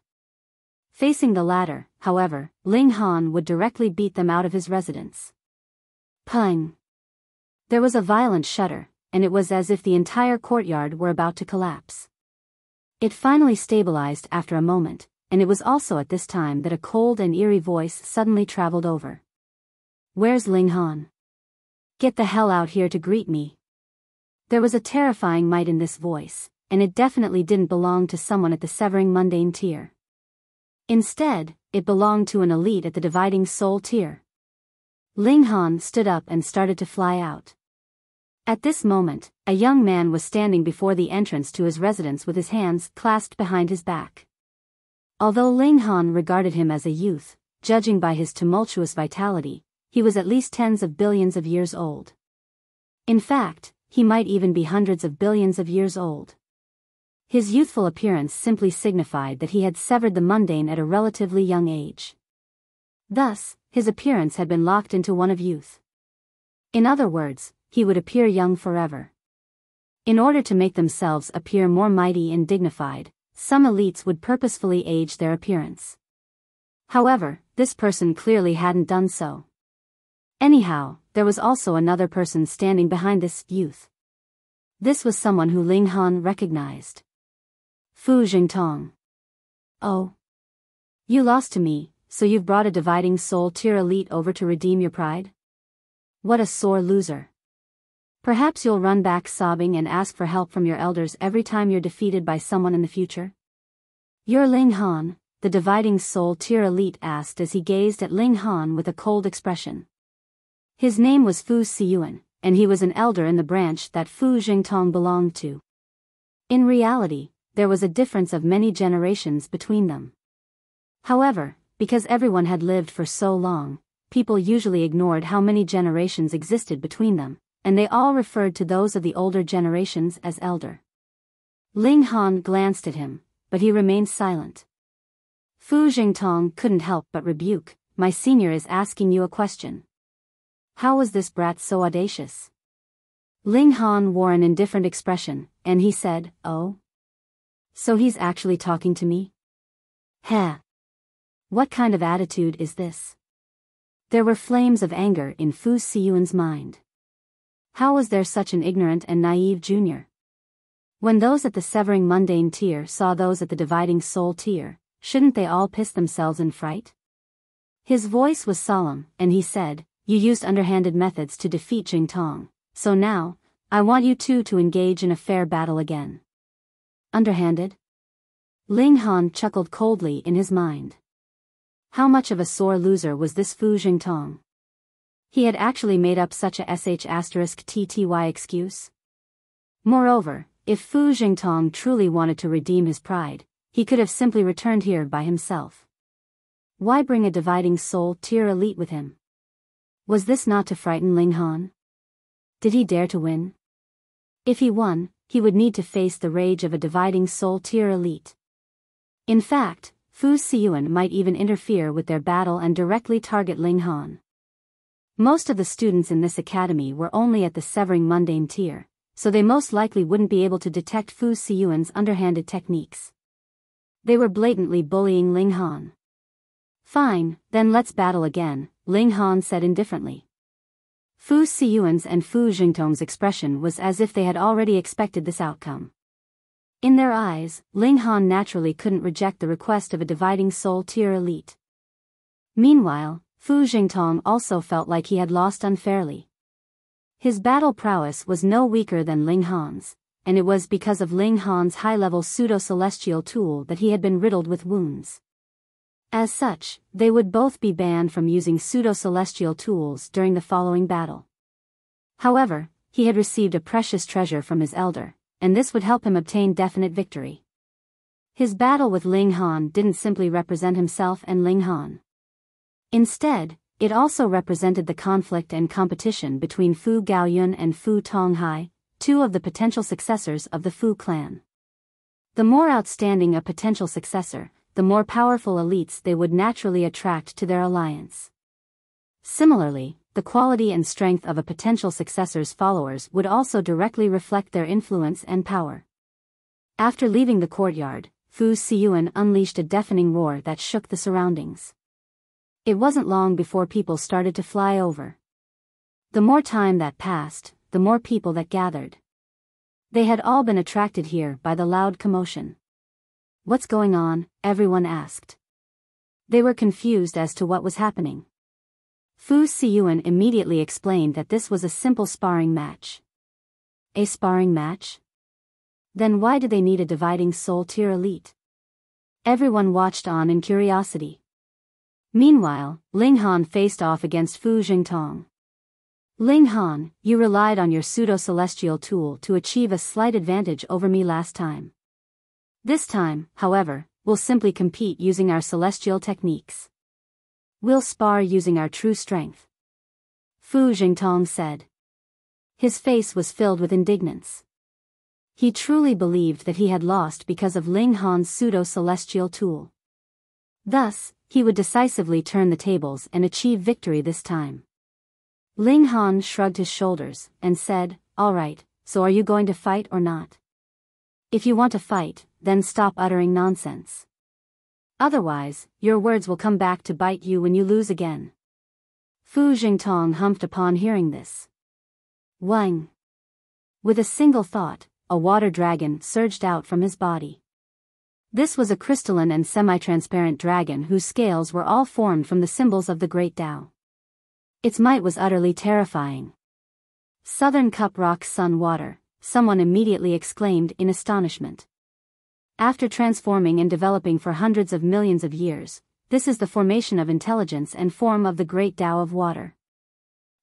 Facing the latter, however, Ling Han would directly beat them out of his residence. Pung! There was a violent shudder, and it was as if the entire courtyard were about to collapse. It finally stabilized after a moment, and it was also at this time that a cold and eerie voice suddenly traveled over. Where's Ling Han? Get the hell out here to greet me. There was a terrifying might in this voice, and it definitely didn't belong to someone at the severing mundane tier. Instead, it belonged to an elite at the dividing soul tier. Ling Han stood up and started to fly out. At this moment, a young man was standing before the entrance to his residence with his hands clasped behind his back. Although Ling Han regarded him as a youth, judging by his tumultuous vitality, he was at least tens of billions of years old. In fact, he might even be hundreds of billions of years old. His youthful appearance simply signified that he had severed the mundane at a relatively young age. Thus, his appearance had been locked into one of youth. In other words, he would appear young forever. In order to make themselves appear more mighty and dignified, some elites would purposefully age their appearance. However, this person clearly hadn't done so. Anyhow, there was also another person standing behind this youth. This was someone who Ling Han recognized. Fu Jingtong. Oh. You lost to me, so you've brought a dividing soul tier elite over to redeem your pride? What a sore loser. Perhaps you'll run back sobbing and ask for help from your elders every time you're defeated by someone in the future? You're Ling Han, the dividing soul tier elite asked as he gazed at Ling Han with a cold expression. His name was Fu Siyuan, and he was an elder in the branch that Fu Jingtong belonged to. In reality, there was a difference of many generations between them. However, because everyone had lived for so long, people usually ignored how many generations existed between them, and they all referred to those of the older generations as elder. Ling Han glanced at him, but he remained silent. Fu Jingtong couldn't help but rebuke, "My senior is asking you a question. How was this brat so audacious?" Ling Han wore an indifferent expression, and he said, "Oh? So he's actually talking to me? Heh. What kind of attitude is this?" There were flames of anger in Fu Siyuan's mind. How was there such an ignorant and naive junior? When those at the severing mundane tier saw those at the dividing soul tier, shouldn't they all piss themselves in fright? His voice was solemn, and he said, "You used underhanded methods to defeat Jingtong, so now, I want you two to engage in a fair battle again." Underhanded? Ling Han chuckled coldly in his mind. How much of a sore loser was this Fu Jingtong? He had actually made up such a **TTY excuse? Moreover, if Fu Jingtong truly wanted to redeem his pride, he could have simply returned here by himself. Why bring a dividing soul tier elite with him? Was this not to frighten Ling Han? Did he dare to win? If he won, he would need to face the rage of a dividing soul tier elite. In fact, Fu Siyuan might even interfere with their battle and directly target Ling Han. Most of the students in this academy were only at the severing mundane tier, so they most likely wouldn't be able to detect Fu Siyuan's underhanded techniques. They were blatantly bullying Ling Han. Fine, then let's battle again, Ling Han said indifferently. Fu Siyuan's and Fu Jingtong's expression was as if they had already expected this outcome. In their eyes, Ling Han naturally couldn't reject the request of a dividing soul tier elite. Meanwhile, Fu Jingtong also felt like he had lost unfairly. His battle prowess was no weaker than Ling Han's, and it was because of Ling Han's high-level pseudo-celestial tool that he had been riddled with wounds. As such, they would both be banned from using pseudo-celestial tools during the following battle. However, he had received a precious treasure from his elder, and this would help him obtain definite victory. His battle with Ling Han didn't simply represent himself and Ling Han. Instead, it also represented the conflict and competition between Fu Gaoyun and Fu Tonghai, two of the potential successors of the Fu clan. The more outstanding a potential successor, the more powerful elites they would naturally attract to their alliance. Similarly, the quality and strength of a potential successor's followers would also directly reflect their influence and power. After leaving the courtyard, Fu Siyuan unleashed a deafening roar that shook the surroundings. It wasn't long before people started to fly over. The more time that passed, the more people that gathered. They had all been attracted here by the loud commotion. "What's going on?" everyone asked. They were confused as to what was happening. Fu Siyuan immediately explained that this was a simple sparring match. A sparring match? Then why did they need a dividing soul tier elite? Everyone watched on in curiosity. Meanwhile, Ling Han faced off against Fu Jingtong. "Ling Han, you relied on your pseudo-celestial tool to achieve a slight advantage over me last time. This time, however, we'll simply compete using our celestial techniques. We'll spar using our true strength," Fu Jingtong said. His face was filled with indignance. He truly believed that he had lost because of Ling Han's pseudo-celestial tool. Thus, he would decisively turn the tables and achieve victory this time. Ling Han shrugged his shoulders and said, "All right, so are you going to fight or not? If you want to fight, then stop uttering nonsense. Otherwise, your words will come back to bite you when you lose again." Fu Jingtong humphed upon hearing this. Wang. With a single thought, a water dragon surged out from his body. This was a crystalline and semi-transparent dragon whose scales were all formed from the symbols of the Great Tao. Its might was utterly terrifying. "Southern Cup Rock Sun Water," someone immediately exclaimed in astonishment. After transforming and developing for hundreds of millions of years, this is the formation of intelligence and form of the Great Tao of Water.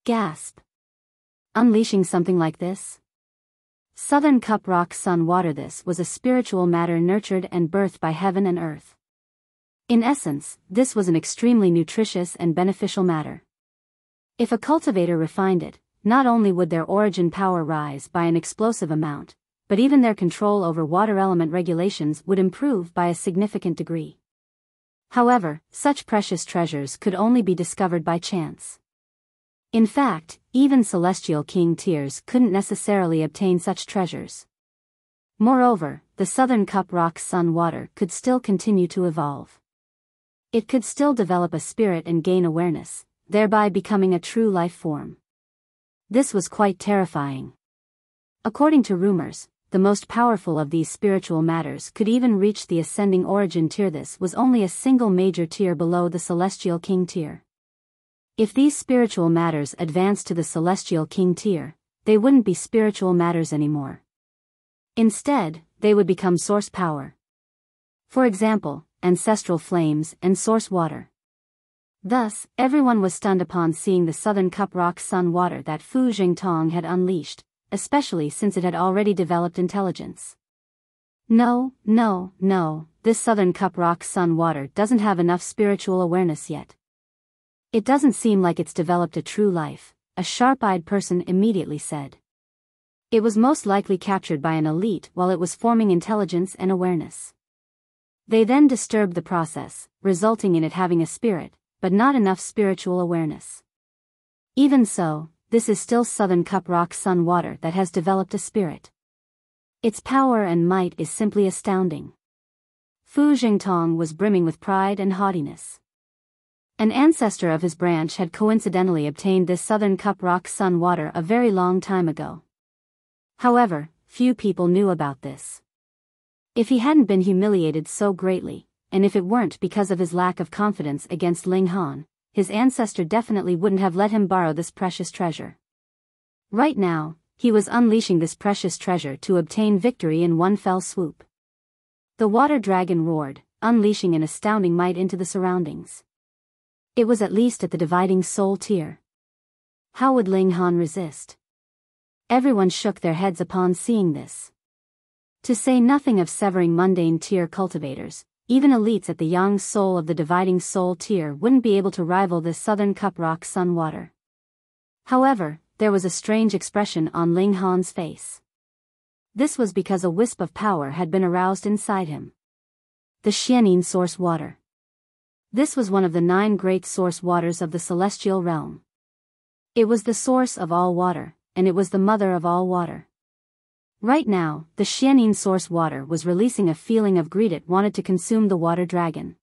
Gasp. Unleashing something like this? Southern Cup Rock Sun Water. This was a spiritual matter nurtured and birthed by heaven and earth. In essence, this was an extremely nutritious and beneficial matter. If a cultivator refined it, not only would their origin power rise by an explosive amount, but even their control over water element regulations would improve by a significant degree. However, such precious treasures could only be discovered by chance. In fact, even celestial king tiers couldn't necessarily obtain such treasures. Moreover, the Southern Cup Rock Sun Water could still continue to evolve. It could still develop a spirit and gain awareness, thereby becoming a true life form. This was quite terrifying. According to rumors, the most powerful of these spiritual matters could even reach the ascending origin tier. This was only a single major tier below the celestial king tier. If these spiritual matters advanced to the celestial king tier, they wouldn't be spiritual matters anymore. Instead, they would become source power. For example, ancestral flames and source water. Thus, everyone was stunned upon seeing the Southern Cup Rock Sun Water that Fu Jingtong had unleashed, especially since it had already developed intelligence. No, no, no, this Southern Cup Rock Sun water doesn't have enough spiritual awareness yet. It doesn't seem like it's developed a true life, a sharp-eyed person immediately said. It was most likely captured by an elite while it was forming intelligence and awareness. They then disturbed the process, resulting in it having a spirit, but not enough spiritual awareness. Even so, this is still Southern Cup Rock Sun water that has developed a spirit. Its power and might is simply astounding. Fu Jingtong was brimming with pride and haughtiness. An ancestor of his branch had coincidentally obtained this Southern Cup Rock Sun water a very long time ago. However, few people knew about this. If he hadn't been humiliated so greatly, and if it weren't because of his lack of confidence against Ling Han, his ancestor definitely wouldn't have let him borrow this precious treasure. Right now, he was unleashing this precious treasure to obtain victory in one fell swoop. The water dragon roared, unleashing an astounding might into the surroundings. It was at least at the dividing soul tier. How would Ling Han resist? Everyone shook their heads upon seeing this. To say nothing of severing mundane tier cultivators, even elites at the yang soul of the dividing soul tier wouldn't be able to rival this Southern Cup Rock Sun water. However, there was a strange expression on Ling Han's face. This was because a wisp of power had been aroused inside him. The Xianin source water. This was one of the 9 great source waters of the celestial realm. It was the source of all water, and it was the mother of all water. Right now, the Xianin source water was releasing a feeling of greed. It wanted to consume the water dragon.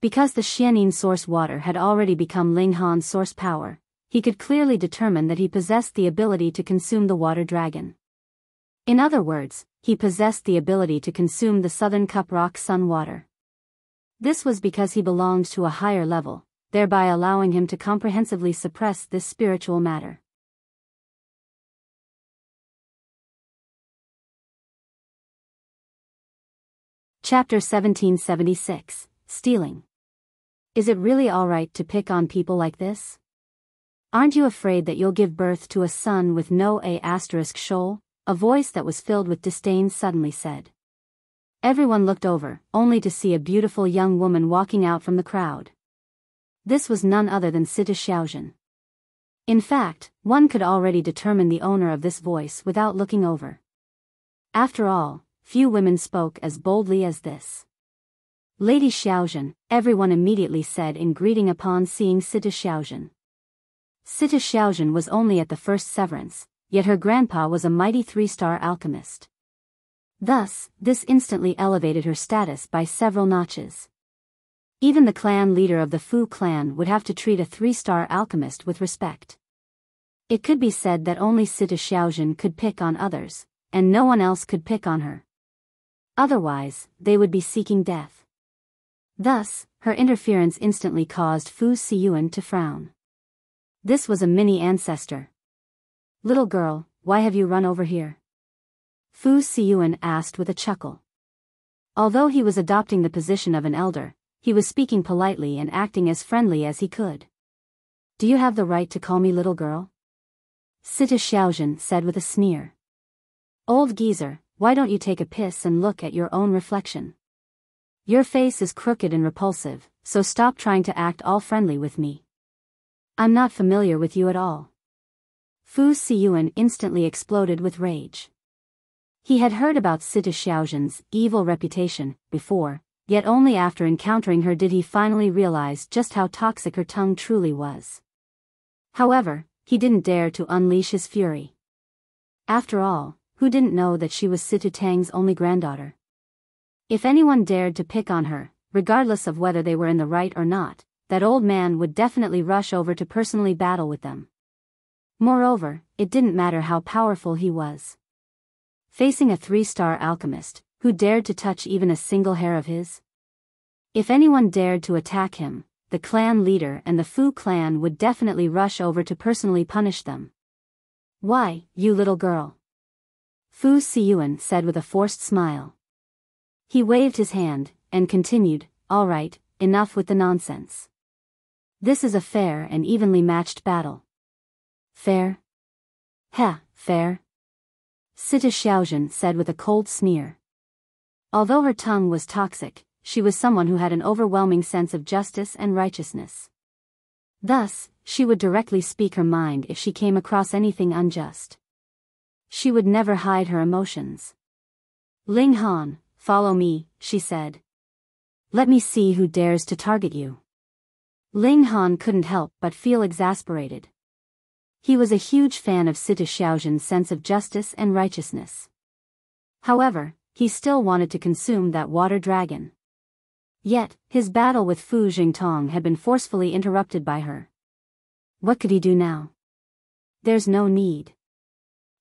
Because the Xianin source water had already become Ling Han's source power, he could clearly determine that he possessed the ability to consume the water dragon. In other words, he possessed the ability to consume the Southern Cup Rock Sun water. This was because he belonged to a higher level, thereby allowing him to comprehensively suppress this spiritual matter. Chapter 1776, Stealing. Is it really alright to pick on people like this? Aren't you afraid that you'll give birth to a son with no shoal? A voice that was filled with disdain suddenly said. Everyone looked over, only to see a beautiful young woman walking out from the crowd. This was none other than Sita Xiaozhen. In fact, one could already determine the owner of this voice without looking over. After all, few women spoke as boldly as this. Lady Xiaozhen, everyone immediately said in greeting upon seeing Sita Xiaozhen. Sita Xiaozhen was only at the first severance, yet her grandpa was a mighty 3-star alchemist. Thus, this instantly elevated her status by several notches. Even the clan leader of the Fu clan would have to treat a 3-star alchemist with respect. It could be said that only Sita Xiaozhen could pick on others, and no one else could pick on her. Otherwise, they would be seeking death. Thus, her interference instantly caused Fu Siyuan to frown. This was a mini-ancestor. Little girl, why have you run over here? Fu Siyuan asked with a chuckle. Although he was adopting the position of an elder, he was speaking politely and acting as friendly as he could. Do you have the right to call me little girl? Sita Xiaozhen said with a sneer. Old geezer, why don't you take a piss and look at your own reflection? Your face is crooked and repulsive, so stop trying to act all friendly with me. I'm not familiar with you at all. Fu Siyuan instantly exploded with rage. He had heard about Sita Xiaozhen's evil reputation before, yet only after encountering her did he finally realize just how toxic her tongue truly was. However, he didn't dare to unleash his fury. After all, who didn't know that she was Sita Tang's only granddaughter? If anyone dared to pick on her, regardless of whether they were in the right or not, that old man would definitely rush over to personally battle with them. Moreover, it didn't matter how powerful he was. Facing a 3-star alchemist, who dared to touch even a single hair of his? If anyone dared to attack him, the clan leader and the Fu clan would definitely rush over to personally punish them. Why, you little girl? Fu Siyuan said with a forced smile. He waved his hand, and continued, all right, enough with the nonsense. This is a fair and evenly matched battle. Fair? Fair. Sita Xiaozhen said with a cold sneer. Although her tongue was toxic, she was someone who had an overwhelming sense of justice and righteousness. Thus, she would directly speak her mind if she came across anything unjust. She would never hide her emotions. "Ling Han, follow me," she said. "Let me see who dares to target you." Ling Han couldn't help but feel exasperated. He was a huge fan of Sita Xiaozhen's sense of justice and righteousness. However, he still wanted to consume that water dragon. Yet, his battle with Fu Jingtong had been forcefully interrupted by her. What could he do now? "There's no need.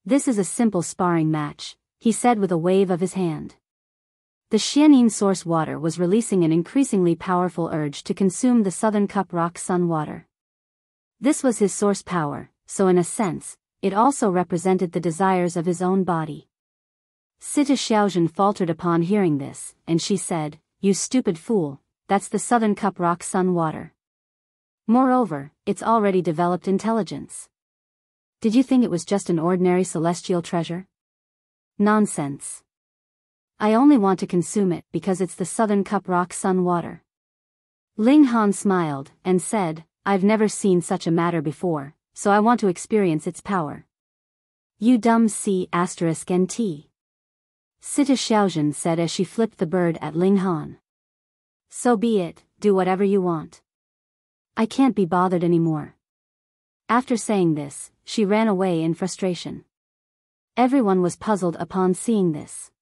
This is a simple sparring match," he said with a wave of his hand. The Xianin source water was releasing an increasingly powerful urge to consume the Southern Cup Rock Sun water. This was his source power, so in a sense, it also represented the desires of his own body. Sita Xiaozhen faltered upon hearing this, and she said, "You stupid fool, that's the Southern Cup Rock Sun water. Moreover, it's already developed intelligence. Did you think it was just an ordinary celestial treasure? Nonsense. I only want to consume it because it's the Southern Cup Rock Sun water." Ling Han smiled, and said, "I've never seen such a matter before, so I want to experience its power." "You dumb C***NT. Sita Xiaozhen said as she flipped the bird at Ling Han. "So be it, do whatever you want. I can't be bothered anymore." After saying this, she ran away in frustration. Everyone was puzzled upon seeing this.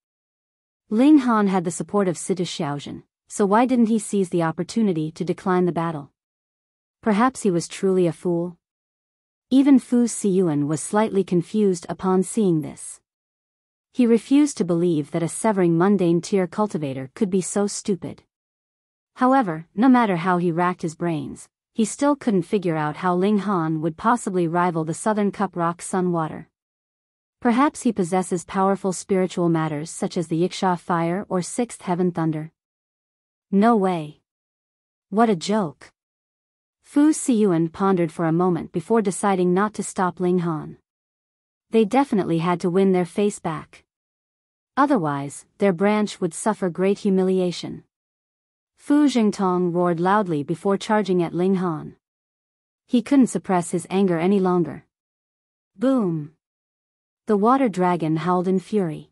Ling Han had the support of Sita Xiaozhen, so why didn't he seize the opportunity to decline the battle? Perhaps he was truly a fool? Even Fu Siyuan was slightly confused upon seeing this. He refused to believe that a severing mundane tier cultivator could be so stupid. However, no matter how he racked his brains, he still couldn't figure out how Ling Han would possibly rival the Southern Cup Rock Sun water. Perhaps he possesses powerful spiritual matters such as the Yiksha fire or Sixth Heaven thunder. No way. What a joke. Fu Siyuan pondered for a moment before deciding not to stop Ling Han. They definitely had to win their face back. Otherwise, their branch would suffer great humiliation. Fu Jingtong roared loudly before charging at Ling Han. He couldn't suppress his anger any longer. Boom! The water dragon howled in fury.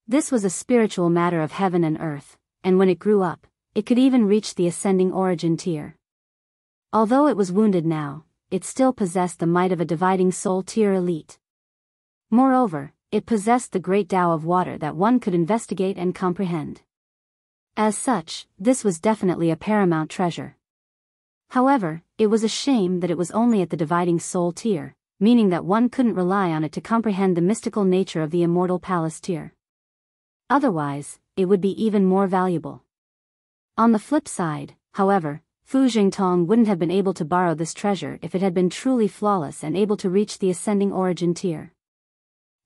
This was a spiritual matter of heaven and earth, and when it grew up, it could even reach the ascending origin tier. Although it was wounded now, it still possessed the might of a dividing soul tier elite. Moreover, it possessed the great Tao of water that one could investigate and comprehend. As such, this was definitely a paramount treasure. However, it was a shame that it was only at the dividing soul tier, meaning that one couldn't rely on it to comprehend the mystical nature of the immortal palace tier. Otherwise, it would be even more valuable. On the flip side, however, Fu Jingtong wouldn't have been able to borrow this treasure if it had been truly flawless and able to reach the ascending origin tier.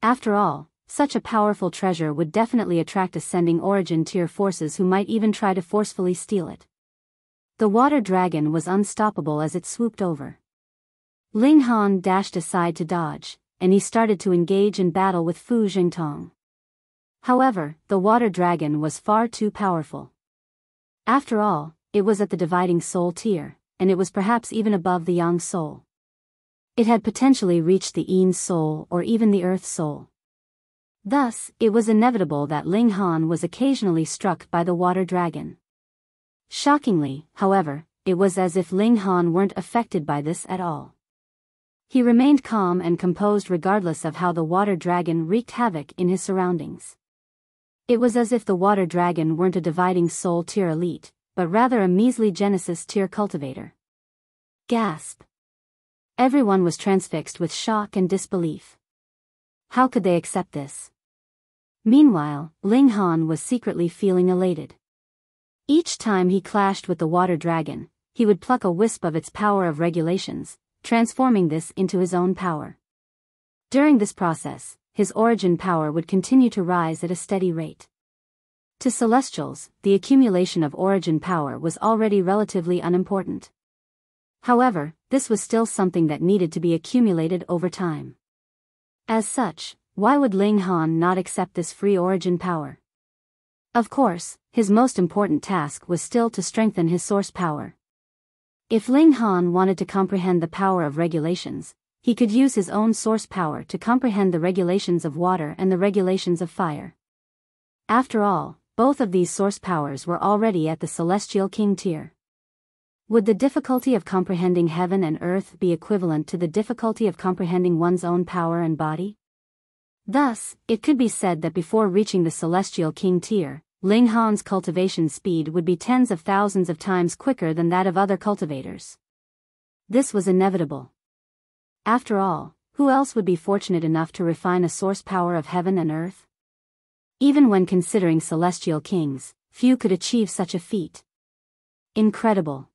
After all, such a powerful treasure would definitely attract ascending origin tier forces who might even try to forcefully steal it. The water dragon was unstoppable as it swooped over. Ling Han dashed aside to dodge, and he started to engage in battle with Fu Jingtong. However, the water dragon was far too powerful. After all, it was at the dividing soul tier, and it was perhaps even above the Yang soul. It had potentially reached the Yin soul or even the Earth soul. Thus, it was inevitable that Ling Han was occasionally struck by the water dragon. Shockingly, however, it was as if Ling Han weren't affected by this at all. He remained calm and composed regardless of how the water dragon wreaked havoc in his surroundings. It was as if the water dragon weren't a dividing soul tier elite, but rather a measly Genesis tier cultivator. Gasp! Everyone was transfixed with shock and disbelief. How could they accept this? Meanwhile, Ling Han was secretly feeling elated. Each time he clashed with the water dragon, he would pluck a wisp of its power of regulations, transforming this into his own power. During this process, his origin power would continue to rise at a steady rate. To Celestials, the accumulation of origin power was already relatively unimportant. However, this was still something that needed to be accumulated over time. As such, why would Ling Han not accept this free origin power? Of course, his most important task was still to strengthen his source power. If Ling Han wanted to comprehend the power of regulations, he could use his own source power to comprehend the regulations of water and the regulations of fire. After all, both of these source powers were already at the Celestial King tier. Would the difficulty of comprehending heaven and earth be equivalent to the difficulty of comprehending one's own power and body? Thus, it could be said that before reaching the Celestial King tier, Ling Han's cultivation speed would be tens of thousands of times quicker than that of other cultivators. This was inevitable. After all, who else would be fortunate enough to refine a source power of heaven and earth? Even when considering celestial kings, few could achieve such a feat. Incredible.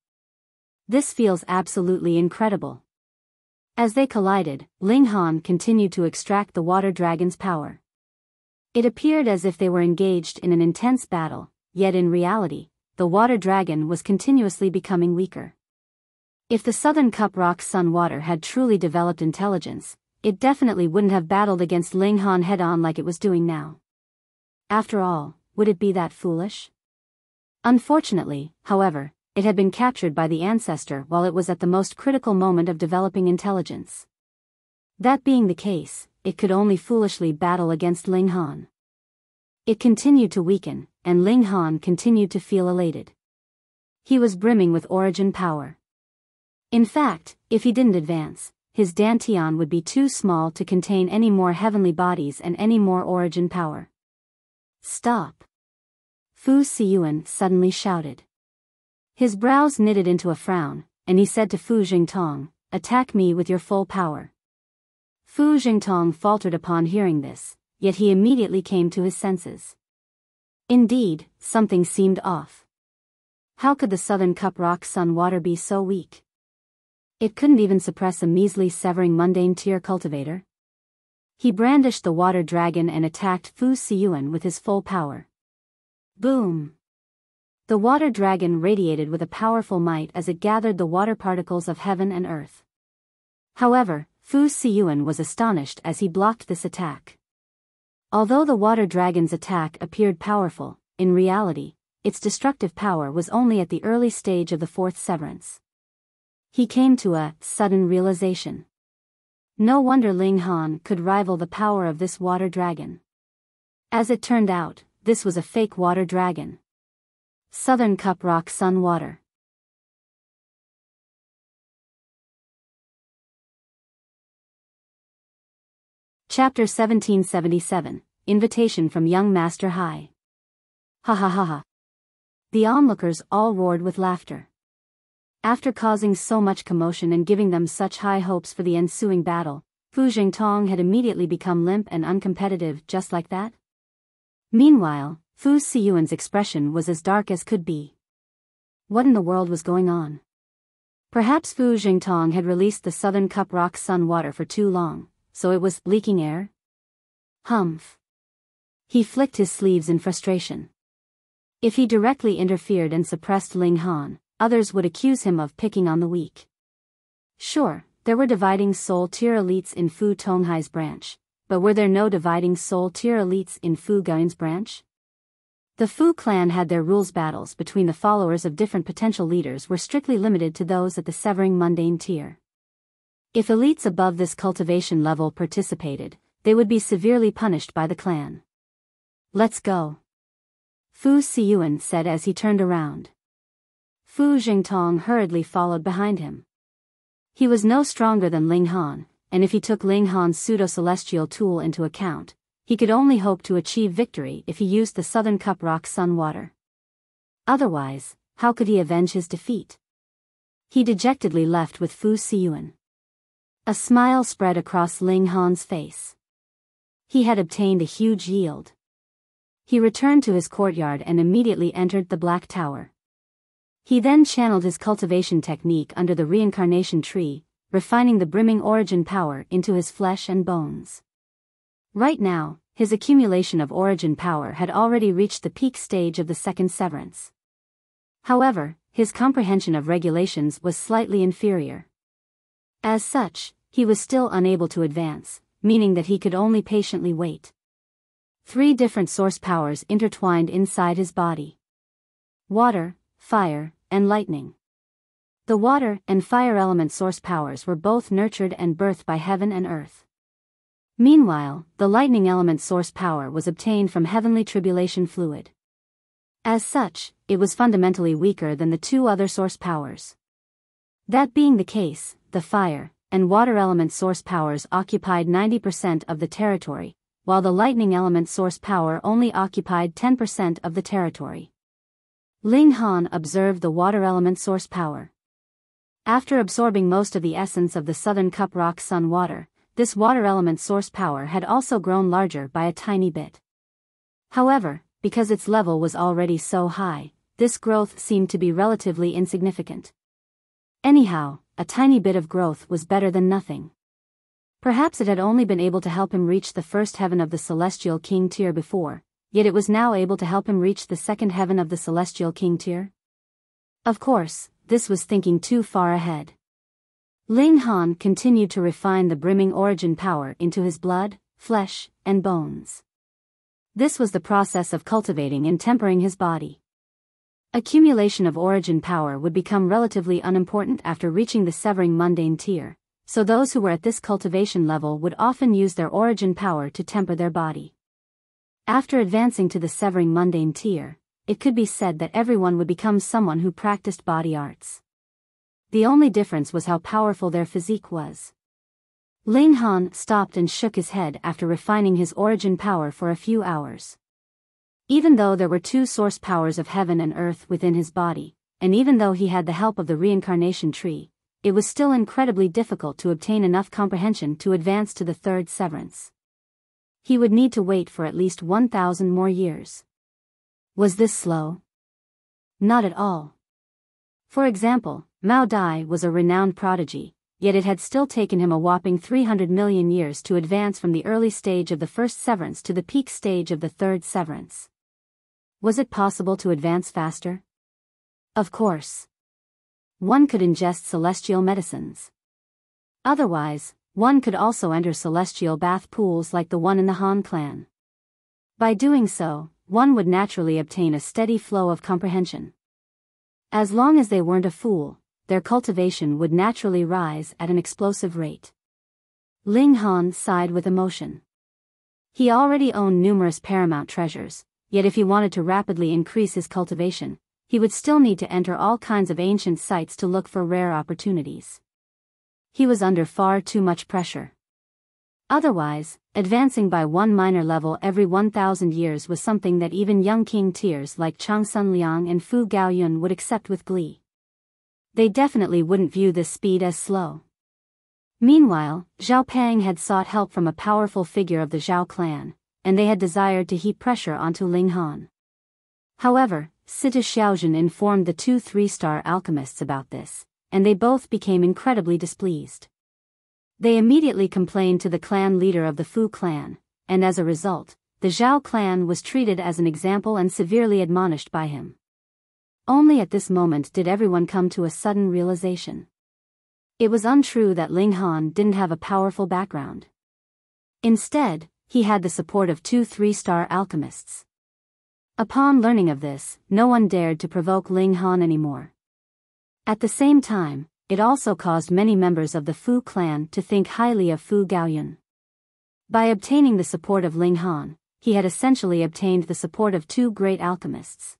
This feels absolutely incredible. As they collided, Ling Han continued to extract the water dragon's power. It appeared as if they were engaged in an intense battle, yet in reality, the water dragon was continuously becoming weaker. If the Southern Cup Rock Sun Water had truly developed intelligence, it definitely wouldn't have battled against Ling Han head-on like it was doing now. After all, would it be that foolish? Unfortunately, however, it had been captured by the ancestor while it was at the most critical moment of developing intelligence. That being the case, it could only foolishly battle against Ling Han. It continued to weaken, and Ling Han continued to feel elated. He was brimming with origin power. In fact, if he didn't advance, his dantian would be too small to contain any more heavenly bodies and any more origin power. Stop! Fu Siyuan suddenly shouted. His brows knitted into a frown, and he said to Fu Jingtong, "Attack me with your full power." Fu Jingtong faltered upon hearing this, yet he immediately came to his senses. Indeed, something seemed off. How could the Southern Cup Rock Sun Water be so weak? It couldn't even suppress a measly severing mundane tier cultivator. He brandished the water dragon and attacked Fu Siyuan with his full power. Boom! The water dragon radiated with a powerful might as it gathered the water particles of heaven and earth. However, Fu Siyuan was astonished as he blocked this attack. Although the water dragon's attack appeared powerful, in reality, its destructive power was only at the early stage of the fourth severance. He came to a sudden realization. No wonder Ling Han could rival the power of this water dragon. As it turned out, this was a fake water dragon. Southern Cup Rock Sun Water. Chapter 1777, Invitation from Young Master Hai. Ha ha ha ha. The onlookers all roared with laughter. After causing so much commotion and giving them such high hopes for the ensuing battle, Fu Jingtong had immediately become limp and uncompetitive just like that. Meanwhile, Fu Siyuan's expression was as dark as could be. What in the world was going on? Perhaps Fu Jingtong had released the Southern Cup Rock Sun Water for too long, so it was leaking air? Humph. He flicked his sleeves in frustration. If he directly interfered and suppressed Ling Han, others would accuse him of picking on the weak. Sure, there were dividing soul tier elites in Fu Tonghai's branch, but were there no dividing soul tier elites in Fu Guan's branch? The Fu clan had their rules. Battles between the followers of different potential leaders were strictly limited to those at the severing mundane tier. If elites above this cultivation level participated, they would be severely punished by the clan. Let's go. Fu Siyuan said as he turned around. Fu Jingtong hurriedly followed behind him. He was no stronger than Ling Han, and if he took Ling Han's pseudo-celestial tool into account, he could only hope to achieve victory if he used the Southern Cup Rock Sun Water. Otherwise, how could he avenge his defeat? He dejectedly left with Fu Siyuan. A smile spread across Ling Han's face. He had obtained a huge yield. He returned to his courtyard and immediately entered the Black Tower. He then channeled his cultivation technique under the reincarnation tree, refining the brimming origin power into his flesh and bones. Right now, his accumulation of origin power had already reached the peak stage of the second severance. However, his comprehension of regulations was slightly inferior. As such, he was still unable to advance, meaning that he could only patiently wait. 3 different source powers intertwined inside his body: water, fire, and lightning. The water and fire element source powers were both nurtured and birthed by heaven and earth. Meanwhile, the lightning element source power was obtained from heavenly tribulation fluid. As such, it was fundamentally weaker than the 2 other source powers. That being the case, the fire and water element source powers occupied 90% of the territory, while the lightning element source power only occupied 10% of the territory. Ling Han observed the water element source power. After absorbing most of the essence of the southern cup rock sun water, this water element source power had also grown larger by a tiny bit. However, because its level was already so high, this growth seemed to be relatively insignificant. Anyhow, a tiny bit of growth was better than nothing. Perhaps it had only been able to help him reach the first heaven of the Celestial King tier before, yet it was now able to help him reach the second heaven of the Celestial King tier. Of course, this was thinking too far ahead. Ling Han continued to refine the brimming origin power into his blood, flesh, and bones. This was the process of cultivating and tempering his body. Accumulation of origin power would become relatively unimportant after reaching the severing mundane tier, so those who were at this cultivation level would often use their origin power to temper their body. After advancing to the severing mundane tier, it could be said that everyone would become someone who practiced body arts. The only difference was how powerful their physique was. Ling Han stopped and shook his head after refining his origin power for a few hours. Even though there were 2 source powers of heaven and earth within his body, and even though he had the help of the reincarnation tree, it was still incredibly difficult to obtain enough comprehension to advance to the 3rd severance. He would need to wait for at least 1,000 more years. Was this slow? Not at all. For example, Mao Dai was a renowned prodigy, yet it had still taken him a whopping 300 million years to advance from the early stage of the 1st severance to the peak stage of the 3rd severance. Was it possible to advance faster? Of course. One could ingest celestial medicines. Otherwise, one could also enter celestial bath pools like the one in the Han clan. By doing so, one would naturally obtain a steady flow of comprehension. As long as they weren't a fool, their cultivation would naturally rise at an explosive rate. Ling Han sighed with emotion. He already owned numerous paramount treasures, yet if he wanted to rapidly increase his cultivation, he would still need to enter all kinds of ancient sites to look for rare opportunities. He was under far too much pressure. Otherwise, advancing by 1 minor level every 1,000 years was something that even young king tiers like Chang Sun Liang and Fu Gaoyun would accept with glee. They definitely wouldn't view this speed as slow. Meanwhile, Zhao Pang had sought help from a powerful figure of the Zhao clan, and they had desired to heap pressure onto Ling Han. However, Sita Xiaojun informed the 2 3-star alchemists about this, and they both became incredibly displeased. They immediately complained to the clan leader of the Fu clan, and as a result, the Zhao clan was treated as an example and severely admonished by him. Only at this moment did everyone come to a sudden realization. It was untrue that Ling Han didn't have a powerful background. Instead, he had the support of 2 3-star alchemists. Upon learning of this, no one dared to provoke Ling Han anymore. At the same time, it also caused many members of the Fu clan to think highly of Fu Gaoyun. By obtaining the support of Ling Han, he had essentially obtained the support of 2 great alchemists.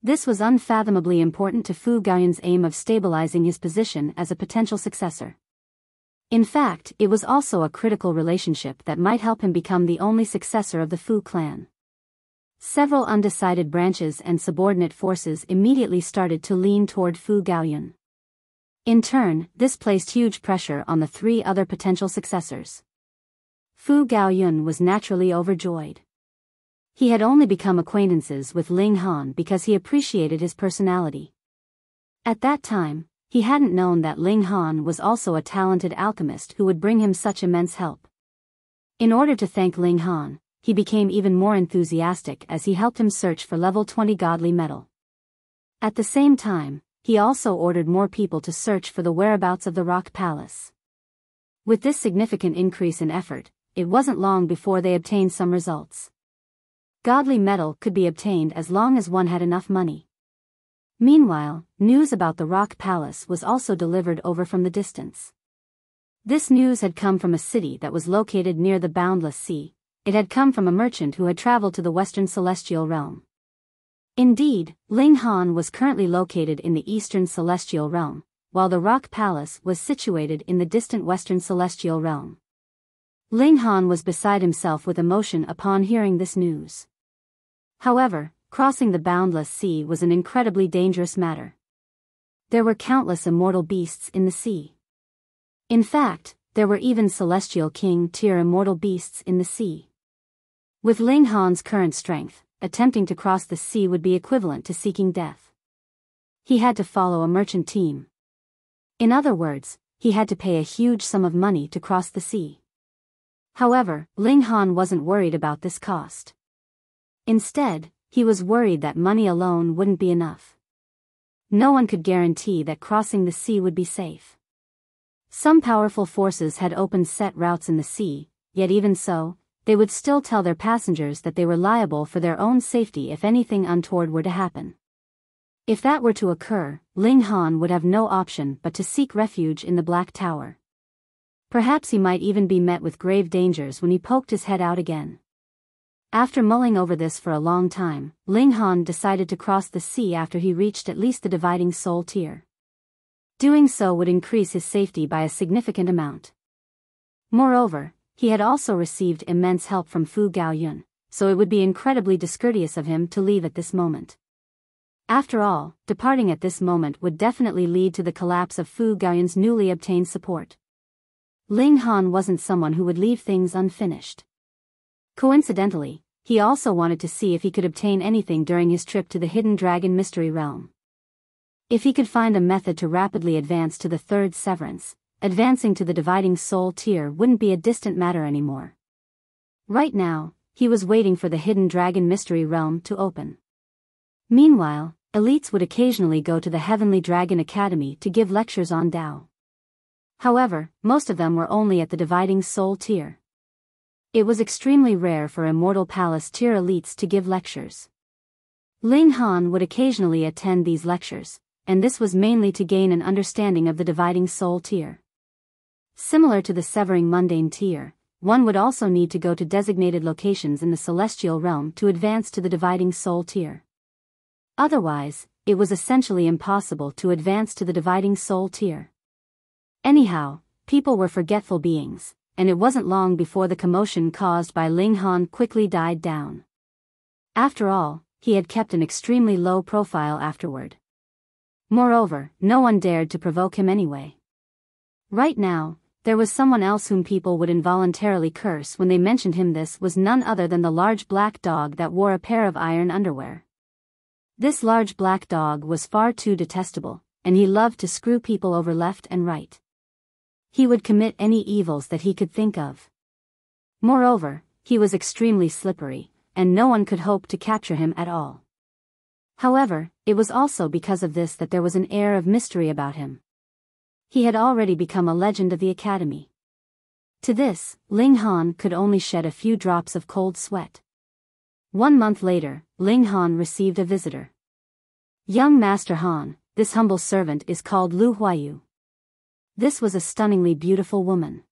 This was unfathomably important to Fu Gaoyun's aim of stabilizing his position as a potential successor. In fact, it was also a critical relationship that might help him become the only successor of the Fu clan. Several undecided branches and subordinate forces immediately started to lean toward Fu Gaoyun. In turn, this placed huge pressure on the 3 other potential successors. Fu Gaoyun was naturally overjoyed. He had only become acquaintances with Ling Han because he appreciated his personality. At that time, he hadn't known that Ling Han was also a talented alchemist who would bring him such immense help. In order to thank Ling Han, he became even more enthusiastic as he helped him search for level 20 godly metal. At the same time, he also ordered more people to search for the whereabouts of the Rock Palace. With this significant increase in effort, it wasn't long before they obtained some results. Godly metal could be obtained as long as one had enough money. Meanwhile, news about the Rock Palace was also delivered over from the distance. This news had come from a city that was located near the boundless sea. It had come from a merchant who had traveled to the western celestial realm. Indeed, Ling Han was currently located in the eastern celestial realm, while the Rock Palace was situated in the distant western celestial realm. Ling Han was beside himself with emotion upon hearing this news. However, crossing the boundless sea was an incredibly dangerous matter. There were countless immortal beasts in the sea. In fact, there were even celestial king-tier immortal beasts in the sea. With Ling Han's current strength, attempting to cross the sea would be equivalent to seeking death. He had to follow a merchant team. In other words, he had to pay a huge sum of money to cross the sea. However, Ling Han wasn't worried about this cost. Instead, he was worried that money alone wouldn't be enough. No one could guarantee that crossing the sea would be safe. Some powerful forces had opened set routes in the sea, yet even so, they would still tell their passengers that they were liable for their own safety if anything untoward were to happen. If that were to occur, Ling Han would have no option but to seek refuge in the Black Tower. Perhaps he might even be met with grave dangers when he poked his head out again. After mulling over this for a long time, Ling Han decided to cross the sea after he reached at least the dividing soul tier. Doing so would increase his safety by a significant amount. Moreover, he had also received immense help from Fu Gaoyun, so it would be incredibly discourteous of him to leave at this moment. After all, departing at this moment would definitely lead to the collapse of Fu Gaoyun's newly obtained support. Ling Han wasn't someone who would leave things unfinished. Coincidentally, he also wanted to see if he could obtain anything during his trip to the Hidden Dragon Mystery Realm. If he could find a method to rapidly advance to the third severance, advancing to the dividing soul tier wouldn't be a distant matter anymore. Right now, he was waiting for the Hidden Dragon Mystery Realm to open. Meanwhile, elites would occasionally go to the Heavenly Dragon Academy to give lectures on Tao. However, most of them were only at the dividing soul tier. It was extremely rare for Immortal Palace tier elites to give lectures. Ling Han would occasionally attend these lectures, and this was mainly to gain an understanding of the dividing soul tier. Similar to the severing mundane tier, one would also need to go to designated locations in the celestial realm to advance to the dividing soul tier. Otherwise, it was essentially impossible to advance to the dividing soul tier. Anyhow, people were forgetful beings, and it wasn't long before the commotion caused by Ling Han quickly died down. After all, he had kept an extremely low profile afterward. Moreover, no one dared to provoke him anyway. Right now, there was someone else whom people would involuntarily curse when they mentioned him. This was none other than the large black dog that wore a pair of iron underwear. This large black dog was far too detestable, and he loved to screw people over left and right. He would commit any evils that he could think of. Moreover, he was extremely slippery, and no one could hope to capture him at all. However, it was also because of this that there was an air of mystery about him. He had already become a legend of the academy. To this, Ling Han could only shed a few drops of cold sweat. 1 month later, Ling Han received a visitor. Young Master Han, this humble servant is called Lu Huayu. This was a stunningly beautiful woman.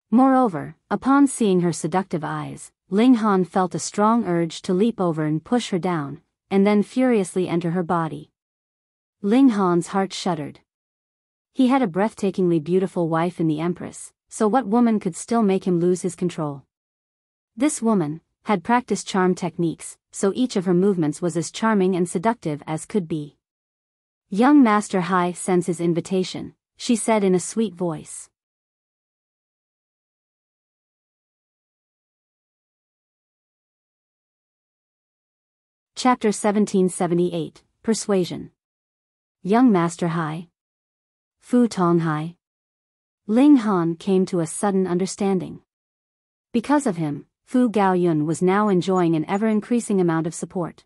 Moreover, upon seeing her seductive eyes, Ling Han felt a strong urge to leap over and push her down, and then furiously enter her body. Ling Han's heart shuddered. He had a breathtakingly beautiful wife in the Empress, so what woman could still make him lose his control? This woman had practiced charm techniques, so each of her movements was as charming and seductive as could be. Young Master Hai sends his invitation, she said in a sweet voice. Chapter 1778, Persuasion. Young Master Hai. Fu Tonghai. Ling Han came to a sudden understanding. Because of him, Fu Gaoyun was now enjoying an ever-increasing amount of support.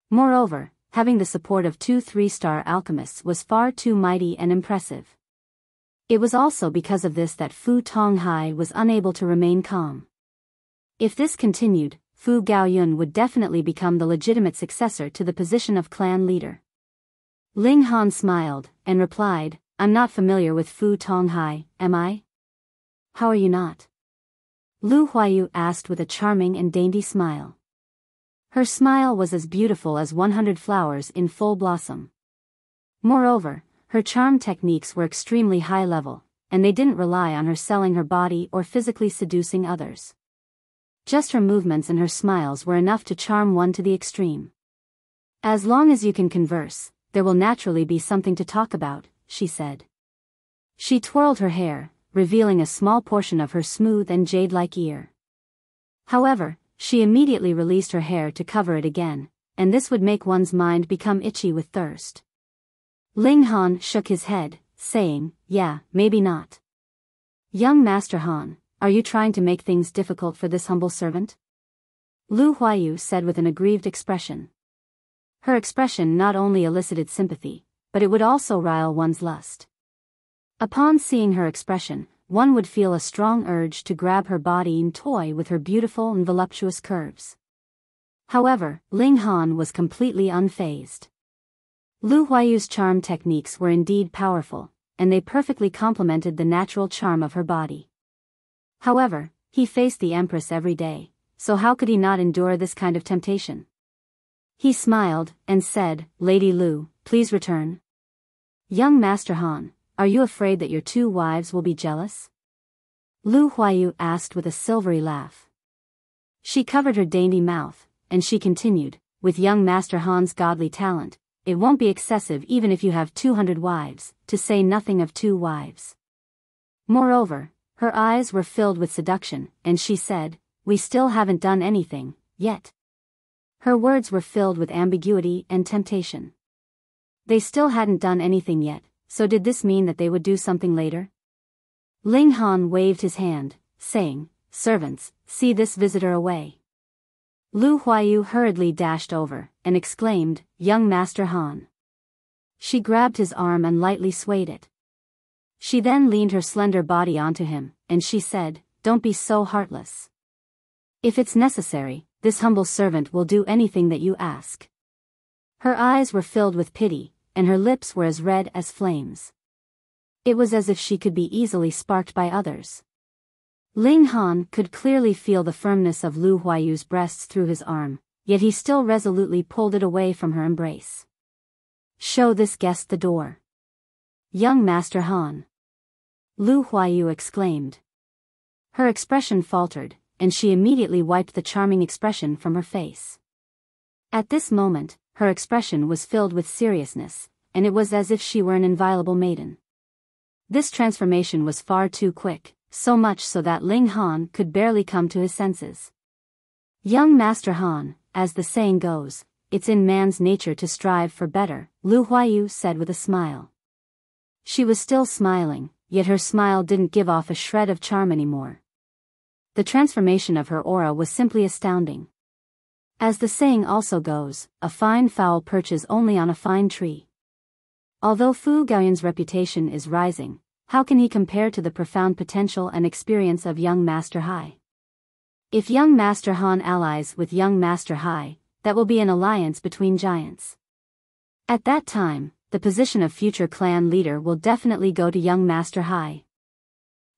Moreover, having the support of 2 3-star alchemists was far too mighty and impressive. It was also because of this that Fu Tonghai was unable to remain calm. If this continued, Fu Gaoyun would definitely become the legitimate successor to the position of clan leader. Ling Han smiled, and replied, I'm not familiar with Fu Tonghai, am I? How are you not? Lu Huayu asked with a charming and dainty smile. Her smile was as beautiful as 100 flowers in full blossom. Moreover, her charm techniques were extremely high level, and they didn't rely on her selling her body or physically seducing others. Just her movements and her smiles were enough to charm one to the extreme. As long as you can converse, there will naturally be something to talk about, she said. She twirled her hair, revealing a small portion of her smooth and jade-like ear. However, she immediately released her hair to cover it again, and this would make one's mind become itchy with thirst. Ling Han shook his head, saying, yeah, maybe not. Young Master Han, are you trying to make things difficult for this humble servant? Lu Huayu said with an aggrieved expression. Her expression not only elicited sympathy, but it would also rile one's lust. Upon seeing her expression, one would feel a strong urge to grab her body and toy with her beautiful and voluptuous curves. However, Ling Han was completely unfazed. Lu Huayu's charm techniques were indeed powerful, and they perfectly complemented the natural charm of her body. However, he faced the Empress every day, so how could he not endure this kind of temptation? He smiled, and said, Lady Lu, please return. Young Master Han, are you afraid that your 2 wives will be jealous? Lu Huayu asked with a silvery laugh. She covered her dainty mouth, and she continued, with young Master Han's godly talent, it won't be excessive even if you have 200 wives, to say nothing of 2 wives. Moreover, her eyes were filled with seduction, and she said, we still haven't done anything, yet. Her words were filled with ambiguity and temptation. They still hadn't done anything yet, so did this mean that they would do something later? Ling Han waved his hand, saying, servants, see this visitor away. Lu Huayu hurriedly dashed over, and exclaimed, young Master Han. She grabbed his arm and lightly swayed it. She then leaned her slender body onto him, and she said, don't be so heartless. If it's necessary, this humble servant will do anything that you ask. Her eyes were filled with pity, and her lips were as red as flames. It was as if she could be easily sparked by others. Ling Han could clearly feel the firmness of Lu Huayu's breasts through his arm, yet he still resolutely pulled it away from her embrace. Show this guest the door. Young Master Han. Lu Huayu exclaimed. Her expression faltered, and she immediately wiped the charming expression from her face. At this moment, her expression was filled with seriousness, and it was as if she were an inviolable maiden. This transformation was far too quick, so much so that Ling Han could barely come to his senses. Young Master Han, as the saying goes, it's in man's nature to strive for better, Lu Huayu said with a smile. She was still smiling, yet her smile didn't give off a shred of charm anymore. The transformation of her aura was simply astounding. As the saying also goes, a fine fowl perches only on a fine tree. Although Fu Gaoyun's reputation is rising, how can he compare to the profound potential and experience of young Master Hai? If young Master Han allies with young Master Hai, that will be an alliance between giants. At that time, the position of future clan leader will definitely go to young Master Hai.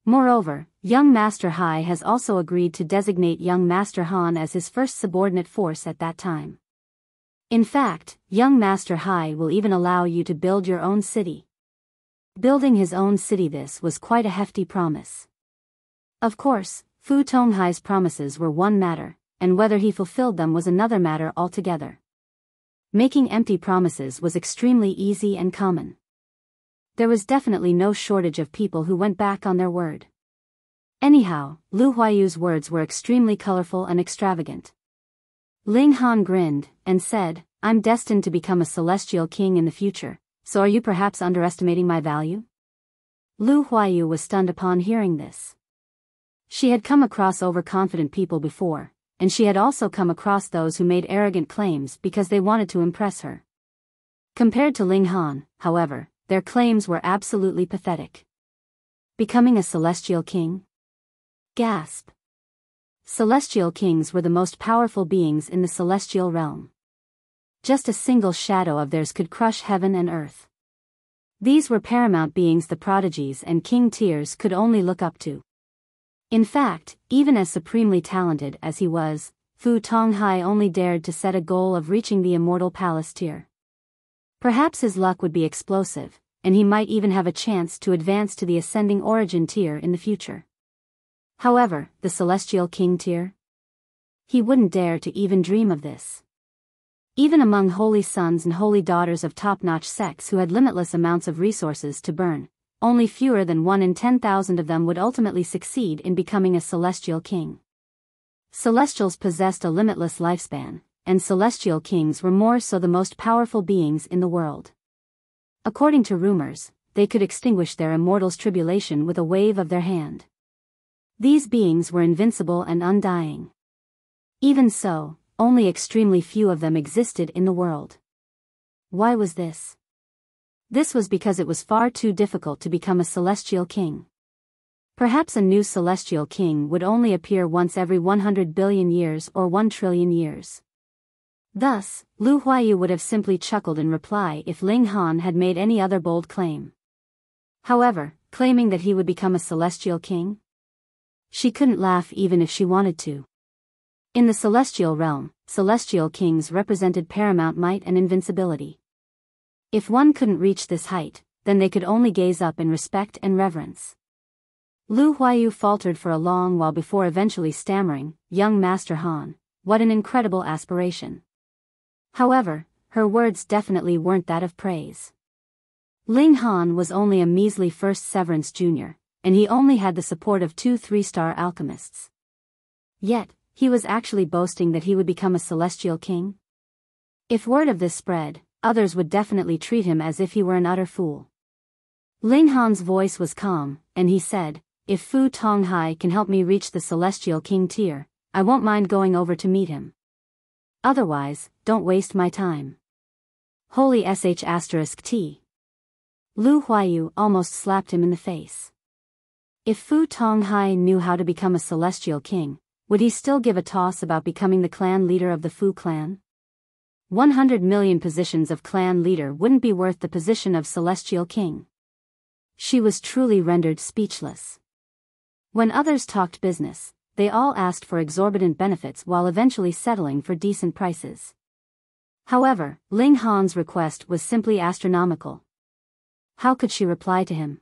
Moreover, young Master Hai has also agreed to designate young Master Han as his first subordinate force at that time. In fact, young Master Hai will even allow you to build your own city. Building his own city, this was quite a hefty promise. Of course, Fu Tonghai's promises were one matter, and whether he fulfilled them was another matter altogether. Making empty promises was extremely easy and common. There was definitely no shortage of people who went back on their word. Anyhow, Lu Huayu's words were extremely colorful and extravagant. Ling Han grinned, and said, I'm destined to become a celestial king in the future, so are you perhaps underestimating my value? Lu Huayu was stunned upon hearing this. She had come across overconfident people before, and she had also come across those who made arrogant claims because they wanted to impress her. Compared to Ling Han, however, their claims were absolutely pathetic. Becoming a celestial king? Gasp. Celestial kings were the most powerful beings in the celestial realm. Just a single shadow of theirs could crush heaven and earth. These were paramount beings the prodigies and king tiers could only look up to. In fact, even as supremely talented as he was, Tonghai only dared to set a goal of reaching the immortal palace tier. Perhaps his luck would be explosive, and he might even have a chance to advance to the ascending origin tier in the future. However, the celestial king tier? He wouldn't dare to even dream of this. Even among holy sons and holy daughters of top-notch sects who had limitless amounts of resources to burn, only fewer than 1 in 10,000 of them would ultimately succeed in becoming a celestial king. Celestials possessed a limitless lifespan, and celestial kings were more so the most powerful beings in the world. According to rumors, they could extinguish their immortal's tribulation with a wave of their hand. These beings were invincible and undying. Even so, only extremely few of them existed in the world. Why was this? This was because it was far too difficult to become a celestial king. Perhaps a new celestial king would only appear once every 100 billion years or 1 trillion years. Thus, Lu Huayu would have simply chuckled in reply if Ling Han had made any other bold claim. However, claiming that he would become a celestial king? She couldn't laugh even if she wanted to. In the celestial realm, celestial kings represented paramount might and invincibility. If one couldn't reach this height, then they could only gaze up in respect and reverence. Lu Huayu faltered for a long while before eventually stammering, "Young Master Han, what an incredible aspiration." However, her words definitely weren't that of praise. Ling Han was only a measly first severance junior, and he only had the support of 2 3-star alchemists. Yet, he was actually boasting that he would become a celestial king? If word of this spread, others would definitely treat him as if he were an utter fool. Ling Han's voice was calm, and he said, "If Tonghai can help me reach the celestial king tier, I won't mind going over to meet him. Otherwise, don't waste my time." Holy **T. Lu Huayu almost slapped him in the face. If Tonghai knew how to become a celestial king, would he still give a toss about becoming the clan leader of the Fu clan? 100 million positions of clan leader wouldn't be worth the position of celestial king. She was truly rendered speechless. When others talked business, they all asked for exorbitant benefits while eventually settling for decent prices. However, Ling Han's request was simply astronomical. How could she reply to him?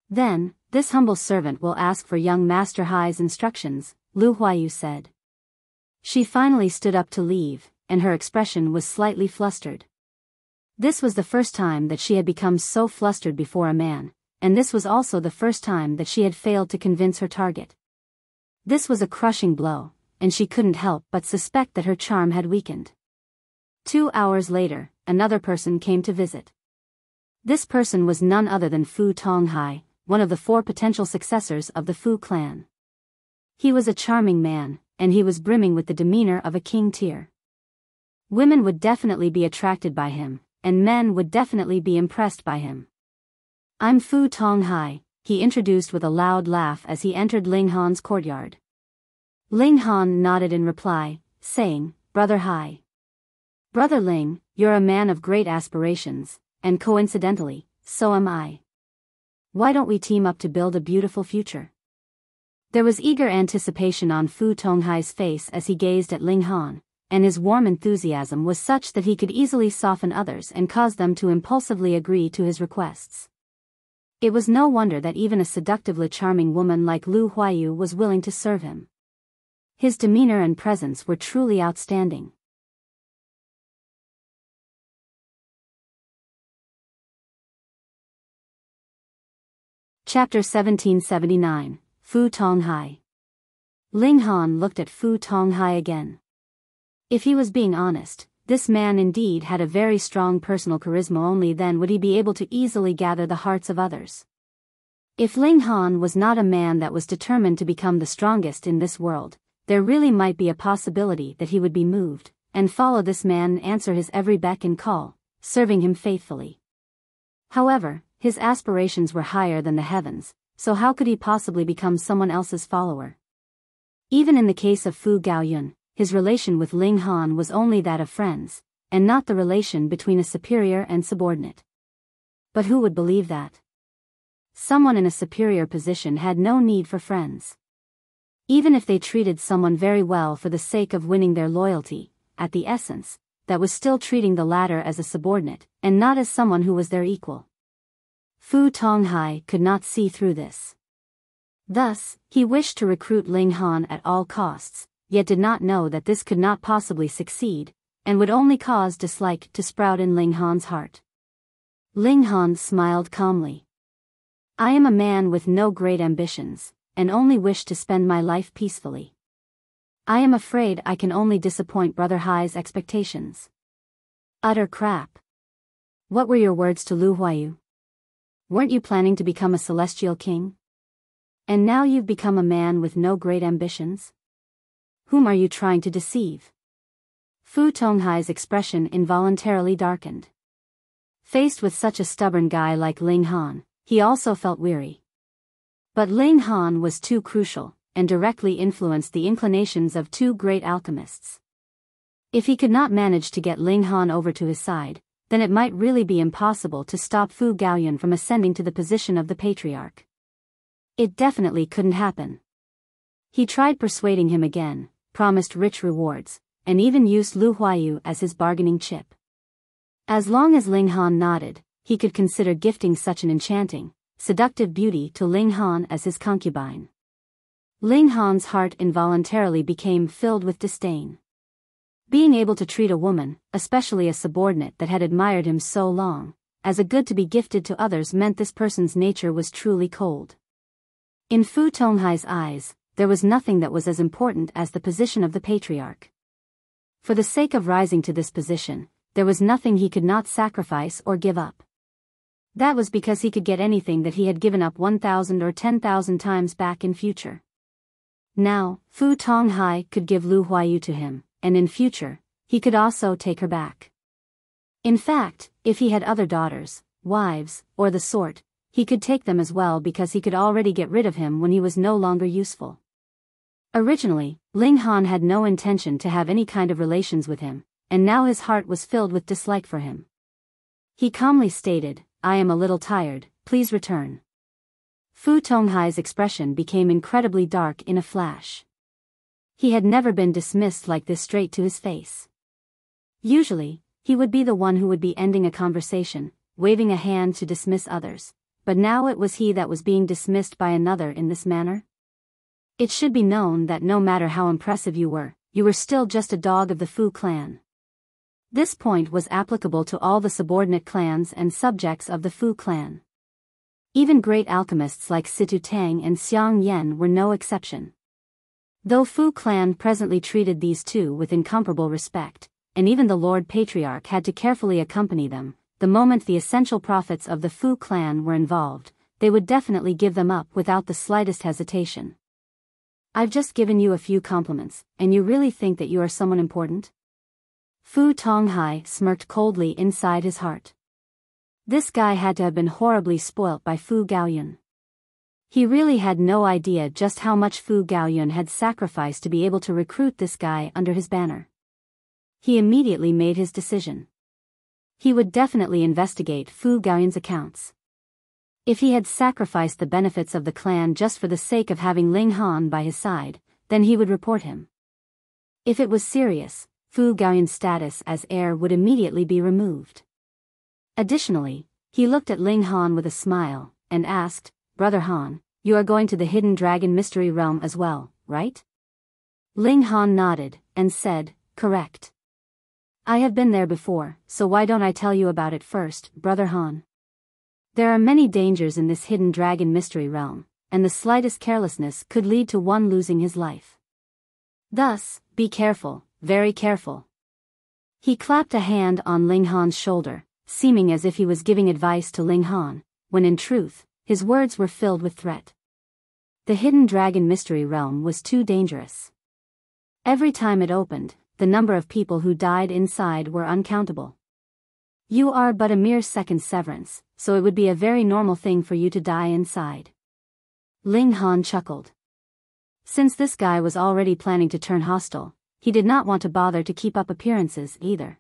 "Then, this humble servant will ask for young Master Hai's instructions," Lu Huayu said. She finally stood up to leave, and her expression was slightly flustered. This was the first time that she had become so flustered before a man, and this was also the first time that she had failed to convince her target. This was a crushing blow, and she couldn't help but suspect that her charm had weakened. 2 hours later, another person came to visit. This person was none other than Tonghai, one of the 4 potential successors of the Fu clan. He was a charming man, and he was brimming with the demeanor of a king tier. Women would definitely be attracted by him, and men would definitely be impressed by him. "I'm Tonghai," he introduced with a loud laugh as he entered Ling Han's courtyard. Ling Han nodded in reply, saying, "Brother Hai. Brother Ling, you're a man of great aspirations, and coincidentally, so am I. Why don't we team up to build a beautiful future?" There was eager anticipation on Tonghai's face as he gazed at Ling Han, and his warm enthusiasm was such that he could easily soften others and cause them to impulsively agree to his requests. It was no wonder that even a seductively charming woman like Lu Huayu was willing to serve him. His demeanor and presence were truly outstanding. Chapter 1779, Tonghai. Ling Han looked at Tonghai again. If he was being honest, this man indeed had a very strong personal charisma. Only then would he be able to easily gather the hearts of others. If Ling Han was not a man that was determined to become the strongest in this world, there really might be a possibility that he would be moved, and follow this man and answer his every beck and call, serving him faithfully. However, his aspirations were higher than the heavens, so how could he possibly become someone else's follower? Even in the case of Fu Gaoyun, his relation with Ling Han was only that of friends, and not the relation between a superior and subordinate. But who would believe that? Someone in a superior position had no need for friends. Even if they treated someone very well for the sake of winning their loyalty, at the essence, that was still treating the latter as a subordinate, and not as someone who was their equal. Fu Tonghai could not see through this. Thus, he wished to recruit Ling Han at all costs, yet did not know that this could not possibly succeed, and would only cause dislike to sprout in Ling Han's heart. Ling Han smiled calmly. I am a man with no great ambitions, and only wish to spend my life peacefully. I am afraid I can only disappoint Brother Hai's expectations. Utter crap. What were your words to Lu Huayu? Weren't you planning to become a celestial king? And now you've become a man with no great ambitions? Whom are you trying to deceive? Fu Tonghai's expression involuntarily darkened. Faced with such a stubborn guy like Ling Han, he also felt weary. But Ling Han was too crucial, and directly influenced the inclinations of two great alchemists. If he could not manage to get Ling Han over to his side, then it might really be impossible to stop Fu Gaoyun from ascending to the position of the patriarch. It definitely couldn't happen. He tried persuading him again, promised rich rewards, and even used Lu Huayu as his bargaining chip. As long as Ling Han nodded, he could consider gifting such an enchanting, seductive beauty to Ling Han as his concubine. Ling Han's heart involuntarily became filled with disdain. Being able to treat a woman, especially a subordinate that had admired him so long, as a good to be gifted to others meant this person's nature was truly cold. In Fu Tonghai's eyes, there was nothing that was as important as the position of the patriarch. For the sake of rising to this position, there was nothing he could not sacrifice or give up. That was because he could get anything that he had given up 1,000 or 10,000 times back in future. Now, Fu Tonghai could give Lu Huayu to him, and in future, he could also take her back. In fact, if he had other daughters, wives, or the sort, he could take them as well because he could already get rid of him when he was no longer useful. Originally, Ling Han had no intention to have any kind of relations with him, and now his heart was filled with dislike for him. He calmly stated, I am a little tired, please return. Fu Tonghai's expression became incredibly dark in a flash. He had never been dismissed like this straight to his face. Usually, he would be the one who would be ending a conversation, waving a hand to dismiss others, but now it was he that was being dismissed by another in this manner. It should be known that no matter how impressive you were still just a dog of the Fu clan. This point was applicable to all the subordinate clans and subjects of the Fu clan. Even great alchemists like Situ Tang and Xiang Yan were no exception. Though Fu clan presently treated these two with incomparable respect, and even the Lord Patriarch had to carefully accompany them, the moment the essential profits of the Fu clan were involved, they would definitely give them up without the slightest hesitation. I've just given you a few compliments, and you really think that you are someone important? Fu Tonghai smirked coldly inside his heart. This guy had to have been horribly spoilt by Fu Gaoyun. He really had no idea just how much Fu Gaoyun had sacrificed to be able to recruit this guy under his banner. He immediately made his decision. He would definitely investigate Fu Gaoyun's accounts. If he had sacrificed the benefits of the clan just for the sake of having Ling Han by his side, then he would report him. If it was serious, Fu Gaoyun's status as heir would immediately be removed. Additionally, he looked at Ling Han with a smile, and asked, Brother Han, you are going to the Hidden Dragon Mystery Realm as well, right? Ling Han nodded, and said, correct. I have been there before, so why don't I tell you about it first, Brother Han? There are many dangers in this Hidden Dragon Mystery Realm, and the slightest carelessness could lead to one losing his life. Thus, be careful, very careful. He clapped a hand on Ling Han's shoulder, seeming as if he was giving advice to Ling Han, when in truth, his words were filled with threat. The Hidden Dragon Mystery Realm was too dangerous. Every time it opened, the number of people who died inside were uncountable. You are but a mere second severance, so it would be a very normal thing for you to die inside. Ling Han chuckled. Since this guy was already planning to turn hostile, he did not want to bother to keep up appearances either.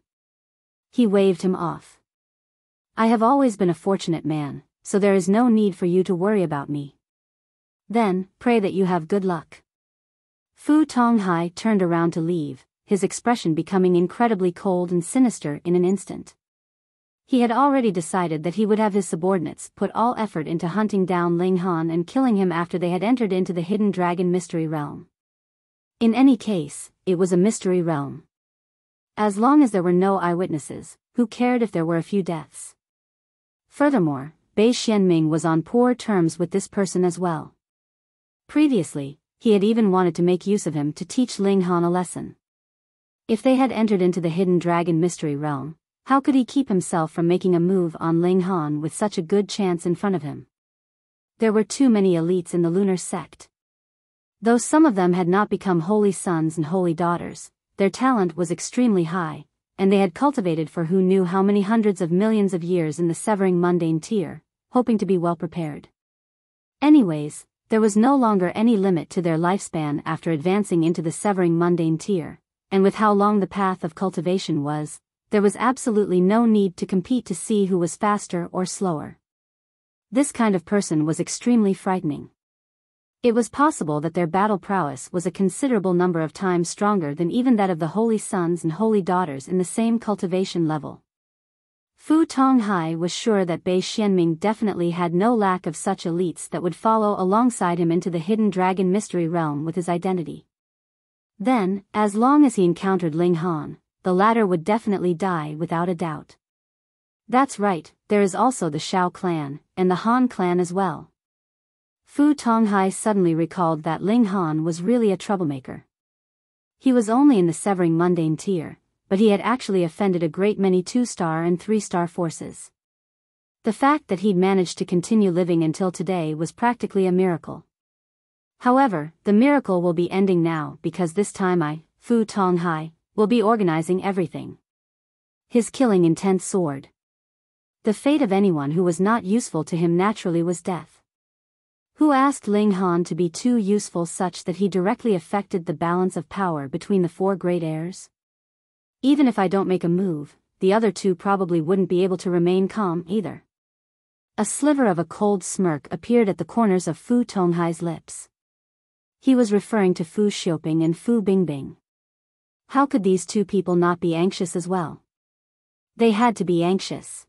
He waved him off. I have always been a fortunate man, so there is no need for you to worry about me. Then, pray that you have good luck. Fu Tonghai turned around to leave, his expression becoming incredibly cold and sinister in an instant. He had already decided that he would have his subordinates put all effort into hunting down Ling Han and killing him after they had entered into the hidden dragon mystery realm. In any case, it was a mystery realm. As long as there were no eyewitnesses, who cared if there were a few deaths? Furthermore, Bei Xianming was on poor terms with this person as well. Previously, he had even wanted to make use of him to teach Ling Han a lesson. If they had entered into the hidden dragon mystery realm, how could he keep himself from making a move on Ling Han with such a good chance in front of him? There were too many elites in the lunar sect. Though some of them had not become holy sons and holy daughters, their talent was extremely high, and they had cultivated for who knew how many hundreds of millions of years in the severing mundane tier, hoping to be well prepared. Anyways, there was no longer any limit to their lifespan after advancing into the severing mundane tier, and with how long the path of cultivation was, there was absolutely no need to compete to see who was faster or slower. This kind of person was extremely frightening. It was possible that their battle prowess was a considerable number of times stronger than even that of the holy sons and holy daughters in the same cultivation level. Fu Tonghai was sure that Bei Xianming definitely had no lack of such elites that would follow alongside him into the hidden dragon mystery realm with his identity. Then, as long as he encountered Ling Han, the latter would definitely die without a doubt. That's right, there is also the Shao clan, and the Han clan as well. Fu Tonghai suddenly recalled that Ling Han was really a troublemaker. He was only in the severing mundane tier, but he had actually offended a great many 2-star and 3-star forces. The fact that he'd managed to continue living until today was practically a miracle. However, the miracle will be ending now because this time I, Fu Tonghai, will be organizing everything. His killing intent soared. The fate of anyone who was not useful to him naturally was death. Who asked Ling Han to be too useful such that he directly affected the balance of power between the 4 great heirs? Even if I don't make a move, the other 2 probably wouldn't be able to remain calm either. A sliver of a cold smirk appeared at the corners of Fu Tonghai's lips. He was referring to Fu Xioping and Fu Bingbing. How could these 2 people not be anxious as well? They had to be anxious.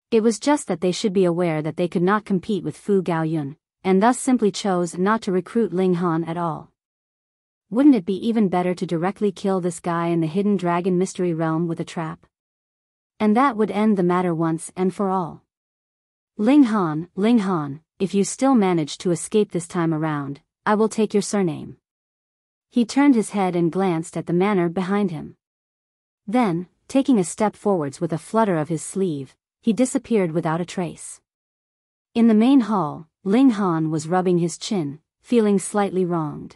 It was just that they should be aware that they could not compete with Fu Gaoyun, and thus simply chose not to recruit Ling Han at all. Wouldn't it be even better to directly kill this guy in the hidden dragon mystery realm with a trap? And that would end the matter once and for all. Ling Han, if you still manage to escape this time around, I will take your surname. He turned his head and glanced at the manor behind him. Then, taking a step forwards with a flutter of his sleeve, he disappeared without a trace. In the main hall, Ling Han was rubbing his chin, feeling slightly wronged.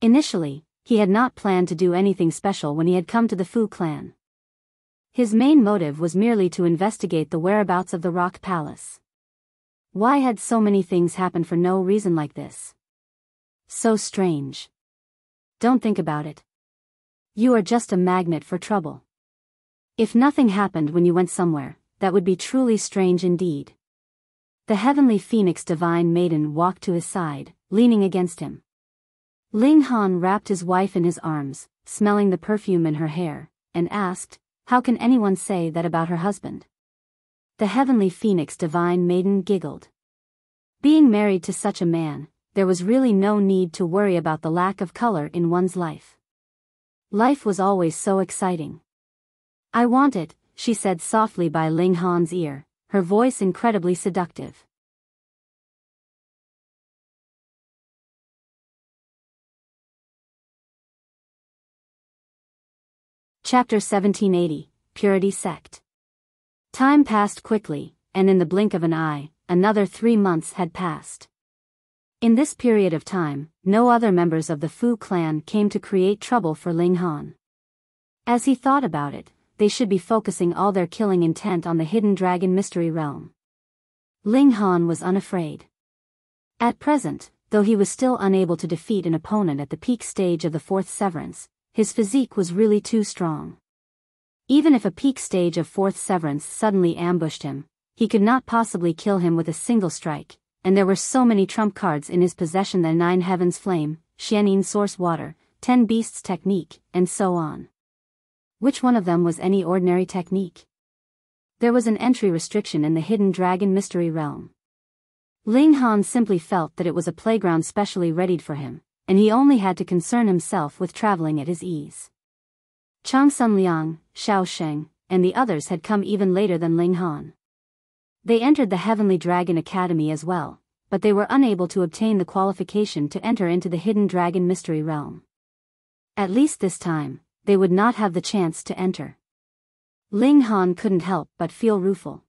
Initially, he had not planned to do anything special when he had come to the Fu clan. His main motive was merely to investigate the whereabouts of the Rock Palace. Why had so many things happen for no reason like this? So strange. Don't think about it. You are just a magnet for trouble. If nothing happened when you went somewhere, that would be truly strange indeed. The heavenly phoenix divine maiden walked to his side, leaning against him. Ling Han wrapped his wife in his arms, smelling the perfume in her hair, and asked, "How can anyone say that about her husband?" The heavenly phoenix divine maiden giggled. Being married to such a man, there was really no need to worry about the lack of color in one's life. Life was always so exciting. "I want it," she said softly by Ling Han's ear, her voice incredibly seductive. Chapter 1780, Purity Sect. Time passed quickly, and in the blink of an eye, another 3 months had passed. In this period of time, no other members of the Fu clan came to create trouble for Ling Han. As he thought about it, they should be focusing all their killing intent on the hidden dragon mystery realm. Ling Han was unafraid. At present, though he was still unable to defeat an opponent at the peak stage of the fourth severance, his physique was really too strong. Even if a peak stage of fourth severance suddenly ambushed him, he could not possibly kill him with a single strike, and there were so many trump cards in his possession: the 9 Heavens Flame, Xianin Source Water, 10 Beasts Technique, and so on. Which one of them was any ordinary technique? There was an entry restriction in the Hidden Dragon Mystery Realm. Ling Han simply felt that it was a playground specially readied for him, and he only had to concern himself with traveling at his ease. Chang Sun Liang, Xiao Sheng, and the others had come even later than Ling Han. They entered the Heavenly Dragon Academy as well, but they were unable to obtain the qualification to enter into the Hidden Dragon Mystery Realm. At least this time, they would not have the chance to enter. Ling Han couldn't help but feel rueful.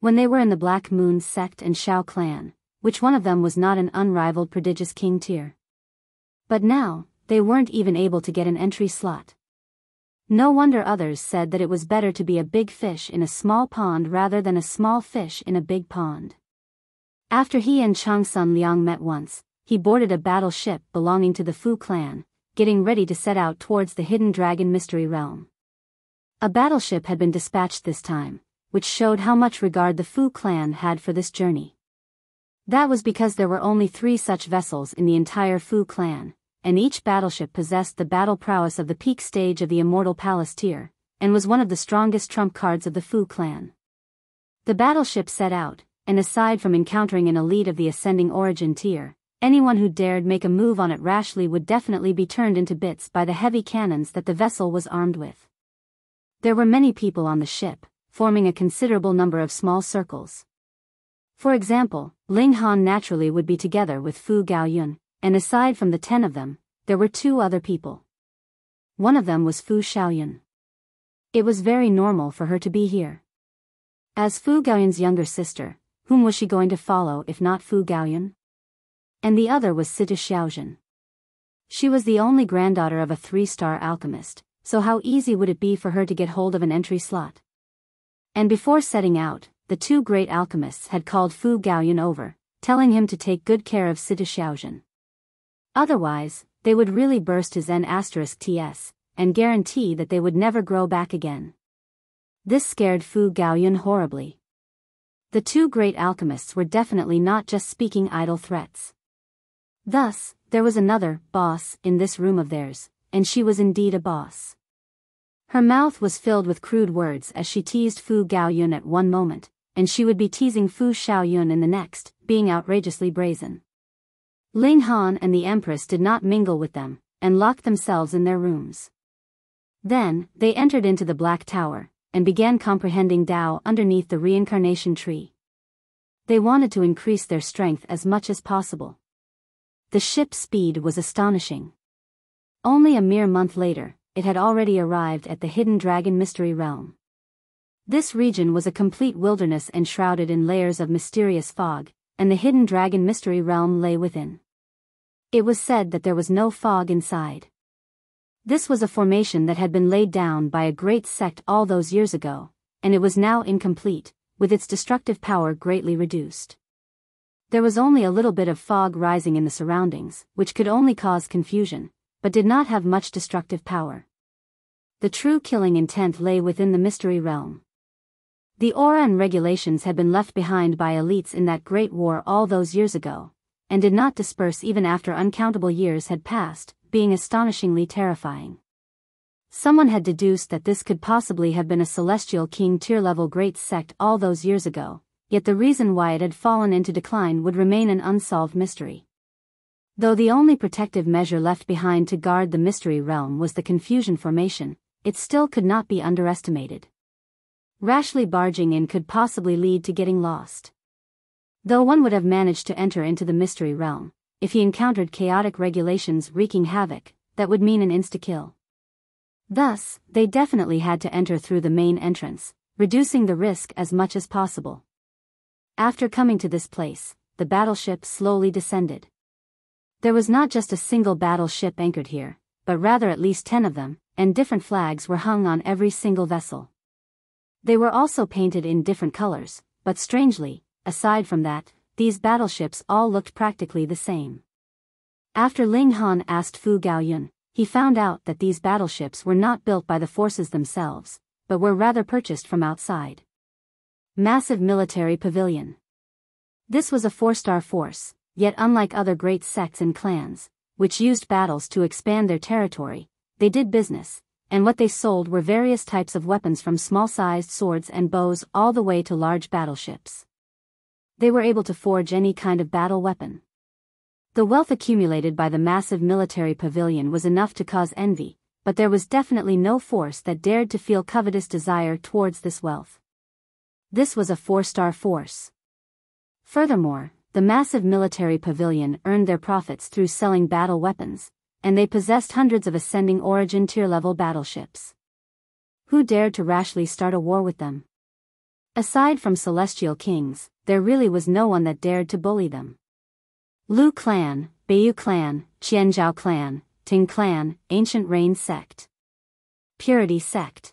When they were in the Black Moon Sect and Shao clan, which one of them was not an unrivaled prodigious king tier? But now, they weren't even able to get an entry slot. No wonder others said that it was better to be a big fish in a small pond rather than a small fish in a big pond. After he and Chang Sun Liang met once, he boarded a battleship belonging to the Fu clan, getting ready to set out towards the Hidden Dragon Mystery Realm. A battleship had been dispatched this time, which showed how much regard the Fu clan had for this journey. That was because there were only 3 such vessels in the entire Fu clan, and each battleship possessed the battle prowess of the peak stage of the Immortal Palace tier, and was one of the strongest trump cards of the Fu clan. The battleship set out, and aside from encountering an elite of the Ascending Origin tier, anyone who dared make a move on it rashly would definitely be turned into bits by the heavy cannons that the vessel was armed with. There were many people on the ship, forming a considerable number of small circles. For example, Ling Han naturally would be together with Fu Gaoyun, and aside from the 10 of them, there were 2 other people. One of them was Fu Xiaoyun. It was very normal for her to be here. As Fu Gaoyun's younger sister, whom was she going to follow if not Fu Gaoyun? And the other was Sita Xiaojun. She was the only granddaughter of a 3-star alchemist, so how easy would it be for her to get hold of an entry slot? And before setting out, the 2 great alchemists had called Fu Gaoyun over, telling him to take good care of Sita Xiaojun. Otherwise, they would really burst his N*TS, and guarantee that they would never grow back again. This scared Fu Gaoyun horribly. The 2 great alchemists were definitely not just speaking idle threats. Thus, there was another boss in this room of theirs, and she was indeed a boss. Her mouth was filled with crude words as she teased Fu Gaoyun at one moment, and she would be teasing Fu Xiaoyun in the next, being outrageously brazen. Ling Han and the Empress did not mingle with them, and locked themselves in their rooms. Then, they entered into the Black Tower, and began comprehending Tao underneath the reincarnation tree. They wanted to increase their strength as much as possible. The ship's speed was astonishing. Only a mere month later, it had already arrived at the Hidden Dragon Mystery Realm. This region was a complete wilderness enshrouded in layers of mysterious fog, and the Hidden Dragon Mystery Realm lay within. It was said that there was no fog inside. This was a formation that had been laid down by a great sect all those years ago, and it was now incomplete, with its destructive power greatly reduced. There was only a little bit of fog rising in the surroundings, which could only cause confusion, but did not have much destructive power. The true killing intent lay within the mystery realm. The aura and regulations had been left behind by elites in that great war all those years ago, and did not disperse even after uncountable years had passed, being astonishingly terrifying. Someone had deduced that this could possibly have been a celestial king tier-level great sect all those years ago, yet the reason why it had fallen into decline would remain an unsolved mystery. Though the only protective measure left behind to guard the mystery realm was the confusion formation, it still could not be underestimated. Rashly barging in could possibly lead to getting lost. Though one would have managed to enter into the mystery realm, if he encountered chaotic regulations wreaking havoc, that would mean an insta-kill. Thus, they definitely had to enter through the main entrance, reducing the risk as much as possible. After coming to this place, the battleship slowly descended. There was not just a single battleship anchored here, but rather at least 10 of them, and different flags were hung on every single vessel. They were also painted in different colors, but strangely, aside from that, these battleships all looked practically the same. After Ling Han asked Fu Gaoyun, he found out that these battleships were not built by the forces themselves, but were rather purchased from outside. Massive military pavilion. This was a 4-star force, yet unlike other great sects and clans, which used battles to expand their territory, they did business, and what they sold were various types of weapons from small-sized swords and bows all the way to large battleships. They were able to forge any kind of battle weapon. The wealth accumulated by the massive military pavilion was enough to cause envy, but there was definitely no force that dared to feel covetous desire towards this wealth. This was a 4-star force. Furthermore, the massive military pavilion earned their profits through selling battle weapons, and they possessed hundreds of ascending origin tier-level battleships. Who dared to rashly start a war with them? Aside from celestial kings, there really was no one that dared to bully them. Lu clan, Biyao clan, Qianzhao clan, Ting clan, Ancient Rain Sect. Purity Sect.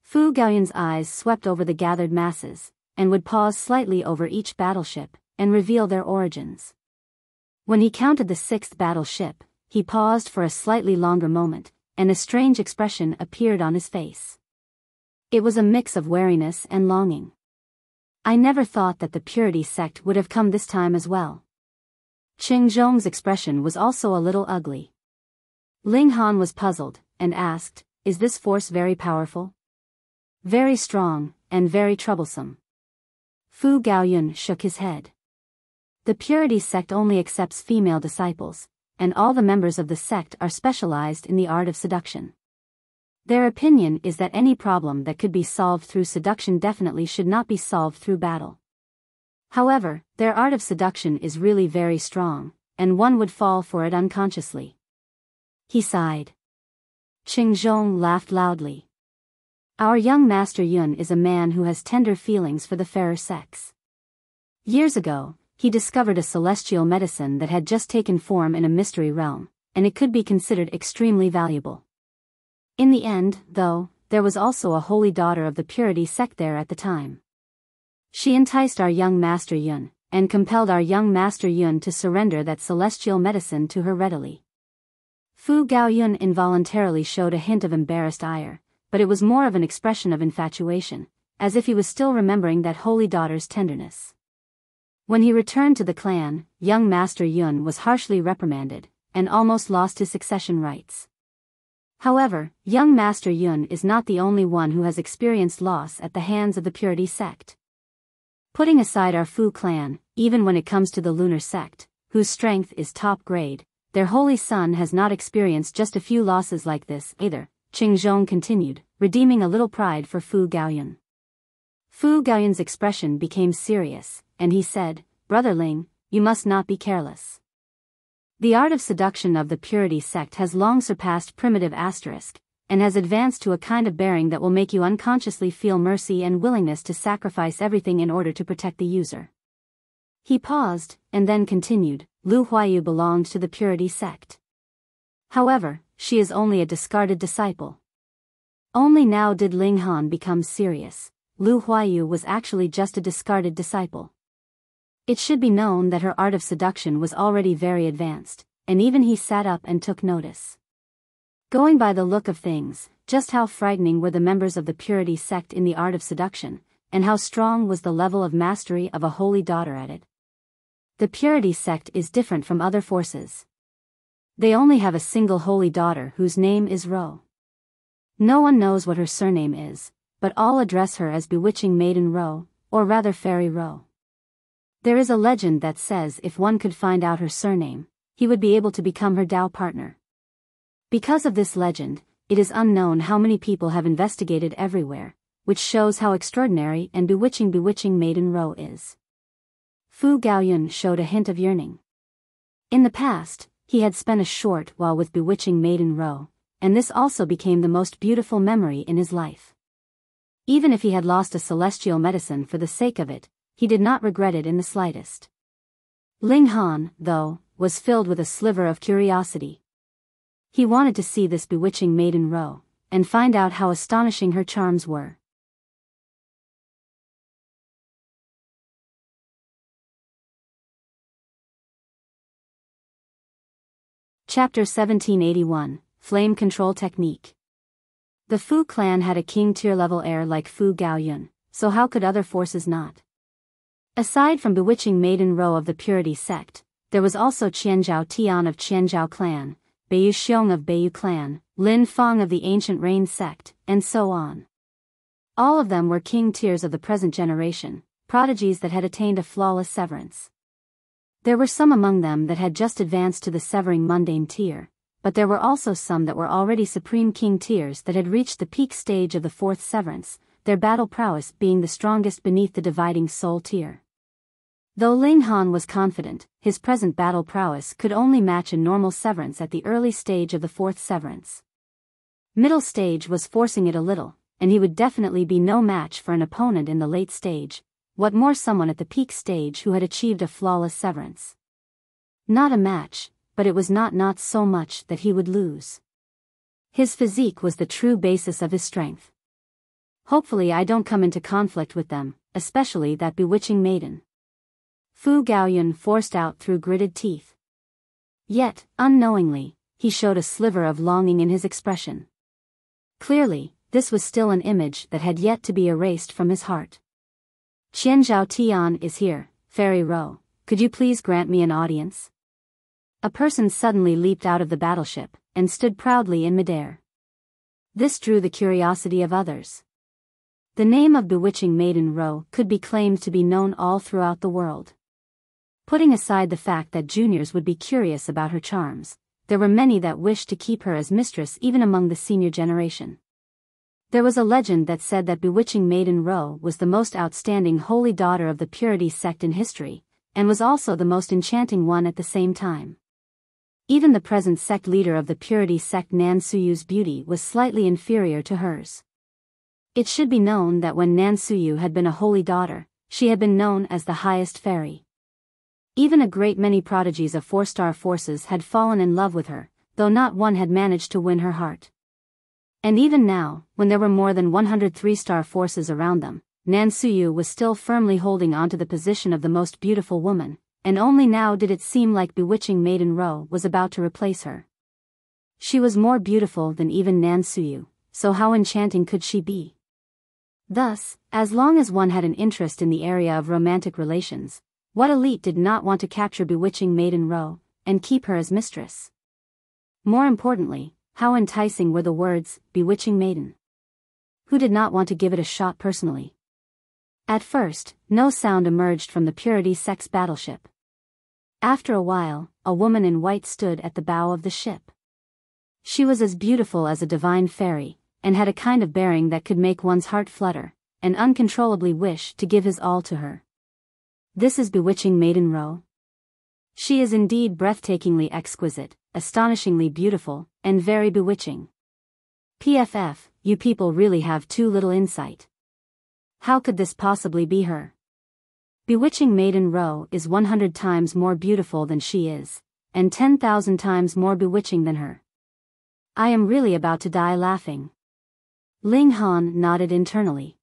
Fu Gaoyun's eyes swept over the gathered masses, and would pause slightly over each battleship, and reveal their origins. When he counted the 6th battleship, he paused for a slightly longer moment, and a strange expression appeared on his face. It was a mix of wariness and longing. I never thought that the Purity Sect would have come this time as well. Qing Zhong's expression was also a little ugly. Ling Han was puzzled, and asked, "Is this force very powerful?" "Very strong, and very troublesome." Fu Gaoyun shook his head. The Purity Sect only accepts female disciples, and all the members of the sect are specialized in the art of seduction. Their opinion is that any problem that could be solved through seduction definitely should not be solved through battle. However, their art of seduction is really very strong, and one would fall for it unconsciously. He sighed. Qing Zhong laughed loudly. Our young Master Yun is a man who has tender feelings for the fairer sex. Years ago, he discovered a celestial medicine that had just taken form in a mystery realm, and it could be considered extremely valuable. In the end, though, there was also a holy daughter of the Purity Sect there at the time. She enticed our young Master Yun, and compelled our young Master Yun to surrender that celestial medicine to her readily. Fu Gaoyun involuntarily showed a hint of embarrassed ire, but it was more of an expression of infatuation, as if he was still remembering that holy daughter's tenderness. When he returned to the clan, young Master Yun was harshly reprimanded, and almost lost his succession rights. However, young Master Yun is not the only one who has experienced loss at the hands of the Purity Sect. Putting aside our Fu clan, even when it comes to the Lunar Sect, whose strength is top grade, their holy son has not experienced just a few losses like this either, Qing Zhong continued, redeeming a little pride for Fu Gaoyun. Fu Gaoyun's expression became serious, and he said, "Brother Ling, you must not be careless. The art of seduction of the Purity Sect has long surpassed primitive asterisk, and has advanced to a kind of bearing that will make you unconsciously feel mercy and willingness to sacrifice everything in order to protect the user." He paused, and then continued, "Lu Huayu belonged to the Purity Sect. However, she is only a discarded disciple." Only now did Ling Han become serious. Lu Huayu was actually just a discarded disciple. It should be known that her art of seduction was already very advanced, and even he sat up and took notice. Going by the look of things, just how frightening were the members of the Purity Sect in the art of seduction, and how strong was the level of mastery of a holy daughter at it. The Purity Sect is different from other forces. They only have a single holy daughter whose name is Ro. No one knows what her surname is, but all address her as Bewitching Maiden Ro, or rather Fairy Ro. There is a legend that says if one could find out her surname, he would be able to become her Tao partner. Because of this legend, it is unknown how many people have investigated everywhere, which shows how extraordinary and bewitching Maiden Ro is. Fu Gaoyun showed a hint of yearning. In the past, he had spent a short while with Bewitching Maiden Ro, and this also became the most beautiful memory in his life. Even if he had lost a celestial medicine for the sake of it, he did not regret it in the slightest. Ling Han, though, was filled with a sliver of curiosity. He wanted to see this Bewitching Maiden Ro, and find out how astonishing her charms were. Chapter 1781, Flame Control Technique. The Fu clan had a king tier level heir like Fu Gaoyun, so how could other forces not? Aside from Bewitching Maiden Ro of the Purity Sect, there was also Qianzhao Tian of Qianzhao clan, Beiyu Xiong of Beiyu clan, Lin Feng of the Ancient Rain Sect, and so on. All of them were king tiers of the present generation, prodigies that had attained a flawless severance. There were some among them that had just advanced to the severing mundane tier, but there were also some that were already supreme king tiers that had reached the peak stage of the fourth severance, their battle prowess being the strongest beneath the dividing soul tier. Though Ling Han was confident, his present battle prowess could only match a normal severance at the early stage of the fourth severance. Middle stage was forcing it a little, and he would definitely be no match for an opponent in the late stage, what more someone at the peak stage who had achieved a flawless severance. Not a match, but it was not so much that he would lose. His physique was the true basis of his strength. Hopefully I don't come into conflict with them, especially that bewitching maiden. Fu Gaoyun forced out through gritted teeth. Yet, unknowingly, he showed a sliver of longing in his expression. Clearly, this was still an image that had yet to be erased from his heart. Qianzhao Tian is here, Fairy Ro, could you please grant me an audience? A person suddenly leaped out of the battleship, and stood proudly in midair. This drew the curiosity of others. The name of Bewitching Maiden Ro could be claimed to be known all throughout the world. Putting aside the fact that juniors would be curious about her charms, there were many that wished to keep her as mistress even among the senior generation. There was a legend that said that Bewitching Maiden Ro was the most outstanding holy daughter of the Purity Sect in history, and was also the most enchanting one at the same time. Even the present sect leader of the Purity Sect Nan Suyu's beauty was slightly inferior to hers. It should be known that when Nan Suyu had been a holy daughter, she had been known as the highest fairy. Even a great many prodigies of 4-star forces had fallen in love with her, though not one had managed to win her heart. And even now, when there were more than 100 3-star forces around them, Nan Suyu was still firmly holding onto the position of the most beautiful woman, and only now did it seem like Bewitching Maiden Ro was about to replace her. She was more beautiful than even Nan Suyu, so how enchanting could she be? Thus, as long as one had an interest in the area of romantic relations, what elite did not want to capture Bewitching Maiden Ro, and keep her as mistress? More importantly, how enticing were the words, Bewitching Maiden. Who did not want to give it a shot personally? At first, no sound emerged from the Purity Sect's battleship. After a while, a woman in white stood at the bow of the ship. She was as beautiful as a divine fairy, and had a kind of bearing that could make one's heart flutter, and uncontrollably wish to give his all to her. This is Bewitching Maiden Ro. She is indeed breathtakingly exquisite, astonishingly beautiful, and very bewitching. PFF, you people really have too little insight. How could this possibly be her? Bewitching Maiden Ro is 100 times more beautiful than she is, and 10,000 times more bewitching than her. I am really about to die laughing. Ling Han nodded internally.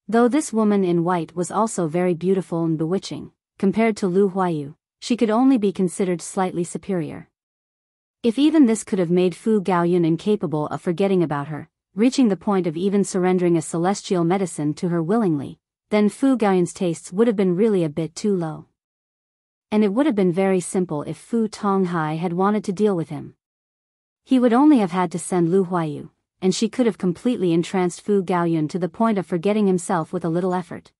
Though this woman in white was also very beautiful and bewitching, compared to Lu Huayu, she could only be considered slightly superior. If even this could have made Fu Gaoyun incapable of forgetting about her, reaching the point of even surrendering a celestial medicine to her willingly, then Fu Gaoyun's tastes would have been really a bit too low. And it would have been very simple if Fu Tonghai had wanted to deal with him. He would only have had to send Lu Huayu, and she could have completely entranced Fu Gaoyun to the point of forgetting himself with a little effort.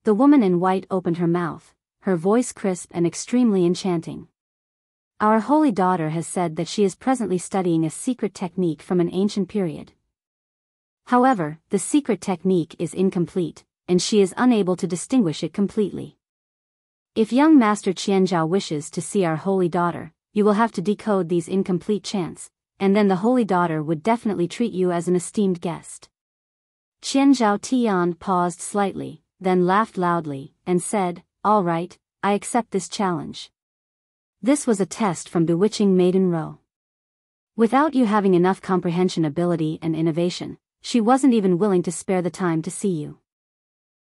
The woman in white opened her mouth, her voice crisp and extremely enchanting. Our holy daughter has said that she is presently studying a secret technique from an ancient period. However, the secret technique is incomplete, and she is unable to distinguish it completely. If young Master Qianzhao wishes to see our holy daughter, you will have to decode these incomplete chants, and then the holy daughter would definitely treat you as an esteemed guest. Qianzhao Tian paused slightly, then laughed loudly, and said, "All right, I accept this challenge." This was a test from Bewitching Maiden Ro. Without you having enough comprehension ability and innovation, she wasn't even willing to spare the time to see you.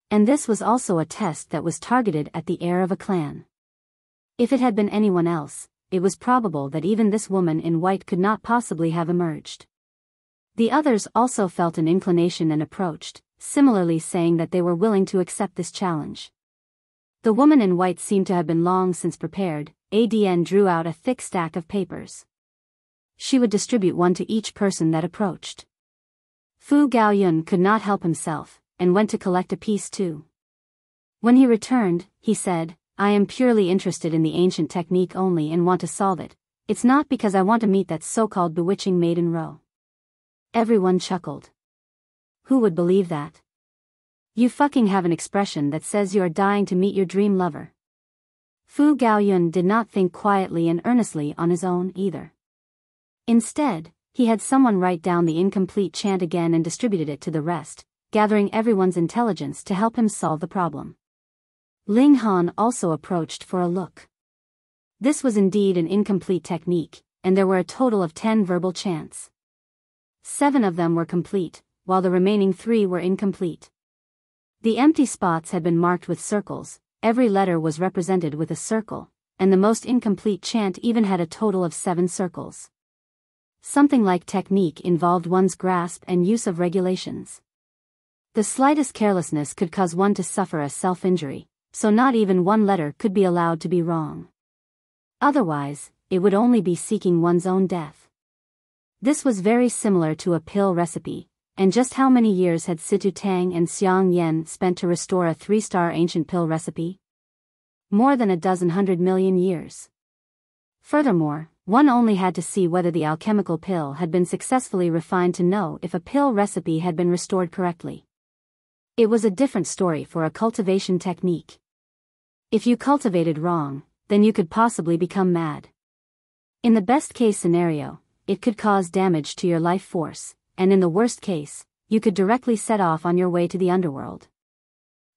And this was also a test that was targeted at the heir of a clan. If it had been anyone else, it was probable that even this woman in white could not possibly have emerged. The others also felt an inclination and approached, similarly saying that they were willing to accept this challenge. The woman in white seemed to have been long since prepared. Adn drew out a thick stack of papers. She would distribute one to each person that approached. Fu Gaoyun could not help himself, and went to collect a piece too. When he returned, he said, "I am purely interested in the ancient technique only and want to solve it. It's not because I want to meet that so-called bewitching maiden row." Everyone chuckled. Who would believe that? You fucking have an expression that says you are dying to meet your dream lover. Fu Gaoyun did not think quietly and earnestly on his own either. Instead, he had someone write down the incomplete chant again and distributed it to the rest, gathering everyone's intelligence to help him solve the problem. Ling Han also approached for a look. This was indeed an incomplete technique, and there were a total of 10 verbal chants. 7 of them were complete, while the remaining 3 were incomplete. The empty spots had been marked with circles, every letter was represented with a circle, and the most incomplete chant even had a total of 7 circles. Something like technique involved one's grasp and use of regulations. The slightest carelessness could cause one to suffer a self-injury, so not even one letter could be allowed to be wrong. Otherwise, it would only be seeking one's own death. This was very similar to a pill recipe, and just how many years had Situ Tang and Xiang Yen spent to restore a 3-star ancient pill recipe? More than 100 million years. Furthermore, one only had to see whether the alchemical pill had been successfully refined to know if a pill recipe had been restored correctly. It was a different story for a cultivation technique. If you cultivated wrong, then you could possibly become mad. In the best case scenario, it could cause damage to your life force, and in the worst case, you could directly set off on your way to the underworld.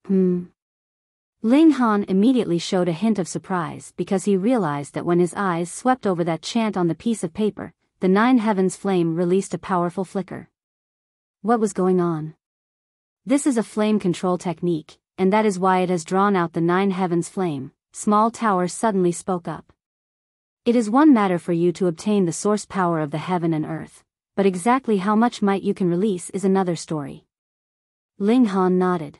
Ling Han immediately showed a hint of surprise because he realized that when his eyes swept over that chant on the piece of paper, the 9 heavens flame released a powerful flicker. What was going on? This is a flame control technique, and that is why it has drawn out the 9 heavens flame. Small Tower suddenly spoke up. It is one matter for you to obtain the source power of the heaven and earth, but exactly how much might you can release is another story. Ling Han nodded.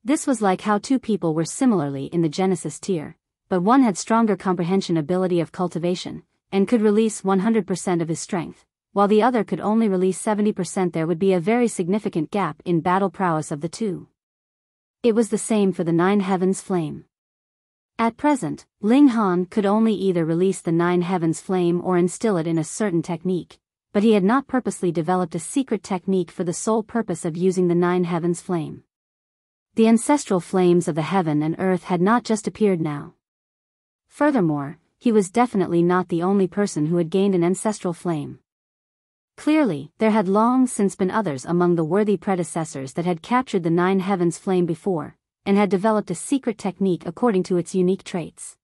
This was like how 2 people were similarly in the Genesis tier, but one had stronger comprehension ability of cultivation, and could release 100% of his strength, while the other could only release 70%. There would be a very significant gap in battle prowess of the 2. It was the same for the 9 heavens flame. At present, Ling Han could only either release the 9 heavens flame or instill it in a certain technique, but he had not purposely developed a secret technique for the sole purpose of using the 9 heavens flame. The ancestral flames of the heaven and earth had not just appeared now. Furthermore, he was definitely not the only person who had gained an ancestral flame. Clearly, there had long since been others among the worthy predecessors that had captured the 9 heavens flame before, and had developed a secret technique according to its unique traits.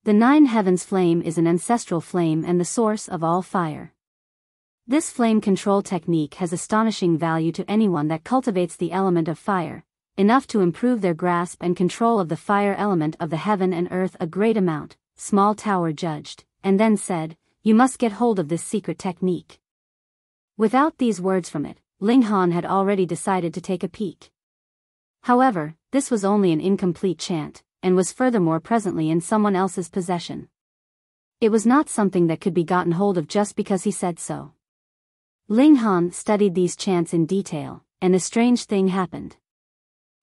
The 9 heavens flame is an ancestral flame and the source of all fire. This flame control technique has astonishing value to anyone that cultivates the element of fire, enough to improve their grasp and control of the fire element of the heaven and earth a great amount. Small Tower judged, and then said, "You must get hold of this secret technique." Without these words from it, Ling Han had already decided to take a peek. However, this was only an incomplete chant, and was furthermore presently in someone else's possession. It was not something that could be gotten hold of just because he said so. Ling Han studied these chants in detail, and a strange thing happened.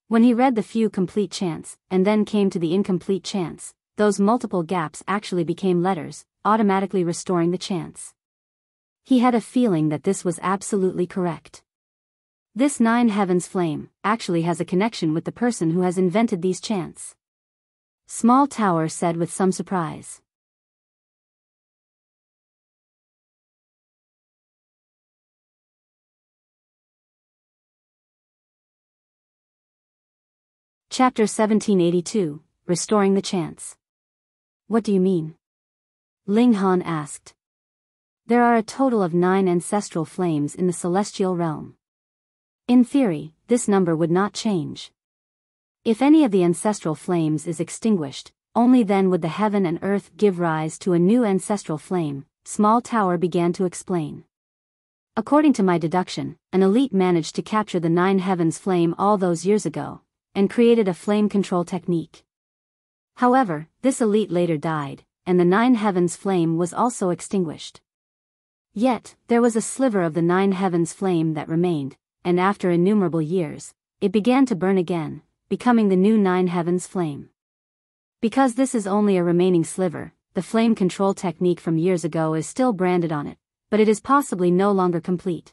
When he read the few complete chants, and then came to the incomplete chants, those multiple gaps actually became letters, automatically restoring the chants. He had a feeling that this was absolutely correct. This 9 heavens flame actually has a connection with the person who has invented these chants. Small Tower said with some surprise. Chapter 1782, Restoring the Chants. What do you mean? Ling Han asked. There are a total of 9 ancestral flames in the celestial realm. In theory, this number would not change. If any of the ancestral flames is extinguished, only then would the heaven and earth give rise to a new ancestral flame, Small Tower began to explain. According to my deduction, an elite managed to capture the Nine Heavens flame all those years ago, and created a flame control technique. However, this elite later died, and the Nine Heavens flame was also extinguished. Yet, there was a sliver of the Nine Heavens flame that remained, and after innumerable years, it began to burn again, becoming the new Nine Heavens flame. Because this is only a remaining sliver, the flame control technique from years ago is still branded on it, but it is possibly no longer complete.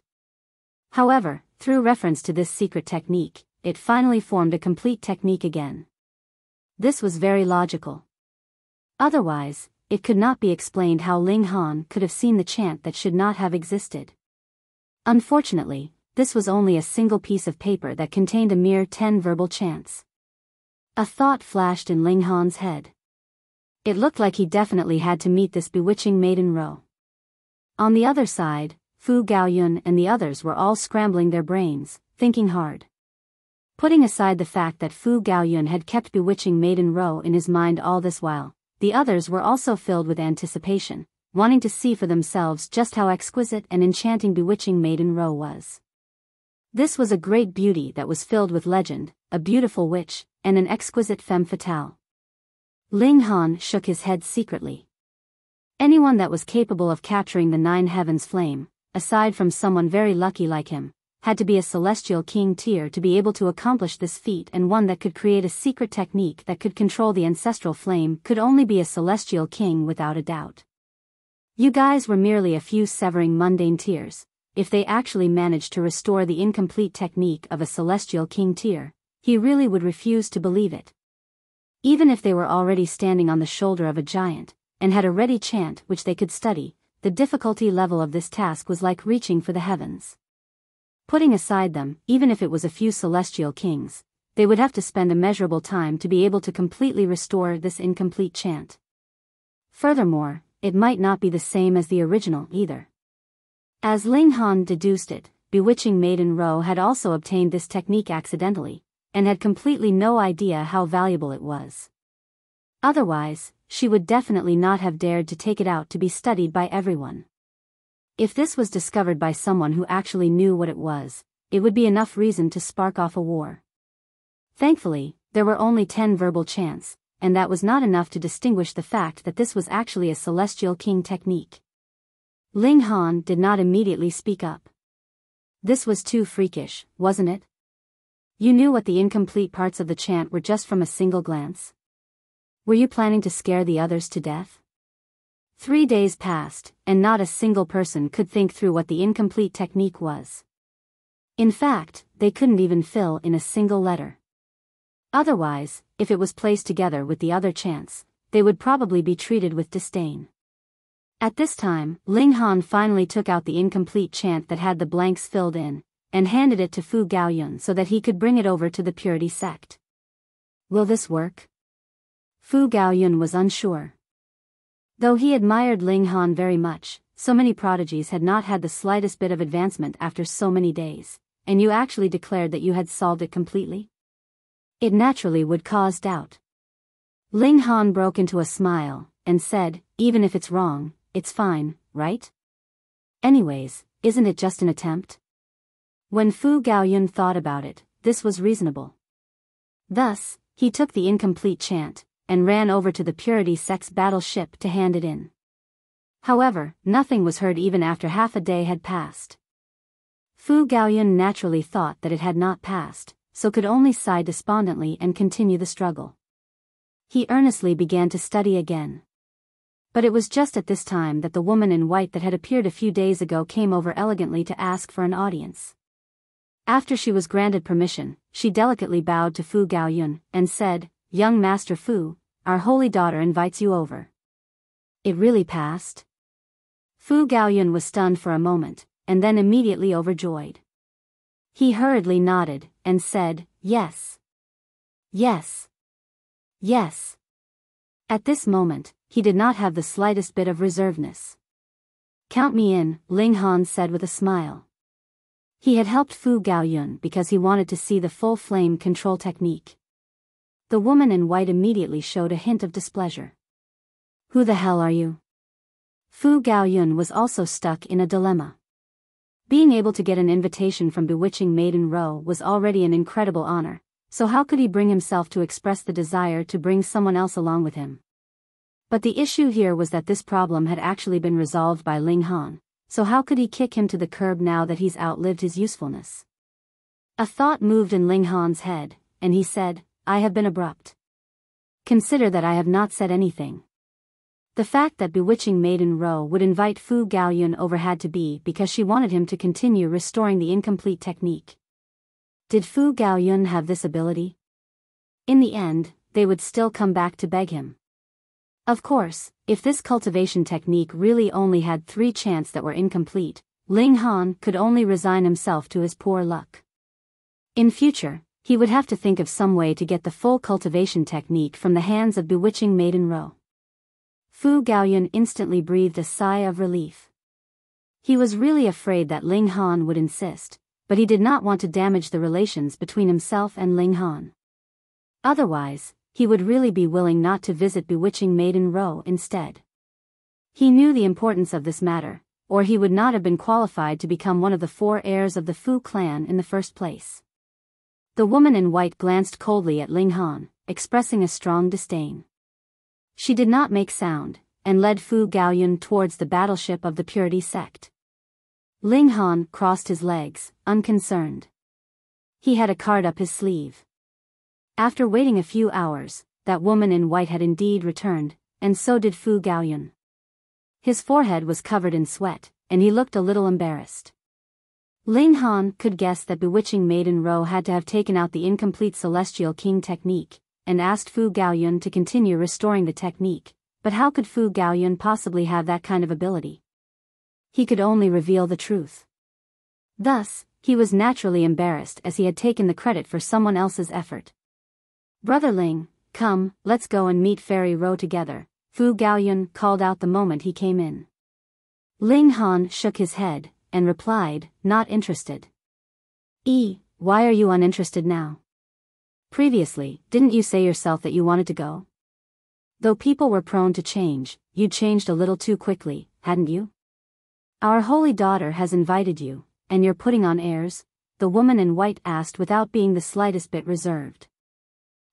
However, through reference to this secret technique, it finally formed a complete technique again. This was very logical. Otherwise, it could not be explained how Ling Han could have seen the chant that should not have existed. Unfortunately, this was only a single piece of paper that contained a mere 10 verbal chants. A thought flashed in Ling Han's head. It looked like he definitely had to meet this bewitching maiden row. On the other side, Fu Gaoyun and the others were all scrambling their brains, thinking hard. Putting aside the fact that Fu Gaoyun had kept bewitching maiden row in his mind all this while, the others were also filled with anticipation, wanting to see for themselves just how exquisite and enchanting bewitching maiden row was. This was a great beauty that was filled with legend, a beautiful witch, and an exquisite femme fatale. Ling Han shook his head secretly. Anyone that was capable of capturing the Nine Heavens flame, aside from someone very lucky like him, had to be a celestial king tier to be able to accomplish this feat, and one that could create a secret technique that could control the ancestral flame could only be a celestial king without a doubt. You guys were merely a few severing mundane tiers. If they actually managed to restore the incomplete technique of a celestial king tier, he really would refuse to believe it. Even if they were already standing on the shoulder of a giant, and had a ready chant which they could study, the difficulty level of this task was like reaching for the heavens. Putting aside them, even if it was a few celestial kings, they would have to spend immeasurable time to be able to completely restore this incomplete chant. Furthermore, it might not be the same as the original either. As Ling Han deduced it, bewitching maiden row had also obtained this technique accidentally, and had completely no idea how valuable it was. Otherwise, she would definitely not have dared to take it out to be studied by everyone. If this was discovered by someone who actually knew what it was, it would be enough reason to spark off a war. Thankfully, there were only 10 verbal chants, and that was not enough to distinguish the fact that this was actually a celestial king technique. Ling Han did not immediately speak up. This was too freakish, wasn't it? You knew what the incomplete parts of the chant were just from a single glance. Were you planning to scare the others to death? 3 days passed, and not a single person could think through what the incomplete technique was. In fact, they couldn't even fill in a single letter. Otherwise, if it was placed together with the other chants, they would probably be treated with disdain. At this time, Ling Han finally took out the incomplete chant that had the blanks filled in, and handed it to Fu Gaoyun so that he could bring it over to the Purity Sect. Will this work? Fu Gaoyun was unsure. Though he admired Ling Han very much, so many prodigies had not had the slightest bit of advancement after so many days, and you actually declared that you had solved it completely? It naturally would cause doubt. Ling Han broke into a smile, and said, even if it's wrong, it's fine, right? Anyways, isn't it just an attempt? When Fu Gaoyun thought about it, this was reasonable. Thus, he took the incomplete chant, and ran over to the Purity Sect's battleship to hand it in. However, nothing was heard even after half a day had passed. Fu Gaoyun naturally thought that it had not passed, so could only sigh despondently and continue the struggle. He earnestly began to study again. But it was just at this time that the woman in white that had appeared a few days ago came over elegantly to ask for an audience. After she was granted permission, she delicately bowed to Fu Gaoyun, and said, "Young Master Fu, our holy daughter invites you over." It really passed? Fu Gaoyun was stunned for a moment, and then immediately overjoyed. He hurriedly nodded, and said, "Yes. Yes. Yes." At this moment, he did not have the slightest bit of reservedness. "Count me in," Ling Han said with a smile. He had helped Fu Gaoyun because he wanted to see the full flame control technique. The woman in white immediately showed a hint of displeasure. Who the hell are you? Fu Gaoyun was also stuck in a dilemma. Being able to get an invitation from Bewitching Maiden Row was already an incredible honor, so how could he bring himself to express the desire to bring someone else along with him? But the issue here was that this problem had actually been resolved by Ling Han, so how could he kick him to the curb now that he's outlived his usefulness? A thought moved in Ling Han's head, and he said, I have been abrupt. Consider that I have not said anything. The fact that Bewitching Maiden Row would invite Fu Gaoyun over had to be because she wanted him to continue restoring the incomplete technique. Did Fu Gaoyun have this ability? In the end, they would still come back to beg him. Of course, if this cultivation technique really only had 3 chants that were incomplete, Ling Han could only resign himself to his poor luck. In future, he would have to think of some way to get the full cultivation technique from the hands of Bewitching Maiden Row. Fu Gaoyun instantly breathed a sigh of relief. He was really afraid that Ling Han would insist, but he did not want to damage the relations between himself and Ling Han. Otherwise, he would really be willing not to visit Bewitching Maiden Row instead. He knew the importance of this matter, or he would not have been qualified to become one of the 4 heirs of the Fu clan in the first place. The woman in white glanced coldly at Ling Han, expressing a strong disdain. She did not make sound, and led Fu Gaoyun towards the battleship of the Purity Sect. Ling Han crossed his legs, unconcerned. He had a card up his sleeve. After waiting a few hours, that woman in white had indeed returned, and so did Fu Gaoyun. His forehead was covered in sweat, and he looked a little embarrassed. Ling Han could guess that Bewitching Maiden Row had to have taken out the incomplete Celestial King technique, and asked Fu Gaoyun to continue restoring the technique, but how could Fu Gaoyun possibly have that kind of ability? He could only reveal the truth. Thus, he was naturally embarrassed as he had taken the credit for someone else's effort. Brother Ling, come, let's go and meet Fairy Row together, Fu Gaoyun called out the moment he came in. Ling Han shook his head, and replied, not interested. Why are you uninterested now? Previously, didn't you say yourself that you wanted to go? Though people were prone to change, you changed a little too quickly, hadn't you? Our holy daughter has invited you, and you're putting on airs, the woman in white asked without being the slightest bit reserved.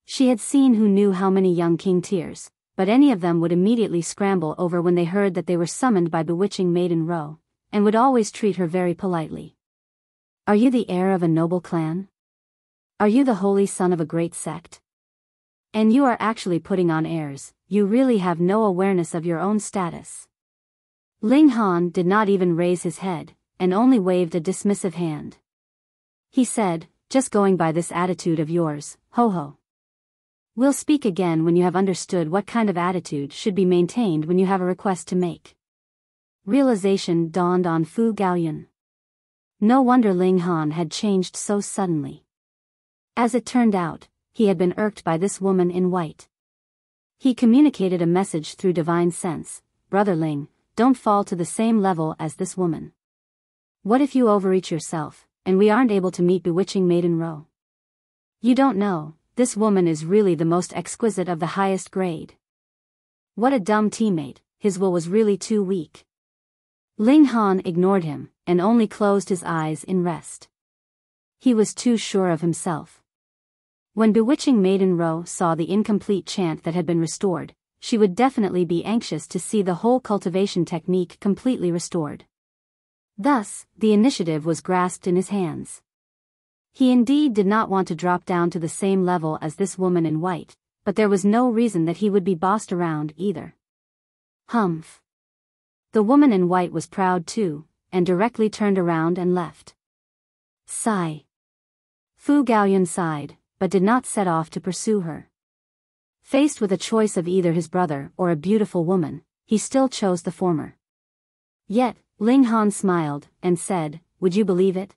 She had seen who knew how many young king tiers, but any of them would immediately scramble over when they heard that they were summoned by Bewitching Maiden Row, and would always treat her very politely. Are you the heir of a noble clan? Are you the holy son of a great sect? And you are actually putting on airs, you really have no awareness of your own status. Ling Han did not even raise his head, and only waved a dismissive hand. He said, just going by this attitude of yours, ho ho. We'll speak again when you have understood what kind of attitude should be maintained when you have a request to make. Realization dawned on Fu Gaoyun. No wonder Ling Han had changed so suddenly. As it turned out, he had been irked by this woman in white. He communicated a message through divine sense, Brother Ling, don't fall to the same level as this woman. What if you overreach yourself, and we aren't able to meet Bewitching Maiden Row? You don't know, this woman is really the most exquisite of the highest grade. What a dumb teammate, his will was really too weak. Ling Han ignored him, and only closed his eyes in rest. He was too sure of himself. When Bewitching Maiden Row saw the incomplete chant that had been restored, she would definitely be anxious to see the whole cultivation technique completely restored. Thus, the initiative was grasped in his hands. He indeed did not want to drop down to the same level as this woman in white, but there was no reason that he would be bossed around either. Humph. The woman in white was proud too, and directly turned around and left. Sigh. Fu Gaoyun sighed, but did not set off to pursue her. Faced with a choice of either his brother or a beautiful woman, he still chose the former. Yet, Ling Han smiled, and said, would you believe it?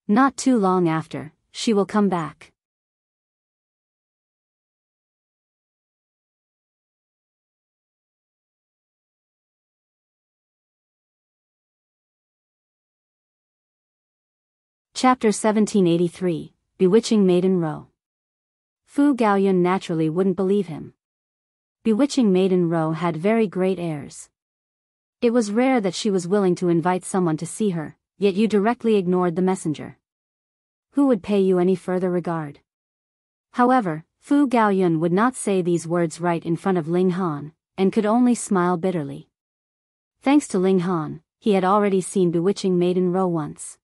Not too long after, she will come back. Chapter 1783, Bewitching Maiden Row. Fu Gaoyun naturally wouldn't believe him. Bewitching Maiden Ro had very great airs. It was rare that she was willing to invite someone to see her, yet you directly ignored the messenger. Who would pay you any further regard? However, Fu Gaoyun would not say these words right in front of Ling Han, and could only smile bitterly. Thanks to Ling Han, he had already seen Bewitching Maiden Ro once.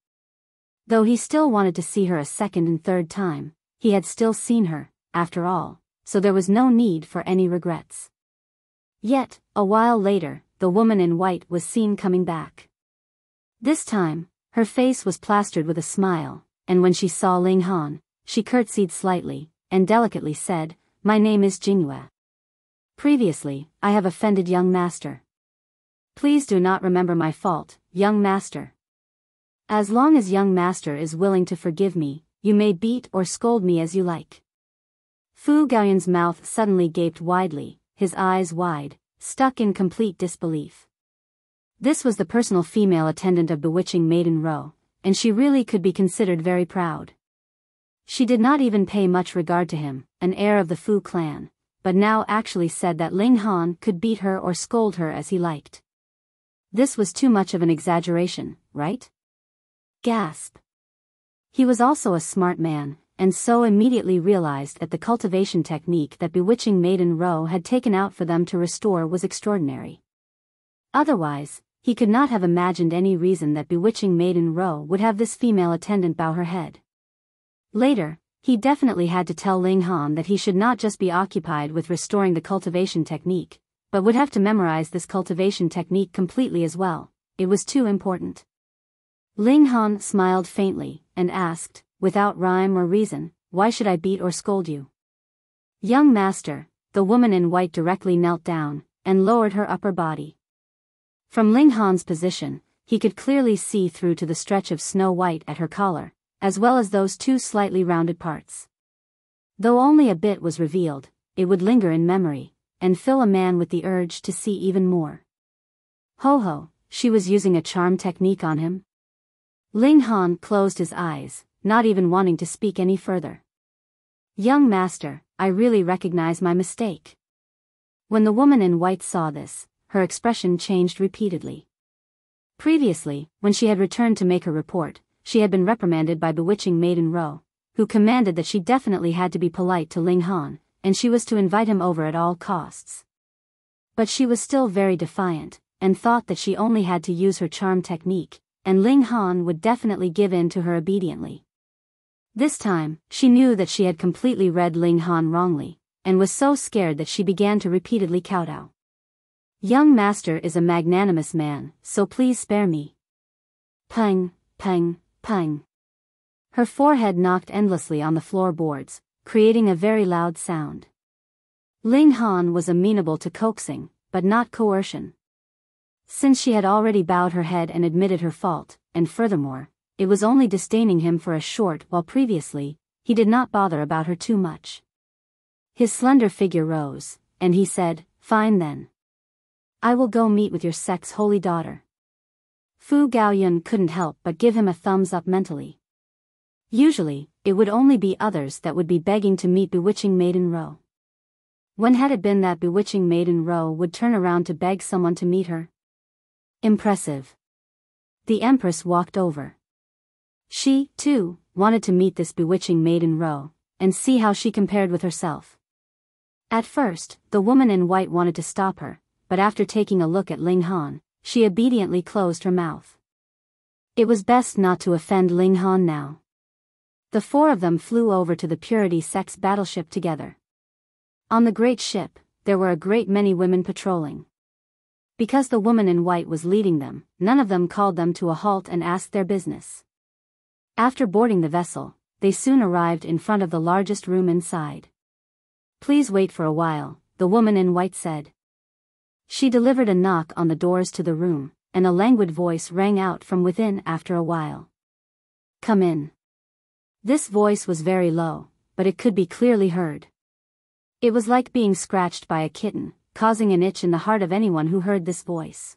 Though he still wanted to see her a second and third time, he had still seen her, after all, so there was no need for any regrets. Yet, a while later, the woman in white was seen coming back. This time, her face was plastered with a smile, and when she saw Ling Han, she curtsied slightly, and delicately said, "My name is Jingyue. Previously, I have offended young master. Please do not remember my fault, young master. As long as young master is willing to forgive me, you may beat or scold me as you like." Fu Gaoyun's mouth suddenly gaped widely, his eyes wide, stuck in complete disbelief. This was the personal female attendant of Bewitching Maiden Ro, and she really could be considered very proud. She did not even pay much regard to him, an heir of the Fu clan, but now actually said that Ling Han could beat her or scold her as he liked. This was too much of an exaggeration, right? Gasp. He was also a smart man, and so immediately realized that the cultivation technique that Bewitching Maiden Ro had taken out for them to restore was extraordinary. Otherwise, he could not have imagined any reason that Bewitching Maiden Ro would have this female attendant bow her head. Later, he definitely had to tell Ling Han that he should not just be occupied with restoring the cultivation technique, but would have to memorize this cultivation technique completely as well. It was too important. Ling Han smiled faintly, and asked, without rhyme or reason, "Why should I beat or scold you?" "Young master," the woman in white directly knelt down, and lowered her upper body. From Ling Han's position, he could clearly see through to the stretch of snow white at her collar, as well as those two slightly rounded parts. Though only a bit was revealed, it would linger in memory, and fill a man with the urge to see even more. Ho ho, she was using a charm technique on him? Ling Han closed his eyes, not even wanting to speak any further. "Young master, I really recognize my mistake." When the woman in white saw this, her expression changed repeatedly. Previously, when she had returned to make her report, she had been reprimanded by Bewitching Maiden Ro, who commanded that she definitely had to be polite to Ling Han, and she was to invite him over at all costs. But she was still very defiant, and thought that she only had to use her charm technique, and Ling Han would definitely give in to her obediently. This time, she knew that she had completely read Ling Han wrongly, and was so scared that she began to repeatedly kowtow. "Young master is a magnanimous man, so please spare me." Pang, pang, pang. Her forehead knocked endlessly on the floorboards, creating a very loud sound. Ling Han was amenable to coaxing, but not coercion. Since she had already bowed her head and admitted her fault, and furthermore, it was only disdaining him for a short while previously, he did not bother about her too much. His slender figure rose, and he said, "Fine then. I will go meet with your sect's holy daughter." Fu Gaoyun couldn't help but give him a thumbs up mentally. Usually, it would only be others that would be begging to meet Bewitching Maiden Ro. When had it been that Bewitching Maiden Ro would turn around to beg someone to meet her? Impressive. The Empress walked over. She, too, wanted to meet this Bewitching Maiden Ro, and see how she compared with herself. At first, the woman in white wanted to stop her, but after taking a look at Ling Han, she obediently closed her mouth. It was best not to offend Ling Han now. The four of them flew over to the Purity Sect's battleship together. On the great ship, there were a great many women patrolling. Because the woman in white was leading them, none of them called them to a halt and asked their business. After boarding the vessel, they soon arrived in front of the largest room inside. "Please wait for a while," the woman in white said. She delivered a knock on the doors to the room, and a languid voice rang out from within after a while. "Come in." This voice was very low, but it could be clearly heard. It was like being scratched by a kitten, causing an itch in the heart of anyone who heard this voice.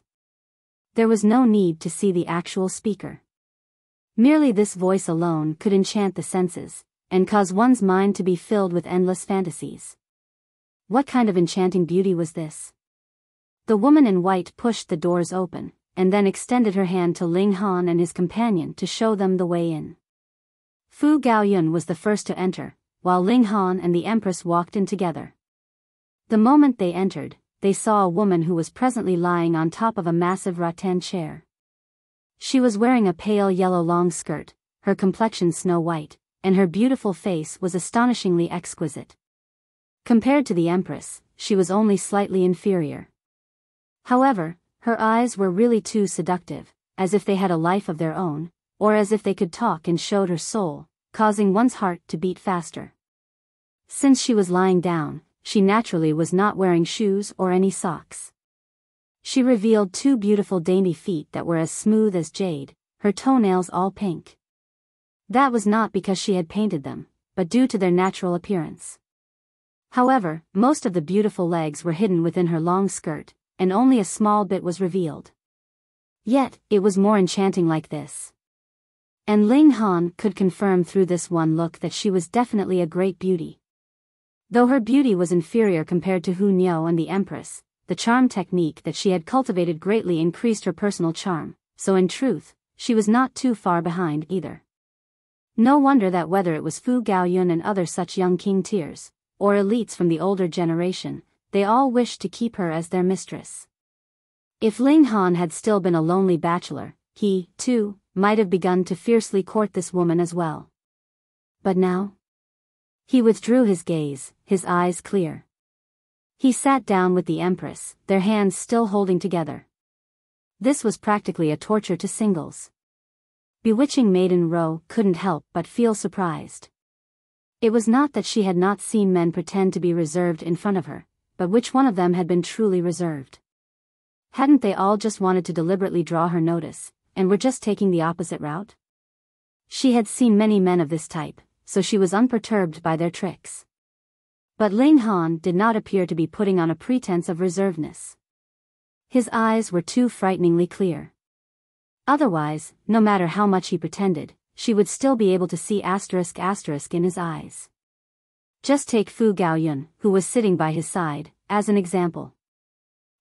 There was no need to see the actual speaker. Merely this voice alone could enchant the senses, and cause one's mind to be filled with endless fantasies. What kind of enchanting beauty was this? The woman in white pushed the doors open, and then extended her hand to Ling Han and his companion to show them the way in. Fu Gaoyun was the first to enter, while Ling Han and the Empress walked in together. The moment they entered, they saw a woman who was presently lying on top of a massive rattan chair. She was wearing a pale yellow long skirt, her complexion snow-white, and her beautiful face was astonishingly exquisite. Compared to the Empress, she was only slightly inferior. However, her eyes were really too seductive, as if they had a life of their own, or as if they could talk and showed her soul, causing one's heart to beat faster. Since she was lying down, she naturally was not wearing shoes or any socks. She revealed two beautiful dainty feet that were as smooth as jade, her toenails all pink. That was not because she had painted them, but due to their natural appearance. However, most of the beautiful legs were hidden within her long skirt, and only a small bit was revealed. Yet, it was more enchanting like this. And Ling Han could confirm through this one look that she was definitely a great beauty. Though her beauty was inferior compared to Hu Niu and the Empress, the charm technique that she had cultivated greatly increased her personal charm, so in truth, she was not too far behind either. No wonder that whether it was Fu Gaoyun and other such young king tiers, or elites from the older generation, they all wished to keep her as their mistress. If Ling Han had still been a lonely bachelor, he, too, might have begun to fiercely court this woman as well. But now? He withdrew his gaze, his eyes clear. He sat down with the Empress, their hands still holding together. This was practically a torture to singles. Bewitching Maiden Ro couldn't help but feel surprised. It was not that she had not seen men pretend to be reserved in front of her, but which one of them had been truly reserved? Hadn't they all just wanted to deliberately draw her notice, and were just taking the opposite route? She had seen many men of this type, so she was unperturbed by their tricks. But Ling Han did not appear to be putting on a pretense of reservedness. His eyes were too frighteningly clear. Otherwise, no matter how much he pretended, she would still be able to see *** in his eyes. Just take Fu Gaoyun, who was sitting by his side, as an example.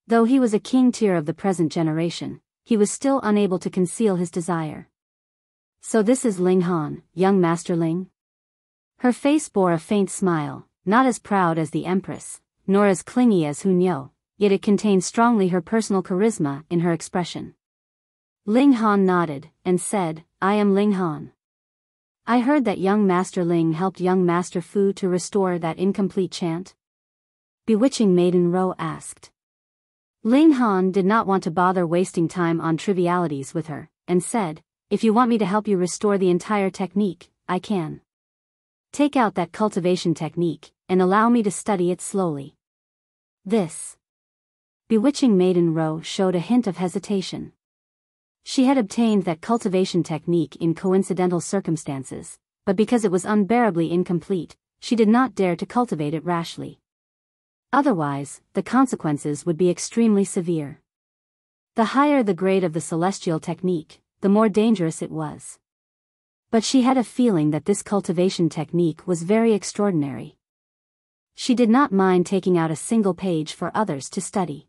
Though he was a king tier of the present generation, he was still unable to conceal his desire. So this is Ling Han, young Master Ling? Her face bore a faint smile, not as proud as the Empress, nor as clingy as Hu Niu, yet it contained strongly her personal charisma in her expression. Ling Han nodded, and said, I am Ling Han. I heard that young Master Ling helped young Master Fu to restore that incomplete chant. Bewitching Maiden Ro asked. Ling Han did not want to bother wasting time on trivialities with her, and said, if you want me to help you restore the entire technique, I can. Take out that cultivation technique, and allow me to study it slowly. This. Bewitching Maiden Ro showed a hint of hesitation. She had obtained that cultivation technique in coincidental circumstances, but because it was unbearably incomplete, she did not dare to cultivate it rashly. Otherwise, the consequences would be extremely severe. The higher the grade of the celestial technique, the more dangerous it was. But she had a feeling that this cultivation technique was very extraordinary. She did not mind taking out a single page for others to study.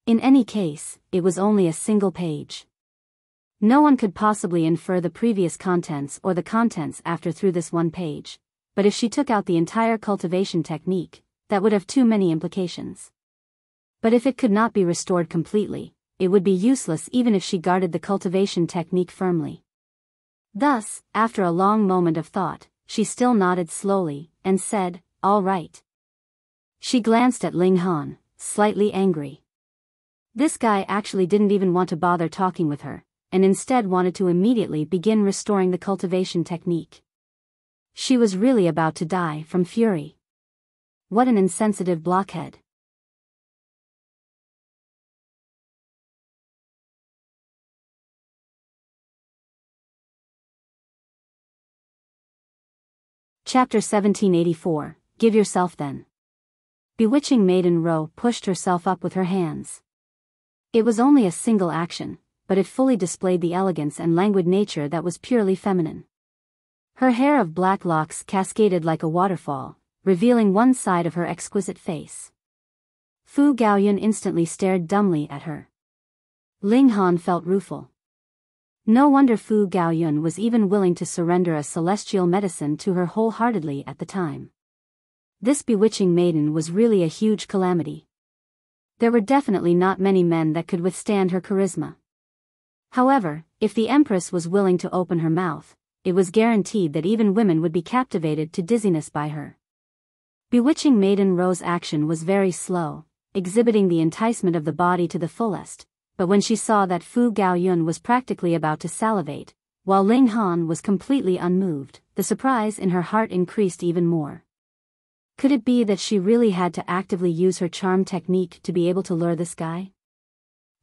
In any case, it was only a single page. No one could possibly infer the previous contents or the contents after through this one page, but if she took out the entire cultivation technique, that would have too many implications. But if it could not be restored completely, it would be useless even if she guarded the cultivation technique firmly. Thus, after a long moment of thought, she still nodded slowly, and said, all right. She glanced at Ling Han, slightly angry. This guy actually didn't even want to bother talking with her, and instead wanted to immediately begin restoring the cultivation technique. She was really about to die from fury. What an insensitive blockhead. Chapter 1784, Give Yourself Then. Bewitching Maiden Ro pushed herself up with her hands. It was only a single action, but it fully displayed the elegance and languid nature that was purely feminine. Her hair of black locks cascaded like a waterfall, revealing one side of her exquisite face. Fu Gaoyun instantly stared dumbly at her. Ling Han felt rueful. No wonder Fu Gaoyun was even willing to surrender a celestial medicine to her wholeheartedly at the time. This bewitching maiden was really a huge calamity. There were definitely not many men that could withstand her charisma. However, if the Empress was willing to open her mouth, it was guaranteed that even women would be captivated to dizziness by her. Bewitching Maiden Ro's action was very slow, exhibiting the enticement of the body to the fullest, but when she saw that Fu Gaoyun was practically about to salivate, while Ling Han was completely unmoved, the surprise in her heart increased even more. Could it be that she really had to actively use her charm technique to be able to lure this guy?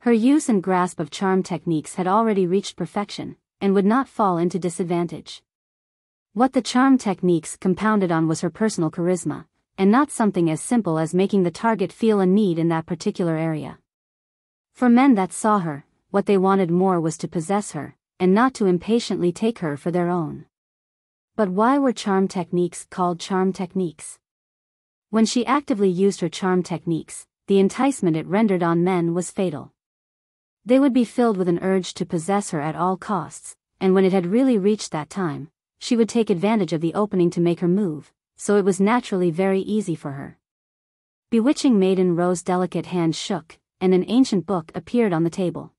Her use and grasp of charm techniques had already reached perfection, and would not fall into disadvantage. What the charm techniques compounded on was her personal charisma, and not something as simple as making the target feel a need in that particular area. For men that saw her, what they wanted more was to possess her, and not to impatiently take her for their own. But why were charm techniques called charm techniques? When she actively used her charm techniques, the enticement it rendered on men was fatal. They would be filled with an urge to possess her at all costs, and when it had really reached that time, she would take advantage of the opening to make her move, so it was naturally very easy for her. Bewitching Maiden Ro's delicate hand shook, and an ancient book appeared on the table.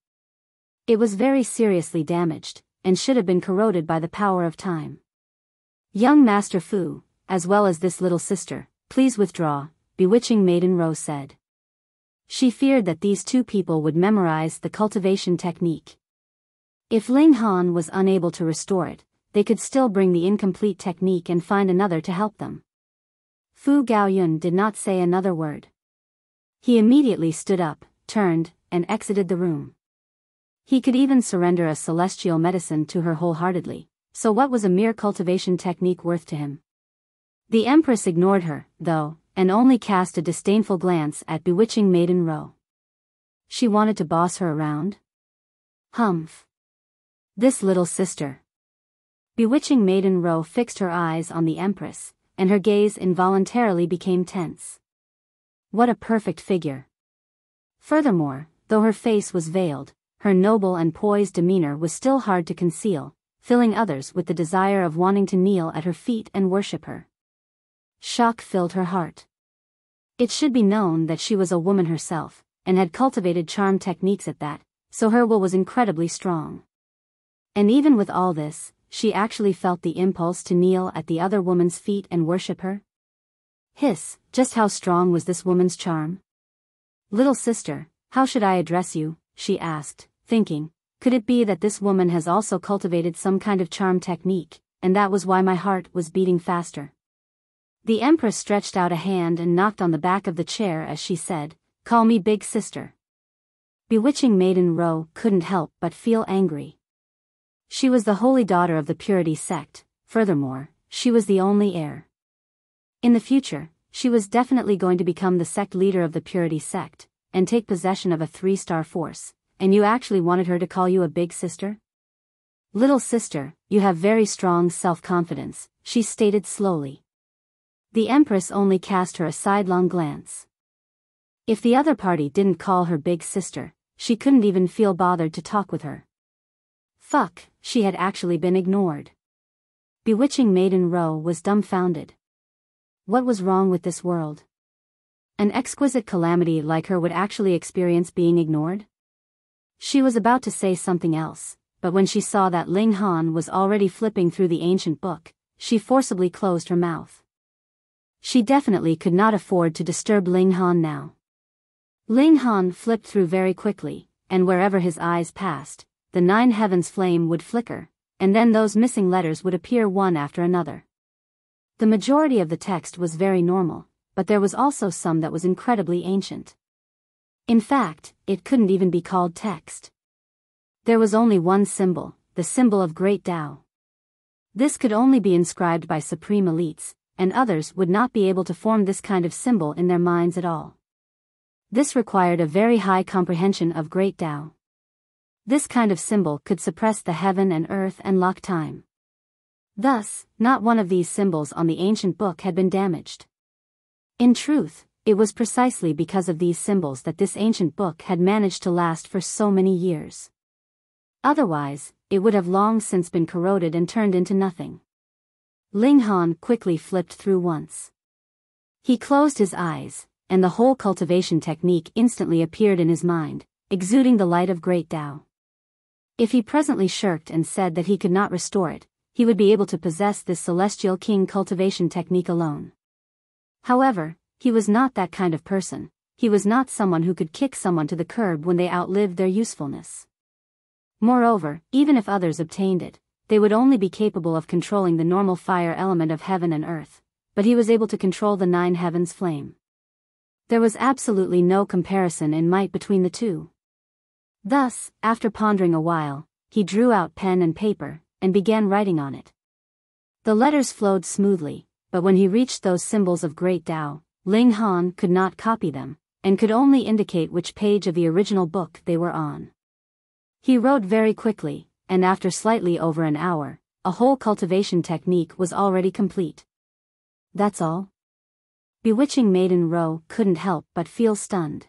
It was very seriously damaged, and should have been corroded by the power of time. Young Master Fu, as well as this little sister, please withdraw, Bewitching Maiden Ro said. She feared that these two people would memorize the cultivation technique. If Ling Han was unable to restore it, they could still bring the incomplete technique and find another to help them. Fu Gaoyun did not say another word. He immediately stood up, turned, and exited the room. He could even surrender a celestial medicine to her wholeheartedly, so what was a mere cultivation technique worth to him? The Empress ignored her, though, and only cast a disdainful glance at Bewitching Maiden Ro. She wanted to boss her around? Humph. This little sister. Bewitching Maiden Ro fixed her eyes on the Empress, and her gaze involuntarily became tense. What a perfect figure. Furthermore, though her face was veiled, her noble and poised demeanor was still hard to conceal, filling others with the desire of wanting to kneel at her feet and worship her. Shock filled her heart. It should be known that she was a woman herself, and had cultivated charm techniques at that, so her will was incredibly strong. And even with all this, she actually felt the impulse to kneel at the other woman's feet and worship her? Hiss, just how strong was this woman's charm? Little sister, how should I address you? She asked, thinking, could it be that this woman has also cultivated some kind of charm technique, and that was why my heart was beating faster? The Empress stretched out a hand and knocked on the back of the chair as she said, "Call me big sister." Bewitching Maiden Ro couldn't help but feel angry. She was the holy daughter of the Purity Sect, furthermore, she was the only heir. In the future, she was definitely going to become the sect leader of the Purity Sect, and take possession of a 3-star force, and you actually wanted her to call you a big sister? Little sister, you have very strong self-confidence, she stated slowly. The Empress only cast her a sidelong glance. If the other party didn't call her big sister, she couldn't even feel bothered to talk with her. Fuck, she had actually been ignored. Bewitching Maiden Ro was dumbfounded. What was wrong with this world? An exquisite calamity like her would actually experience being ignored? She was about to say something else, but when she saw that Ling Han was already flipping through the ancient book, she forcibly closed her mouth. She definitely could not afford to disturb Ling Han now. Ling Han flipped through very quickly, and wherever his eyes passed, the 9 heavens flame would flicker, and then those missing letters would appear one after another. The majority of the text was very normal, but there was also some that was incredibly ancient. In fact, it couldn't even be called text. There was only one symbol, the symbol of Great Tao. This could only be inscribed by supreme elites, and others would not be able to form this kind of symbol in their minds at all. This required a very high comprehension of Great Tao. This kind of symbol could suppress the heaven and earth and lock time. Thus, not one of these symbols on the ancient book had been damaged. In truth, it was precisely because of these symbols that this ancient book had managed to last for so many years. Otherwise, it would have long since been corroded and turned into nothing. Ling Han quickly flipped through once. He closed his eyes, and the whole cultivation technique instantly appeared in his mind, exuding the light of great Tao. If he presently shirked and said that he could not restore it, he would be able to possess this celestial king cultivation technique alone. However, he was not that kind of person. He was not someone who could kick someone to the curb when they outlived their usefulness. Moreover, even if others obtained it, they would only be capable of controlling the normal fire element of heaven and earth, but he was able to control the 9 heavens flame. There was absolutely no comparison in might between the two. Thus, after pondering a while, he drew out pen and paper, and began writing on it. The letters flowed smoothly, but when he reached those symbols of great Tao, Ling Han could not copy them, and could only indicate which page of the original book they were on. He wrote very quickly, and after slightly over an hour, a whole cultivation technique was already complete. That's all? Bewitching Maiden Ro couldn't help but feel stunned.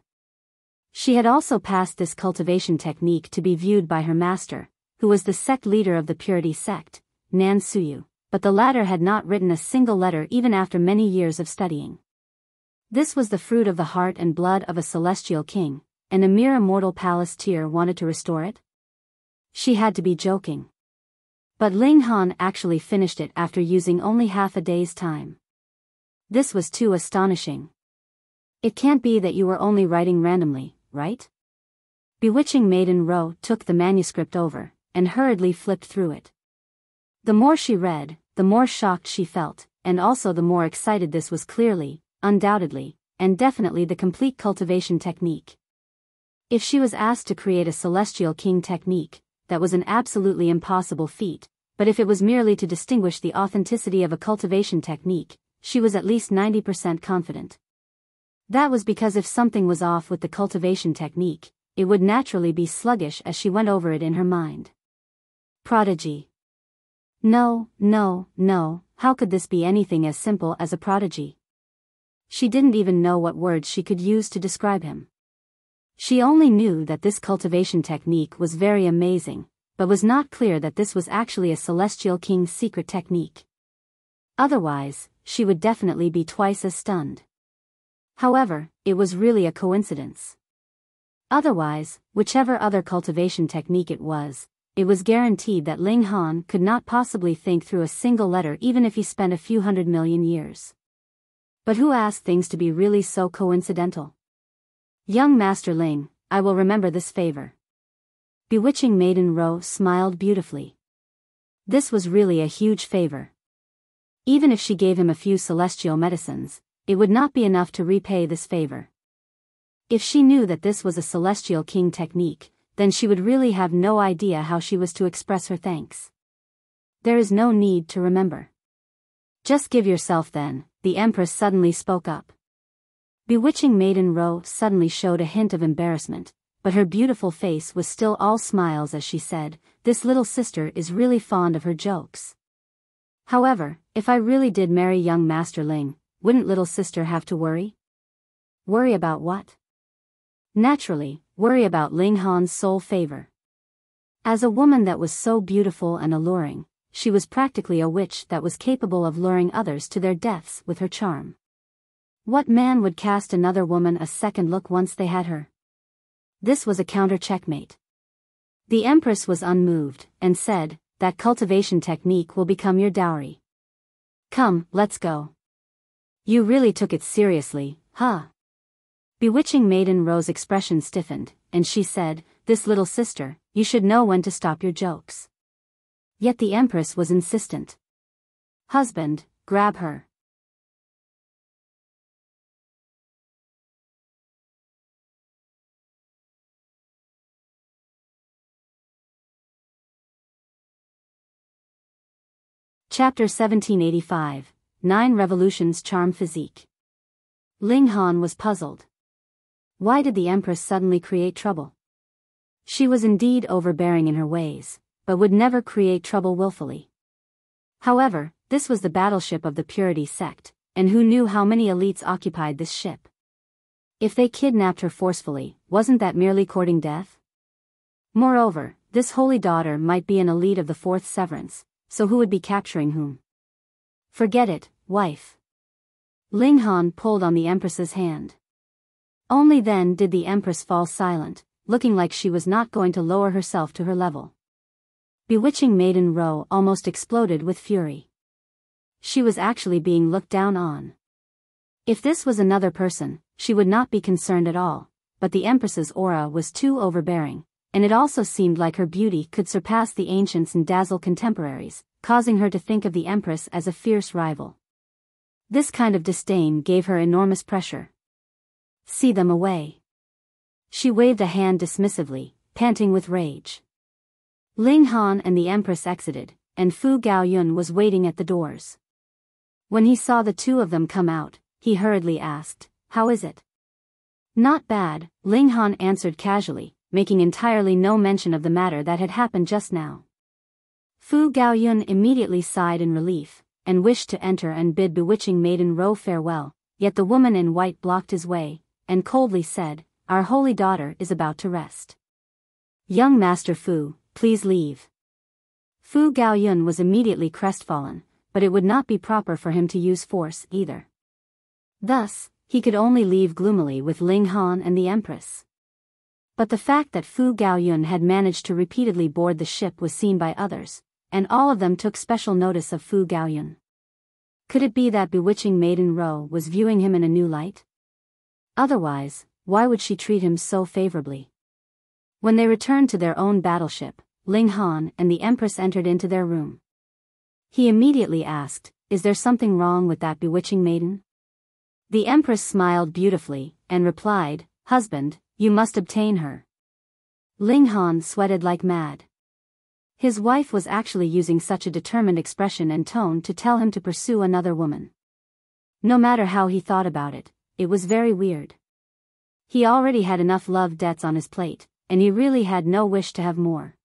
She had also passed this cultivation technique to be viewed by her master, who was the sect leader of the Purity Sect, Nan Suyu, but the latter had not written a single letter even after many years of studying. This was the fruit of the heart and blood of a celestial king, and a mere immortal palace tier wanted to restore it? She had to be joking. But Ling Han actually finished it after using only half a day's time. This was too astonishing. It can't be that you were only writing randomly, right? Bewitching Maiden Ro took the manuscript over, and hurriedly flipped through it. The more she read, the more shocked she felt, and also the more excited this was clearly, undoubtedly, and definitely the complete cultivation technique. If she was asked to create a celestial king technique, that was an absolutely impossible feat, but if it was merely to distinguish the authenticity of a cultivation technique, she was at least 90% confident. That was because if something was off with the cultivation technique, it would naturally be sluggish as she went over it in her mind. Prodigy. No, how could this be anything as simple as a prodigy? She didn't even know what words she could use to describe him. She only knew that this cultivation technique was very amazing, but was not clear that this was actually a celestial king's secret technique. Otherwise, she would definitely be twice as stunned. However, it was really a coincidence. Otherwise, whichever other cultivation technique it was guaranteed that Ling Han could not possibly think through a single letter even if he spent a few 100 million years. But who asked things to be really so coincidental? Young Master Ling, I will remember this favor. Bewitching Maiden Ro smiled beautifully. This was really a huge favor. Even if she gave him a few celestial medicines, it would not be enough to repay this favor. If she knew that this was a celestial king technique, then she would really have no idea how she was to express her thanks. There is no need to remember. Just give yourself then, the Empress suddenly spoke up. Bewitching Maiden Ro suddenly showed a hint of embarrassment, but her beautiful face was still all smiles as she said, "This little sister is really fond of her jokes. However, if I really did marry young Master Ling, wouldn't little sister have to worry?" Worry about what? Naturally, worry about Ling Han's sole favor. As a woman that was so beautiful and alluring, she was practically a witch that was capable of luring others to their deaths with her charm. What man would cast another woman a second look once they had her? This was a counter checkmate. The Empress was unmoved, and said, "That cultivation technique will become your dowry. Come, let's go." You really took it seriously, huh? Bewitching Maiden Ro's expression stiffened, and she said, "This little sister, you should know when to stop your jokes." Yet the Empress was insistent. "Husband, grab her." Chapter 1785, 9 Revolutions Charm Physique. Ling Han was puzzled. Why did the Empress suddenly create trouble? She was indeed overbearing in her ways, but would never create trouble willfully. However, this was the battleship of the Purity Sect, and who knew how many elites occupied this ship? If they kidnapped her forcefully, wasn't that merely courting death? Moreover, this holy daughter might be an elite of the fourth severance, so who would be capturing whom? Forget it, wife. Ling Han pulled on the Empress's hand. Only then did the Empress fall silent, looking like she was not going to lower herself to her level. Bewitching Maiden Row almost exploded with fury. She was actually being looked down on. If this was another person, she would not be concerned at all, but the Empress's aura was too overbearing, and it also seemed like her beauty could surpass the ancients and dazzle contemporaries, causing her to think of the Empress as a fierce rival. This kind of disdain gave her enormous pressure. See them away. She waved a hand dismissively, panting with rage. Ling Han and the Empress exited, and Fu Gaoyun was waiting at the doors. When he saw the two of them come out, he hurriedly asked, "How is it?" "Not bad," Ling Han answered casually, making entirely no mention of the matter that had happened just now. Fu Gaoyun immediately sighed in relief, and wished to enter and bid Bewitching Maiden Row farewell, yet the woman in white blocked his way, and coldly said, "Our holy daughter is about to rest. Young Master Fu, please leave." Fu Gaoyun was immediately crestfallen, but it would not be proper for him to use force either. Thus, he could only leave gloomily with Ling Han and the Empress. But the fact that Fu Gaoyun had managed to repeatedly board the ship was seen by others, and all of them took special notice of Fu Gaoyun. Could it be that Bewitching Maiden Row was viewing him in a new light? Otherwise, why would she treat him so favorably? When they returned to their own battleship, Ling Han and the Empress entered into their room. He immediately asked, "Is there something wrong with that bewitching maiden?" The Empress smiled beautifully, and replied, "Husband, you must obtain her." Ling Han sweated like mad. His wife was actually using such a determined expression and tone to tell him to pursue another woman. No matter how he thought about it, it was very weird. He already had enough love debts on his plate, and he really had no wish to have more.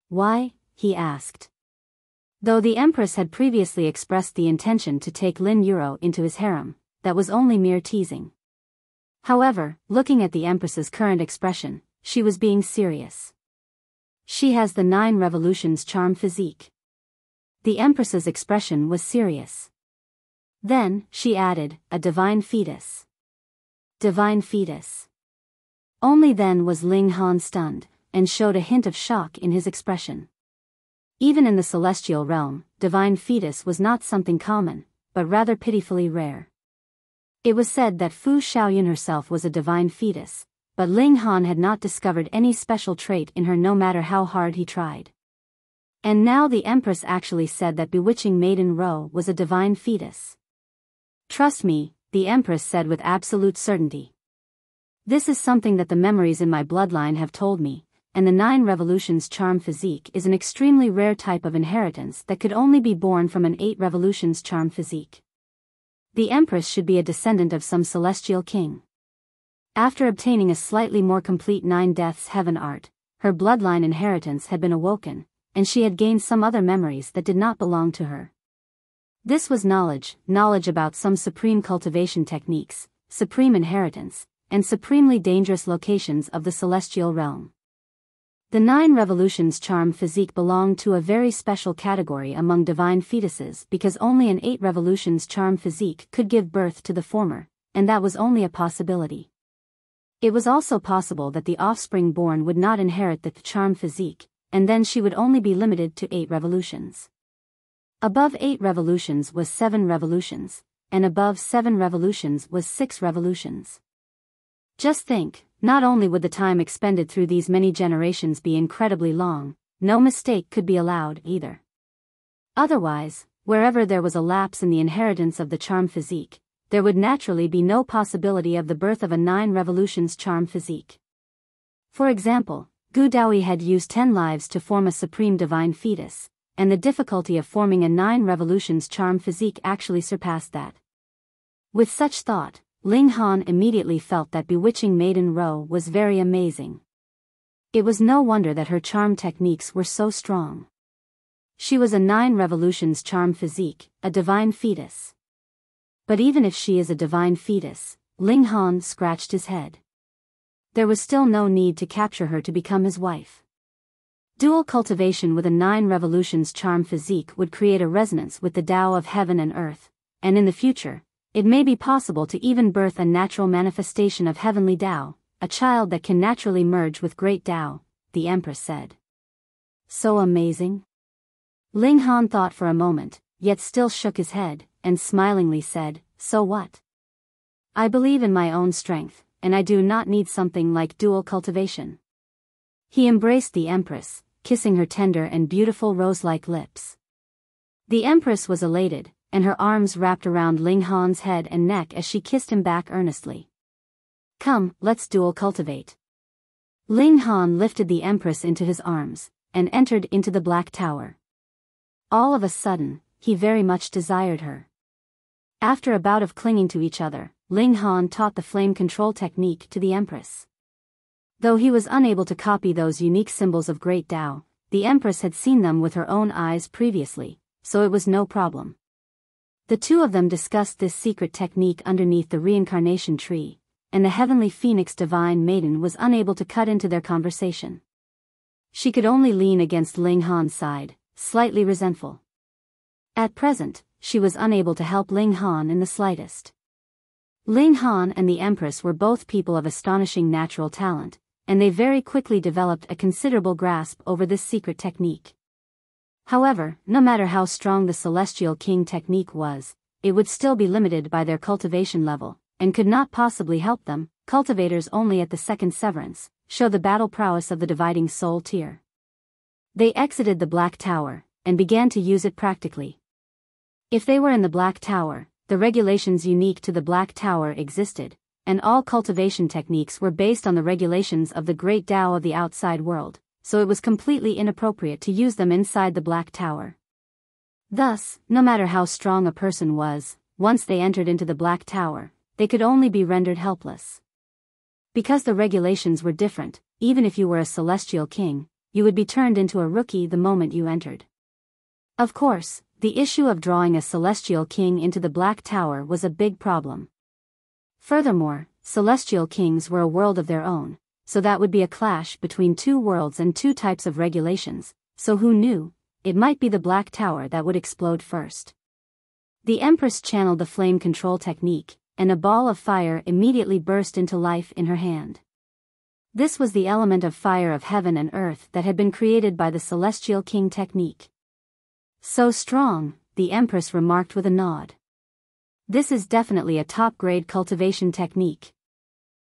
"Why?" he asked. Though the Empress had previously expressed the intention to take Lin Yuro into his harem, that was only mere teasing. However, looking at the Empress's current expression, she was being serious. She has the 9 revolutions charm physique. The Empress's expression was serious. Then, she added, "A divine fetus." Divine fetus. Only then was Ling Han stunned, and showed a hint of shock in his expression. Even in the celestial realm, divine fetus was not something common, but rather pitifully rare. It was said that Fu Xiaoyun herself was a divine fetus, but Ling Han had not discovered any special trait in her no matter how hard he tried. And now the Empress actually said that Bewitching Maiden Row was a divine fetus. "Trust me," the Empress said with absolute certainty. "This is something that the memories in my bloodline have told me, and the 9 revolutions charm physique is an extremely rare type of inheritance that could only be born from an 8 revolutions charm physique. The Empress should be a descendant of some celestial king." After obtaining a slightly more complete 9 deaths heaven art, her bloodline inheritance had been awoken, and she had gained some other memories that did not belong to her. This was knowledge about some supreme cultivation techniques, supreme inheritance, and supremely dangerous locations of the celestial realm. The 9 revolutions charm physique belonged to a very special category among divine fetuses because only an 8 revolutions charm physique could give birth to the former, and that was only a possibility. It was also possible that the offspring born would not inherit the charm physique, and then she would only be limited to 8 revolutions. Above 8 revolutions was 7 revolutions, and above 7 revolutions was 6 revolutions. Just think, not only would the time expended through these many generations be incredibly long, no mistake could be allowed either. Otherwise, wherever there was a lapse in the inheritance of the charm physique, there would naturally be no possibility of the birth of a 9 revolutions charm physique. For example, Gu Daoyi had used 10 lives to form a supreme divine fetus, and the difficulty of forming a 9 revolutions charm physique actually surpassed that. With such thought, Ling Han immediately felt that Bewitching Maiden Row was very amazing. It was no wonder that her charm techniques were so strong. She was a 9 revolutions charm physique, a divine fetus. But even if she is a divine fetus, Ling Han scratched his head. There was still no need to capture her to become his wife. Dual cultivation with a 9 revolutions charm physique would create a resonance with the Tao of heaven and earth, and in the future, it may be possible to even birth a natural manifestation of heavenly Tao, a child that can naturally merge with great Tao, the Empress said. So amazing? Ling Han thought for a moment, yet still shook his head, and smilingly said, so what? I believe in my own strength, and I do not need something like dual cultivation. He embraced the Empress, kissing her tender and beautiful rose-like lips. The Empress was elated, and her arms wrapped around Ling Han's head and neck as she kissed him back earnestly. Come, let's dual cultivate. Ling Han lifted the Empress into his arms, and entered into the Black Tower. All of a sudden, he very much desired her. After a bout of clinging to each other, Ling Han taught the flame control technique to the Empress. Though he was unable to copy those unique symbols of great Tao, the Empress had seen them with her own eyes previously, so it was no problem. The two of them discussed this secret technique underneath the reincarnation tree, and the heavenly phoenix divine Maiden was unable to cut into their conversation. She could only lean against Ling Han's side, slightly resentful. At present, she was unable to help Ling Han in the slightest. Ling Han and the Empress were both people of astonishing natural talent, and they very quickly developed a considerable grasp over this secret technique. However, no matter how strong the Celestial King technique was, it would still be limited by their cultivation level, and could not possibly help them. Cultivators only at the second severance show the battle prowess of the dividing soul tier. They exited the Black Tower, and began to use it practically. If they were in the Black Tower, the regulations unique to the Black Tower existed, and all cultivation techniques were based on the regulations of the great Tao of the outside world, so it was completely inappropriate to use them inside the Black Tower. Thus, no matter how strong a person was, once they entered into the Black Tower, they could only be rendered helpless. Because the regulations were different, even if you were a celestial king, you would be turned into a rookie the moment you entered. Of course, the issue of drawing a celestial king into the Black Tower was a big problem. Furthermore, celestial kings were a world of their own, so that would be a clash between two worlds and two types of regulations, so who knew, it might be the Black Tower that would explode first. The Empress channeled the flame control technique, and a ball of fire immediately burst into life in her hand. This was the element of fire of heaven and earth that had been created by the Celestial King technique. So strong, the Empress remarked with a nod. This is definitely a top-grade cultivation technique.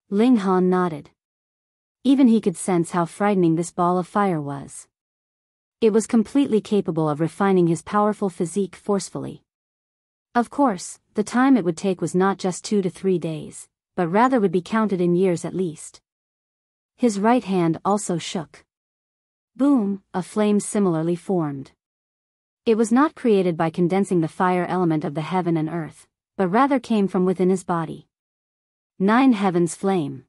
Ling Han nodded. Even he could sense how frightening this ball of fire was. It was completely capable of refining his powerful physique forcefully. Of course, the time it would take was not just 2 to 3 days, but rather would be counted in years at least. His right hand also shook. Boom, a flame similarly formed. It was not created by condensing the fire element of the heaven and earth, but rather came from within his body. 9 heavens flame.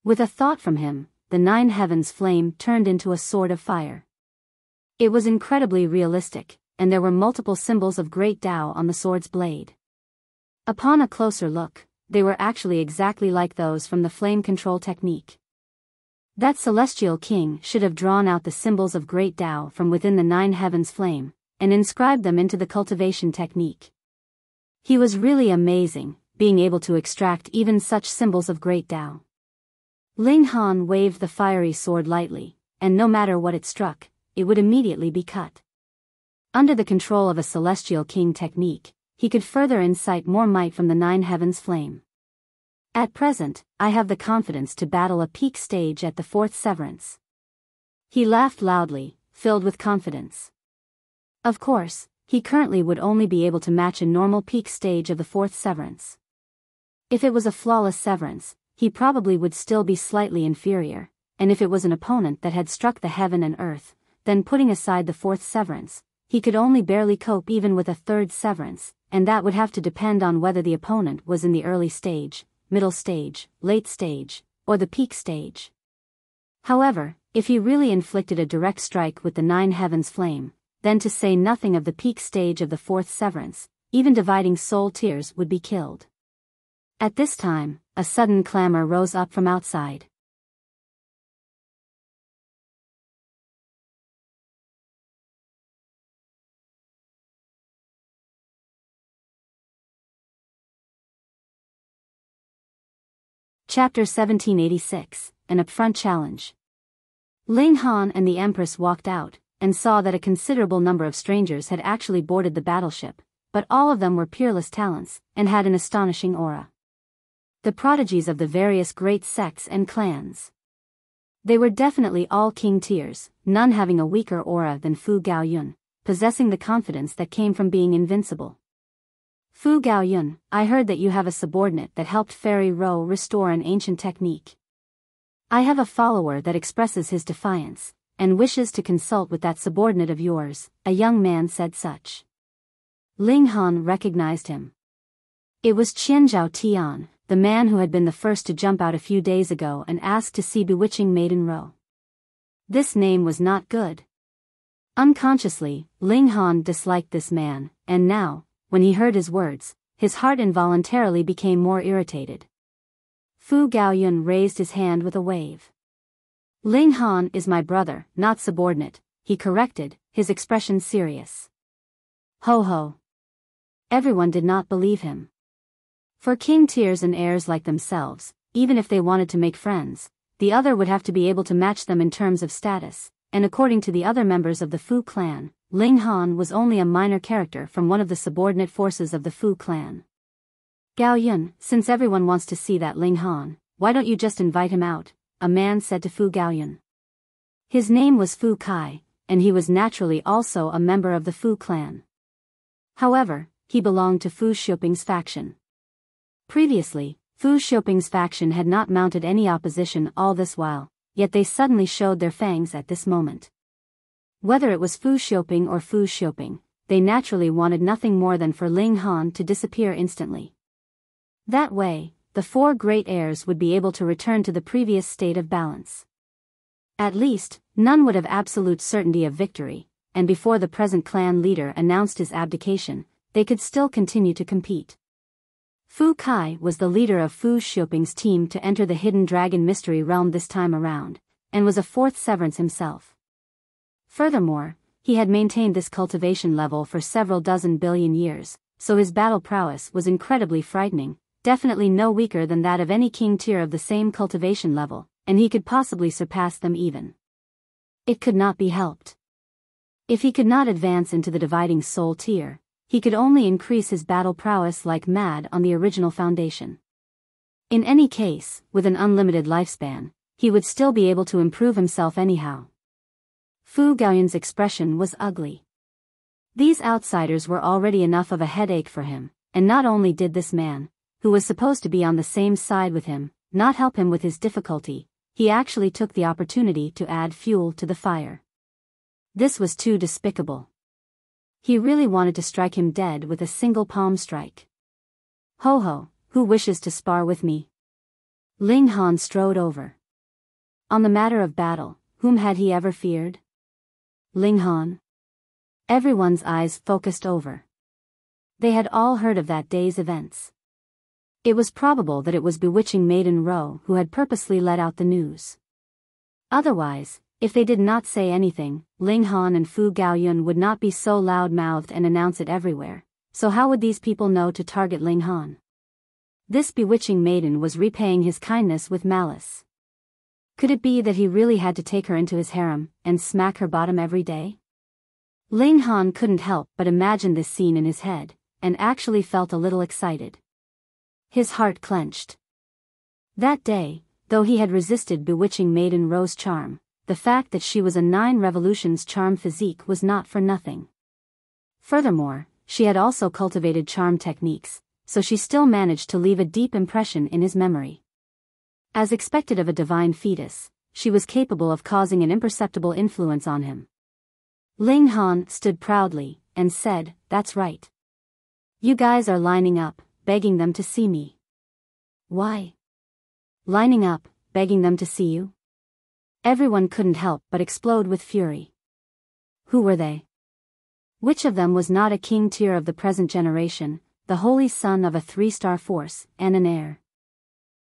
With a thought from him, the 9 heavens flame turned into a sword of fire. It was incredibly realistic, and there were multiple symbols of great Tao on the sword's blade. Upon a closer look, they were actually exactly like those from the flame control technique. That celestial king should have drawn out the symbols of great Tao from within the 9 heavens flame, and inscribed them into the cultivation technique. He was really amazing, being able to extract even such symbols of great Tao. Ling Han waved the fiery sword lightly, and no matter what it struck, it would immediately be cut. Under the control of a celestial king technique, he could further incite more might from the 9 heavens flame. At present, I have the confidence to battle a peak stage at the 4th severance. He laughed loudly, filled with confidence. Of course, he currently would only be able to match a normal peak stage of the 4th severance. If it was a flawless severance, he probably would still be slightly inferior, and if it was an opponent that had struck the heaven and earth, then putting aside the 4th severance, he could only barely cope even with a 3rd severance, and that would have to depend on whether the opponent was in the early stage, middle stage, late stage, or the peak stage. However, if he really inflicted a direct strike with the 9 heavens flame, then to say nothing of the peak stage of the fourth severance, even dividing soul tiers would be killed. At this time, a sudden clamor rose up from outside. Chapter 1786, an upfront challenge. Ling Han and the Empress walked out, and saw that a considerable number of strangers had actually boarded the battleship, but all of them were peerless talents, and had an astonishing aura. The prodigies of the various great sects and clans. They were definitely all king tiers, none having a weaker aura than Fu Gaoyun, possessing the confidence that came from being invincible. Fu Gaoyun, I heard that you have a subordinate that helped Fairy Ro restore an ancient technique. I have a follower that expresses his defiance, and wishes to consult with that subordinate of yours, a young man said such. Ling Han recognized him. It was Qianzhao Tian, the man who had been the first to jump out a few days ago and asked to see Bewitching Maiden Ro. This name was not good. Unconsciously, Ling Han disliked this man, and now, when he heard his words, his heart involuntarily became more irritated. Fu Gaoyun raised his hand with a wave. Ling Han is my brother, not subordinate, he corrected, his expression serious. Ho ho. Everyone did not believe him. For king tiers and heirs like themselves, even if they wanted to make friends, the other would have to be able to match them in terms of status, and according to the other members of the Fu clan, Ling Han was only a minor character from one of the subordinate forces of the Fu clan. Gaoyun, since everyone wants to see that Ling Han, why don't you just invite him out, a man said to Fu Gaoyun. His name was Fu Kai, and he was naturally also a member of the Fu clan. However, he belonged to Fu Xiuping's faction. Previously, Fu Xiuping's faction had not mounted any opposition all this while, yet they suddenly showed their fangs at this moment. Whether it was Fu Xiuping or Fu Xiuping, they naturally wanted nothing more than for Ling Han to disappear instantly. That way, the four great heirs would be able to return to the previous state of balance. At least, none would have absolute certainty of victory, and before the present clan leader announced his abdication, they could still continue to compete. Fu Kai was the leader of Fu Xiuping's team to enter the Hidden Dragon Mystery Realm this time around, and was a fourth severance himself. Furthermore, he had maintained this cultivation level for several dozen billion years, so his battle prowess was incredibly frightening, definitely no weaker than that of any king tier of the same cultivation level, and he could possibly surpass them even. It could not be helped. If he could not advance into the dividing soul tier, he could only increase his battle prowess like mad on the original foundation. In any case, with an unlimited lifespan, he would still be able to improve himself anyhow. Fu Gaoyun's expression was ugly. These outsiders were already enough of a headache for him, and not only did this man, who was supposed to be on the same side with him, not help him with his difficulty, he actually took the opportunity to add fuel to the fire. This was too despicable. He really wanted to strike him dead with a single palm strike. Ho ho, who wishes to spar with me? Ling Han strode over. On the matter of battle, whom had he ever feared? Ling Han? Everyone's eyes focused over. They had all heard of that day's events. It was probable that it was Bewitching Maiden Ro who had purposely let out the news. Otherwise, if they did not say anything, Ling Han and Fu Gaoyun would not be so loud-mouthed and announce it everywhere, so how would these people know to target Ling Han? This bewitching maiden was repaying his kindness with malice. Could it be that he really had to take her into his harem, and smack her bottom every day? Ling Han couldn't help but imagine this scene in his head, and actually felt a little excited. His heart clenched. That day, though he had resisted Bewitching Maiden Ro's charm, the fact that she was a 9 revolutions charm physique was not for nothing. Furthermore, she had also cultivated charm techniques, so she still managed to leave a deep impression in his memory. As expected of a divine fetus, she was capable of causing an imperceptible influence on him. Ling Han stood proudly, and said, "That's right. You guys are lining up, begging them to see me." "Why?" "Lining up, begging them to see you?" Everyone couldn't help but explode with fury. Who were they? Which of them was not a king tier of the present generation, the holy son of a 3-star force, and an heir?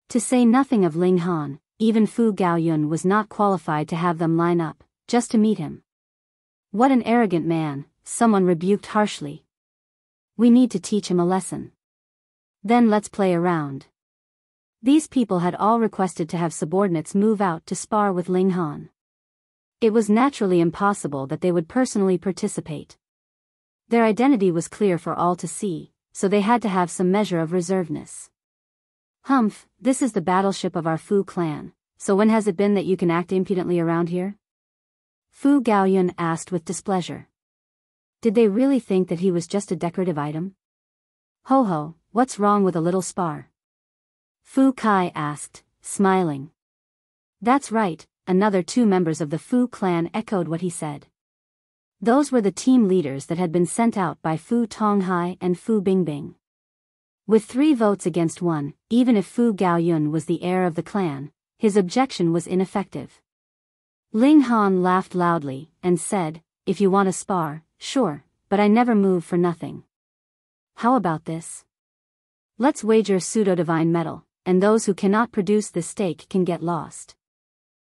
To say nothing of Ling Han, even Fu Gaoyun was not qualified to have them line up, just to meet him. What an arrogant man, someone rebuked harshly. We need to teach him a lesson. Then let's play around. These people had all requested to have subordinates move out to spar with Ling Han. It was naturally impossible that they would personally participate. Their identity was clear for all to see, so they had to have some measure of reservedness. Humph, this is the battleship of our Fu clan, so when has it been that you can act impudently around here? Fu Gaoyun asked with displeasure. Did they really think that he was just a decorative item? Ho ho, what's wrong with a little spar? Fu Kai asked, smiling. That's right, another 2 members of the Fu clan echoed what he said. Those were the team leaders that had been sent out by Fu Tonghai and Fu Bingbing. With 3 votes against 1, even if Fu Gaoyun was the heir of the clan, his objection was ineffective. Ling Han laughed loudly, and said, if you want a spar, sure, but I never move for nothing. How about this? Let's wager pseudo-divine metal, and those who cannot produce this stake can get lost.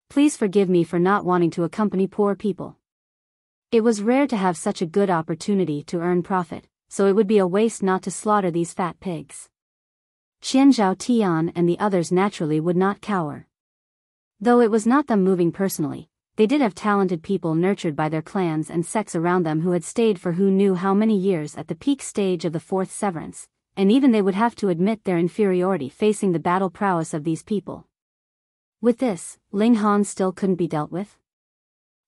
Please forgive me for not wanting to accompany poor people. It was rare to have such a good opportunity to earn profit, so it would be a waste not to slaughter these fat pigs. Qian Zhao Tian and the others naturally would not cower. Though it was not them moving personally, they did have talented people nurtured by their clans and sects around them who had stayed for who knew how many years at the peak stage of the 4th severance, and even they would have to admit their inferiority facing the battle prowess of these people. With this, Ling Han still couldn't be dealt with?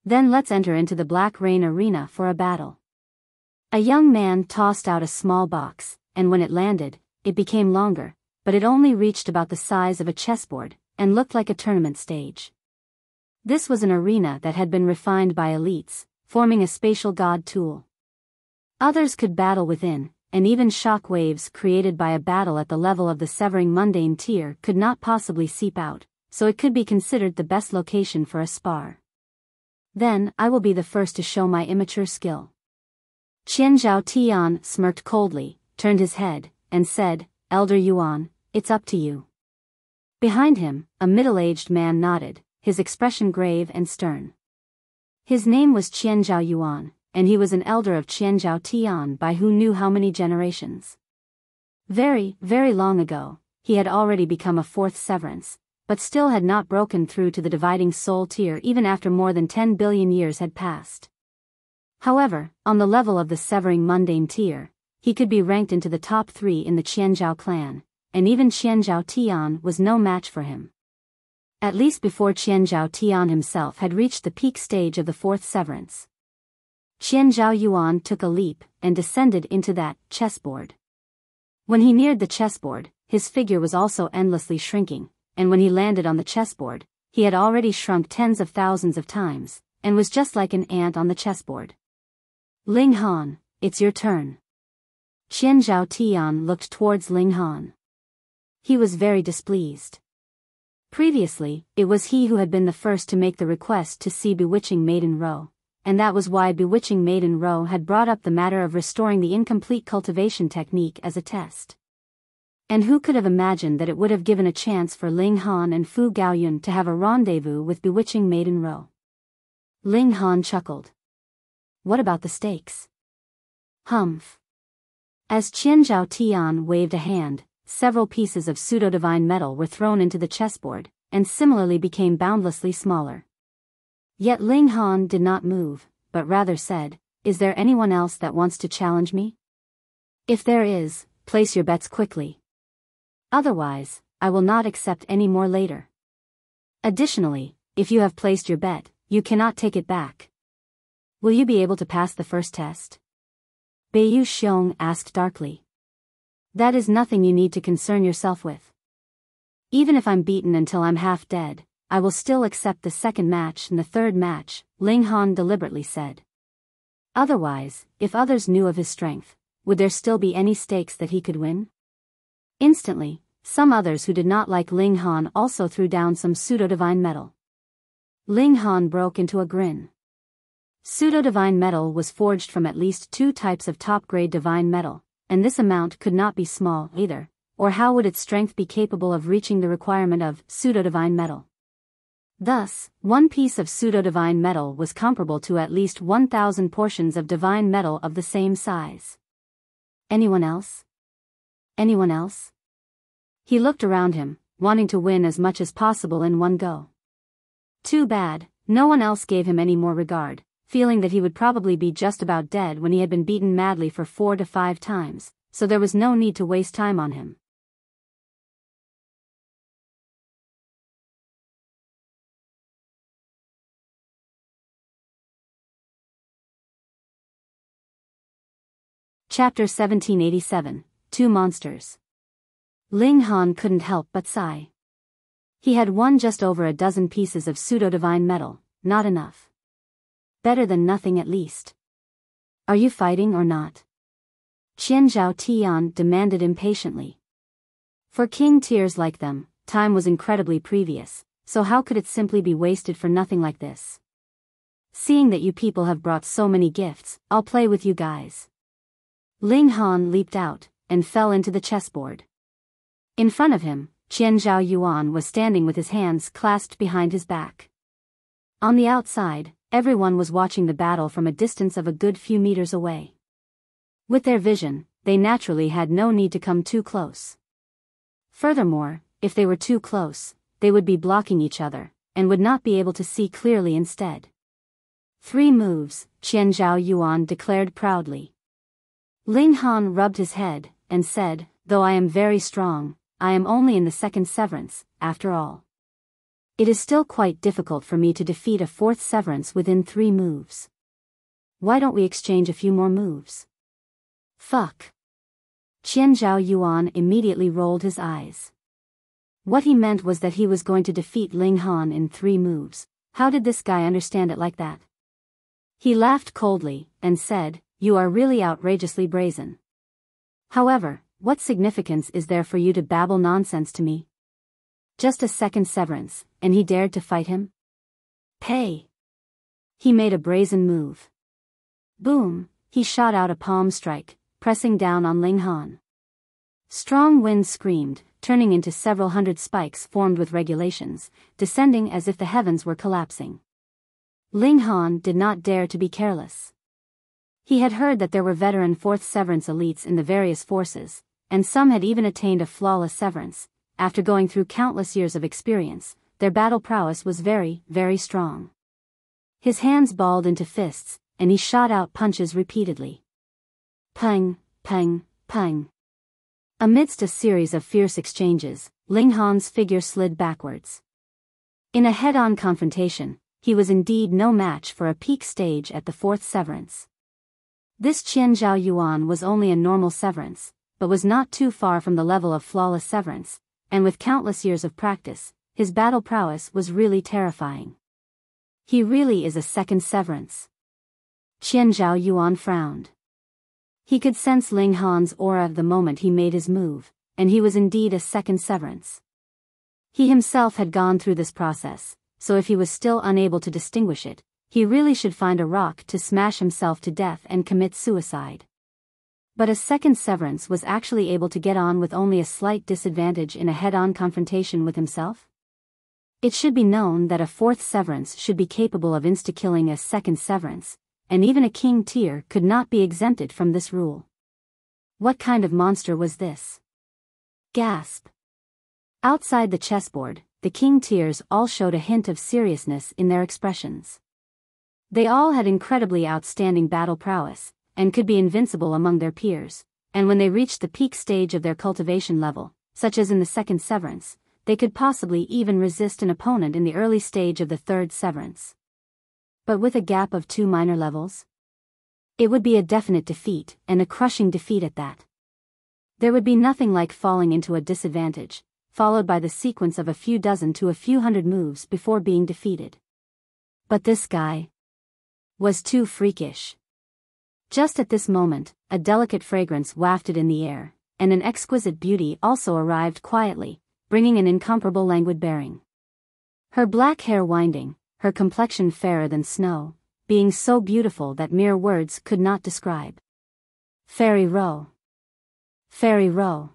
Then let's enter into the Black Rain Arena for a battle. A young man tossed out a small box, and when it landed, it became longer, but it only reached about the size of a chessboard, and looked like a tournament stage. This was an arena that had been refined by elites, forming a spatial god tool. Others could battle within, and even shock waves created by a battle at the level of the severing mundane tier could not possibly seep out, so it could be considered the best location for a spar. Then, I will be the first to show my immature skill. Qian Zhao Tian smirked coldly, turned his head, and said, Elder Yuan, it's up to you. Behind him, a middle-aged man nodded, his expression grave and stern. His name was Qian Zhao Yuan, and he was an elder of Qian Zhao Tian by who knew how many generations. Very, very long ago, he had already become a 4th severance, but still had not broken through to the dividing soul tier even after more than 10 billion years had passed. However, on the level of the severing mundane tier, he could be ranked into the top 3 in the Qianzhao clan, and even Qianzhao Tian was no match for him. At least before Qianzhao Tian himself had reached the peak stage of the 4th severance. Qianzhao Yuan took a leap, and descended into that chessboard. When he neared the chessboard, his figure was also endlessly shrinking, and when he landed on the chessboard, he had already shrunk tens of thousands of times, and was just like an ant on the chessboard. Ling Han, it's your turn. Qianzhao Tian looked towards Ling Han. He was very displeased. Previously, it was he who had been the first to make the request to see Bewitching Maiden Row, and that was why Bewitching Maiden Row had brought up the matter of restoring the incomplete cultivation technique as a test. And who could have imagined that it would have given a chance for Ling Han and Fu Gaoyun to have a rendezvous with Bewitching Maiden Row? Ling Han chuckled. What about the stakes? Humph. As Qianzhao Tian waved a hand, several pieces of pseudo-divine metal were thrown into the chessboard, and similarly became boundlessly smaller. Yet Ling Han did not move, but rather said, Is there anyone else that wants to challenge me? If there is, place your bets quickly. Otherwise, I will not accept any more later. Additionally, if you have placed your bet, you cannot take it back. Will you be able to pass the first test? Beiyu Xiong asked darkly. That is nothing you need to concern yourself with. Even if I'm beaten until I'm half dead, I will still accept the second match and the third match, Ling Han deliberately said. Otherwise, if others knew of his strength, would there still be any stakes that he could win? Instantly, some others who did not like Ling Han also threw down some pseudo-divine metal. Ling Han broke into a grin. Pseudo-divine metal was forged from at least 2 types of top-grade divine metal, and this amount could not be small either, or how would its strength be capable of reaching the requirement of pseudo-divine metal? Thus, 1 piece of pseudo-divine metal was comparable to at least 1,000 portions of divine metal of the same size. Anyone else? Anyone else? He looked around him, wanting to win as much as possible in one go. Too bad, no one else gave him any more regard, feeling that he would probably be just about dead when he had been beaten madly for 4 to 5 times, so there was no need to waste time on him. Chapter 1787, 2 Monsters. Ling Han couldn't help but sigh. He had won just over a dozen pieces of pseudo-divine metal, not enough. Better than nothing at least. Are you fighting or not? Qian Zhao Tian demanded impatiently. For king tiers like them, time was incredibly previous, so how could it simply be wasted for nothing like this? Seeing that you people have brought so many gifts, I'll play with you guys. Ling Han leaped out, and fell into the chessboard. In front of him, Qian Zhao Yuan was standing with his hands clasped behind his back. On the outside, everyone was watching the battle from a distance of a good few meters away. With their vision, they naturally had no need to come too close. Furthermore, if they were too close, they would be blocking each other, and would not be able to see clearly instead. 3 moves, Qian Zhao Yuan declared proudly. Ling Han rubbed his head, and said, though I am very strong, I am only in the 2nd severance, after all. It is still quite difficult for me to defeat a 4th severance within 3 moves. Why don't we exchange a few more moves? Fuck. Qian Zhao Yuan immediately rolled his eyes. What he meant was that he was going to defeat Ling Han in 3 moves. How did this guy understand it like that? He laughed coldly, and said, you are really outrageously brazen. However, what significance is there for you to babble nonsense to me? Just a 2nd severance, and he dared to fight him? Pay. He made a brazen move. Boom, he shot out a palm strike, pressing down on Ling Han. Strong wind screamed, turning into several hundred spikes formed with regulations, descending as if the heavens were collapsing. Ling Han did not dare to be careless. He had heard that there were veteran 4th severance elites in the various forces, and some had even attained a flawless severance. After going through countless years of experience, their battle prowess was very, very strong. His hands balled into fists, and he shot out punches repeatedly. Pang, pang, pang. Amidst a series of fierce exchanges, Ling Han's figure slid backwards. In a head-on confrontation, he was indeed no match for a peak stage at the 4th severance. This Qian Zhao Yuan was only a normal severance, but was not too far from the level of flawless severance, and with countless years of practice, his battle prowess was really terrifying. He really is a 2nd severance. Qian Zhao Yuan frowned. He could sense Ling Han's aura the moment he made his move, and he was indeed a 2nd severance. He himself had gone through this process, so if he was still unable to distinguish it, he really should find a rock to smash himself to death and commit suicide. But a 2nd severance was actually able to get on with only a slight disadvantage in a head-on confrontation with himself? It should be known that a 4th severance should be capable of insta-killing a 2nd severance, and even a king tier could not be exempted from this rule. What kind of monster was this? Gasp. Outside the chessboard, the king tiers all showed a hint of seriousness in their expressions. They all had incredibly outstanding battle prowess, and could be invincible among their peers, and when they reached the peak stage of their cultivation level, such as in the 2nd severance, they could possibly even resist an opponent in the early stage of the 3rd severance. But with a gap of 2 minor levels? It would be a definite defeat, and a crushing defeat at that. There would be nothing like falling into a disadvantage, followed by the sequence of a few dozen to a few hundred moves before being defeated. But this guy was too freakish. Just at this moment, a delicate fragrance wafted in the air, and an exquisite beauty also arrived quietly, bringing an incomparable languid bearing. Her black hair winding, her complexion fairer than snow, being so beautiful that mere words could not describe. Fairy row. Fairy row.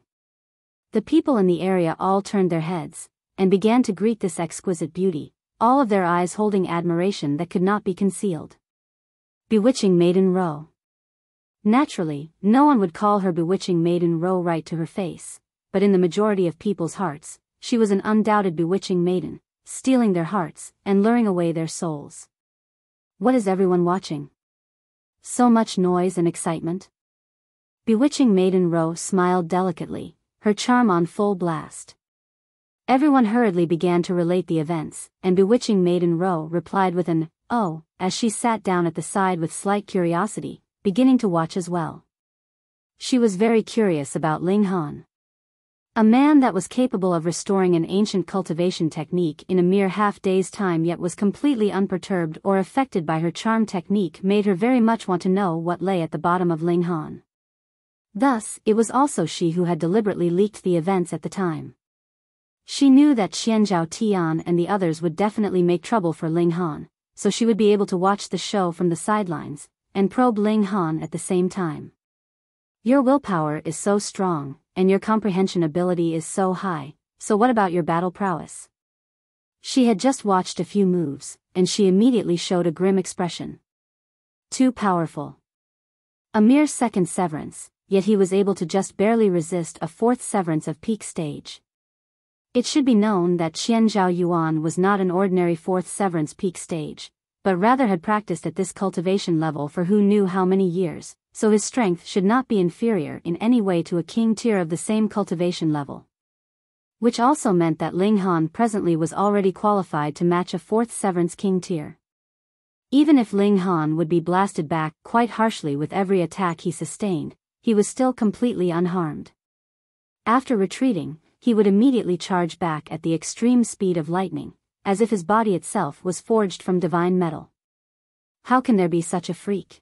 The people in the area all turned their heads, and began to greet this exquisite beauty, all of their eyes holding admiration that could not be concealed. Bewitching Maiden Row. Naturally, no one would call her Bewitching Maiden Row right to her face, but in the majority of people's hearts, she was an undoubted bewitching maiden, stealing their hearts and luring away their souls. What is everyone watching? So much noise and excitement? Bewitching Maiden Row smiled delicately, her charm on full blast. Everyone hurriedly began to relate the events, and Bewitching Maiden Row replied with an "oh," as she sat down at the side with slight curiosity, beginning to watch as well. She was very curious about Ling Han. A man that was capable of restoring an ancient cultivation technique in a mere half-day's time yet was completely unperturbed or affected by her charm technique made her very much want to know what lay at the bottom of Ling Han. Thus, it was also she who had deliberately leaked the events at the time. She knew that Xianzhao Tian and the others would definitely make trouble for Ling Han, so she would be able to watch the show from the sidelines, and probe Ling Han at the same time. Your willpower is so strong, and your comprehension ability is so high, so what about your battle prowess? She had just watched a few moves, and she immediately showed a grim expression. Too powerful. A mere second severance, yet he was able to just barely resist a fourth severance of peak stage. It should be known that Xianzhao Yuan was not an ordinary fourth severance peak stage, but rather had practiced at this cultivation level for who knew how many years, so his strength should not be inferior in any way to a king tier of the same cultivation level. Which also meant that Ling Han presently was already qualified to match a fourth severance king tier. Even if Ling Han would be blasted back quite harshly with every attack he sustained, he was still completely unharmed. After retreating, he would immediately charge back at the extreme speed of lightning, as if his body itself was forged from divine metal. How can there be such a freak?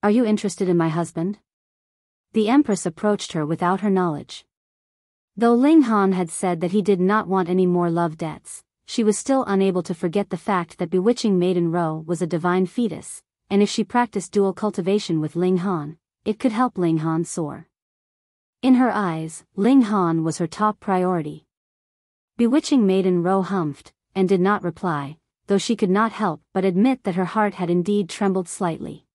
Are you interested in my husband? The Empress approached her without her knowledge. Though Ling Han had said that he did not want any more love debts, she was still unable to forget the fact that Bewitching Maiden Row was a divine fetus, and if she practiced dual cultivation with Ling Han, it could help Ling Han soar. In her eyes, Ling Han was her top priority. Bewitching Maiden Row humphed, and did not reply, though she could not help but admit that her heart had indeed trembled slightly.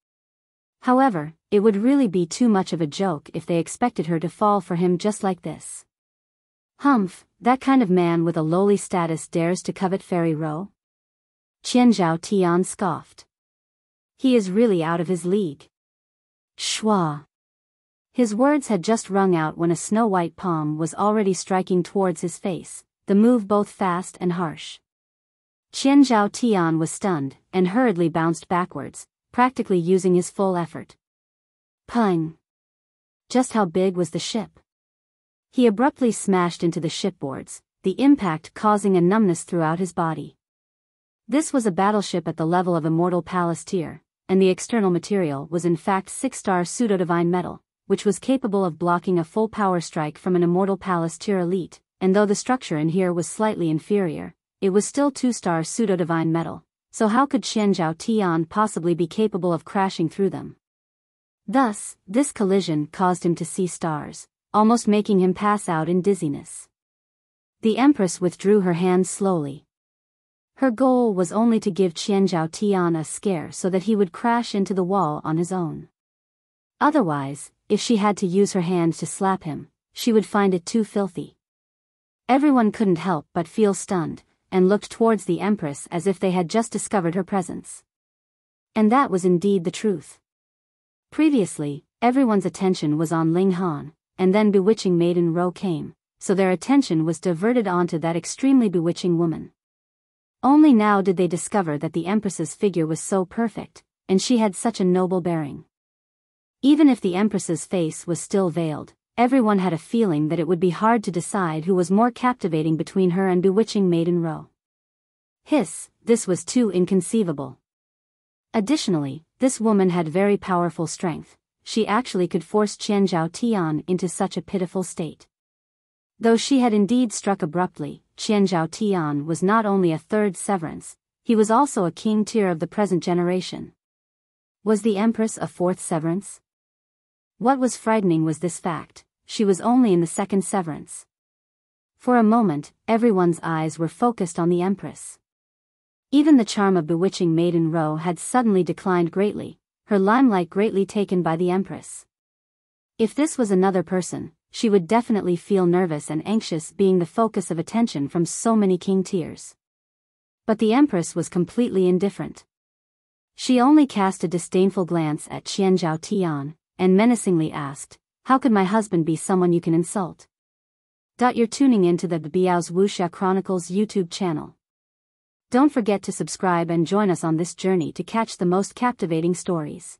However, it would really be too much of a joke if they expected her to fall for him just like this. Humph, that kind of man with a lowly status dares to covet Fairy Row? Qianzhao Tian scoffed. He is really out of his league. Schwa. His words had just rung out when a snow-white palm was already striking towards his face, the move both fast and harsh. Qianzhao Tian was stunned, and hurriedly bounced backwards, practically using his full effort. Pung! Just how big was the ship? He abruptly smashed into the shipboards, the impact causing a numbness throughout his body. This was a battleship at the level of Immortal Palace tier, and the external material was in fact 6-star pseudo-divine metal, which was capable of blocking a full power strike from an Immortal Palace tier elite, and though the structure in here was slightly inferior, it was still 2-star pseudo-divine metal, so how could Xianzhao Tian possibly be capable of crashing through them? Thus, this collision caused him to see stars, almost making him pass out in dizziness. The Empress withdrew her hand slowly. Her goal was only to give Qianzhao Tian a scare so that he would crash into the wall on his own. Otherwise, if she had to use her hand to slap him, she would find it too filthy. Everyone couldn't help but feel stunned, and looked towards the Empress as if they had just discovered her presence. And that was indeed the truth. Previously, everyone's attention was on Ling Han, and then Bewitching Maiden Row came, so their attention was diverted onto that extremely bewitching woman. Only now did they discover that the Empress's figure was so perfect, and she had such a noble bearing. Even if the Empress's face was still veiled, everyone had a feeling that it would be hard to decide who was more captivating between her and Bewitching Maiden Row. Hiss, this was too inconceivable. Additionally, this woman had very powerful strength. She actually could force Qianzhao Tian into such a pitiful state. Though she had indeed struck abruptly, Qianzhao Tian was not only a third severance, he was also a king tier of the present generation. Was the Empress a fourth severance? What was frightening was this fact: she was only in the second severance. For a moment, everyone's eyes were focused on the Empress. Even the charm of bewitching Maiden Row had suddenly declined greatly, her limelight greatly taken by the Empress. If this was another person, she would definitely feel nervous and anxious being the focus of attention from so many king tiers. But the Empress was completely indifferent. She only cast a disdainful glance at Qianzhao Tian, and menacingly asked, "How could my husband be someone you can insult?" You're tuning into the Biyao's Wuxia Chronicles YouTube channel. Don't forget to subscribe and join us on this journey to catch the most captivating stories.